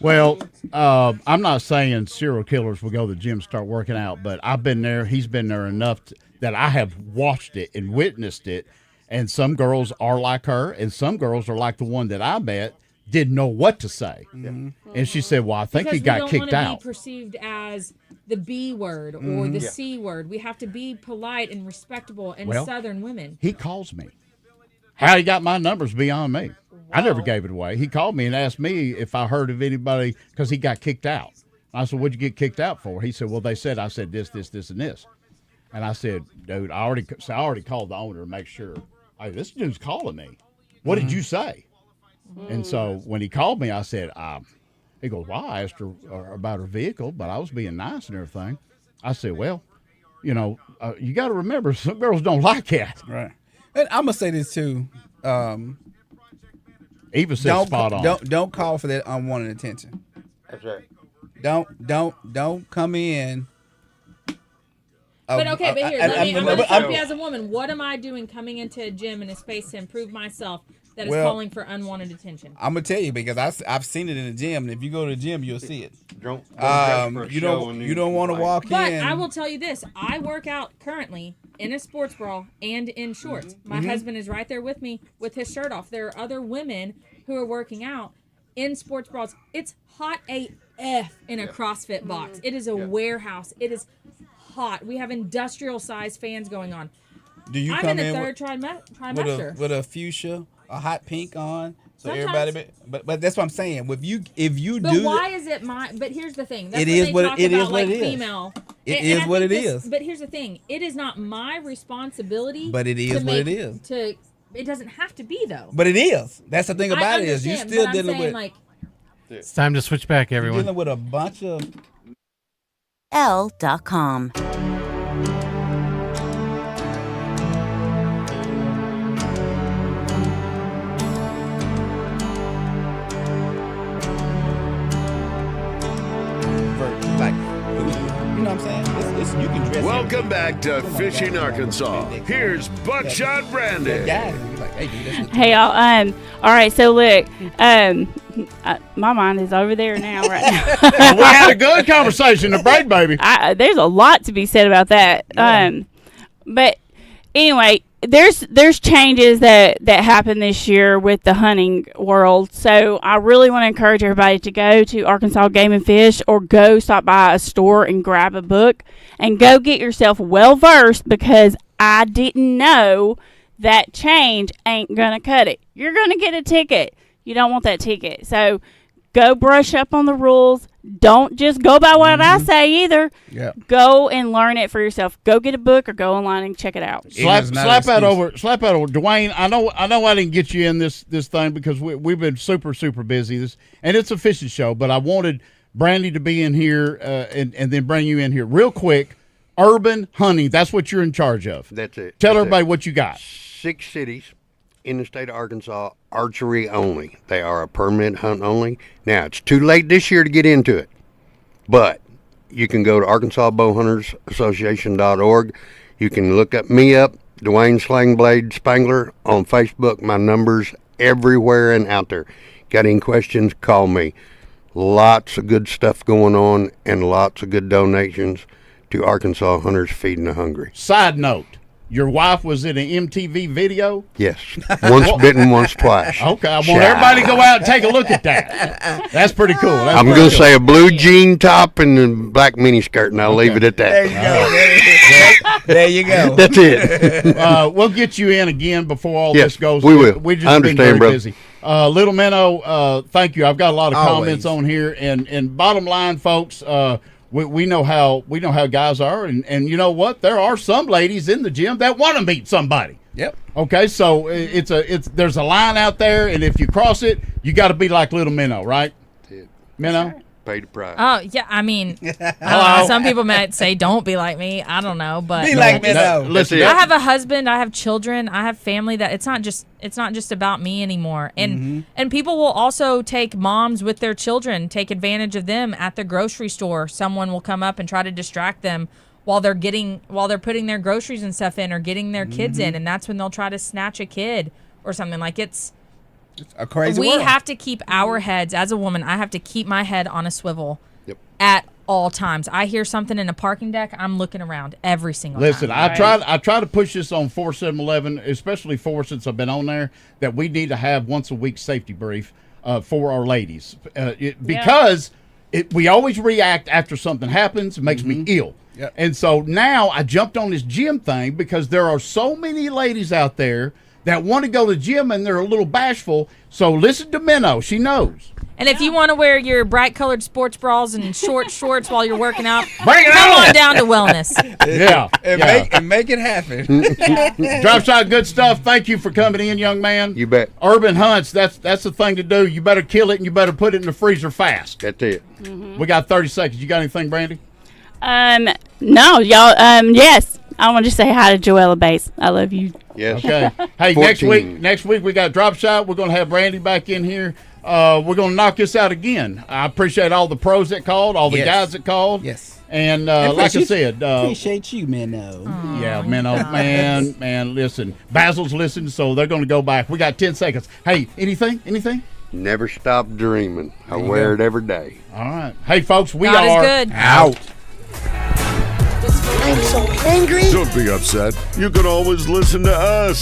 Well, I'm not saying serial killers will go to the gym and start working out, but I've been there. He's been there enough that I have watched it and witnessed it. And some girls are like her, and some girls are like the one that I met, didn't know what to say. Mm-hmm. And she said, well, I think he got kicked out. We don't want to be perceived as the B word or the C word. We have to be polite and respectable and Southern women. He calls me. How he got my numbers beyond me. I never gave it away. He called me and asked me if I heard of anybody because he got kicked out. I said, "What'd you get kicked out for?" He said, "Well, they said I said this, and this." And I said, "Dude, I already called the owner to make sure. Hey, this dude's calling me. What did you say?" And so when he called me, I said, he goes, "Well, I asked her about her vehicle, but I was being nice and everything." I said, "Well, you got to remember, some girls don't like that." Right. And I'm gonna say this too. Eva said spot on. Don't call for that unwanted attention. That's right. Don't come in. But okay, but here, I'm going to help you as a woman. What am I doing coming into a gym in a space to improve myself that is calling for unwanted attention? I'm gonna tell you because I've seen it in the gym, and if you go to the gym, you'll see it. You don't want to walk in. But I will tell you this: I work out currently in a sports bra and in shorts. My husband is right there with me with his shirt off. There are other women who are working out in sports bras. It's hot AF in a CrossFit box. It is a warehouse. It is hot. We have industrial size fans going on. Do you I'm come in a in third trimester with a fuchsia, a hot pink on? So Sometimes. everybody, but that's what I'm saying. If you but do, why is it my? But here's the thing. That's it is what it is. What like it is. Female. It and is I what think it is. But here's the thing. It is not my responsibility. But it is what it is. It doesn't have to be though. But it is. That's the thing about it is you still but dealing I'm saying, with. like, It's time to switch back, You're everyone. dealing with a bunch of. L.com. Like, you know what I'm saying? You can dress. Welcome back to Fishing Arkansas. Here's Buckshot Brandy. Hey y'all. All right. So look. My mind is over there now. Right now. We had a good conversation to break, baby. There's a lot to be said about that. Yeah. But anyway, there's changes that happen this year with the hunting world. So I really want to encourage everybody to go to Arkansas Game and Fish or go stop by a store and grab a book and go get yourself well versed, because I didn't know that change ain't gonna cut it. You're gonna get a ticket. You don't want that ticket. So go brush up on the rules. Don't just go by what I say either. Yeah. Go and learn it for yourself. Go get a book or go online and check it out. Slap that over, Dwayne. I know I didn't get you in this thing because we've been super busy. And it's a fishing show, but I wanted Brandy to be in here and then bring you in here real quick. Urban hunting, that's what you're in charge of. That's it. Tell everybody what you got. 6 cities in the state of Arkansas, archery only. They are a permanent hunt only. Now, it's too late this year to get into it, but you can go to ArkansasBowhuntersAssociation.org. You can look me up, Dwayne Slangblade Spangler, on Facebook. My number's everywhere and out there. Got any questions, call me. Lots of good stuff going on and lots of good donations to Arkansas Hunters Feeding the Hungry. Side note, your wife was in an MTV video? Yes. Once bitten, once twice. Okay, I want everybody to go out and take a look at that. That's pretty cool. I'm going to say a blue jean top and a black mini skirt, and I'll leave it at that. There you go. That's it. We'll get you in again before all Yes, this goes. we will. We just I understand, been very brother. busy. Little Minnow, thank you. I've got a lot of Always. comments on here, and bottom line, folks, we know how guys are, and you know what? There are some ladies in the gym that want to meet somebody. Yep. Okay, so there's a line out there, and if you cross it, you got to be like Little Minnow, right? Minnow. Pay the price. Oh yeah, I mean, I don't know. Some people might say don't be like me. I don't know, but Be like me though. Listen, I have a husband. I have children. I have family. That it's not just about me anymore. And and people will also take moms with their children, take advantage of them at the grocery store. Someone will come up and try to distract them while they're putting their groceries and stuff in or getting their kids in, and that's when they'll try to snatch a kid or something. Like it's a crazy we world. have to keep our heads, as a woman, I have to keep my head on a swivel at all times. I hear something in a parking deck, I'm looking around every single time. Listen, I try to push this on 4711, especially since I've been on there, that we need to have once a week safety brief for our ladies. Because we always react after something happens. It makes me ill. Yep. And so now I jumped on this gym thing because there are so many ladies out there that want to go to the gym and they're a little bashful. So listen to Minnow. She knows. And if you want to wear your bright colored sports bras and short shorts while you're working out, Bring it come on! on down to Wellness. Yeah. And make it happen. Drop shot, good stuff. Thank you for coming in, young man. You bet. Urban hunts, that's the thing to do. You better kill it and you better put it in the freezer fast. That's it. We got 30 seconds. You got anything, Brandy? No, y'all. Yes, I want to say hi to Joella Bates. I love you. Yes. Okay. Hey, 14. next week we got drop shot. We're gonna have Brandy back in here. We're gonna knock this out again. I appreciate all the pros that called, all the guys that called. Yes. And like I said, appreciate you, Minnow. yeah, man, listen. Basil's listening, so they're gonna go back. We got 10 seconds. Hey, anything? Never stop dreaming. I wear it every day. All right. Hey, folks, we God is are good. out. I'm so angry. Don't be upset. You can always listen to us.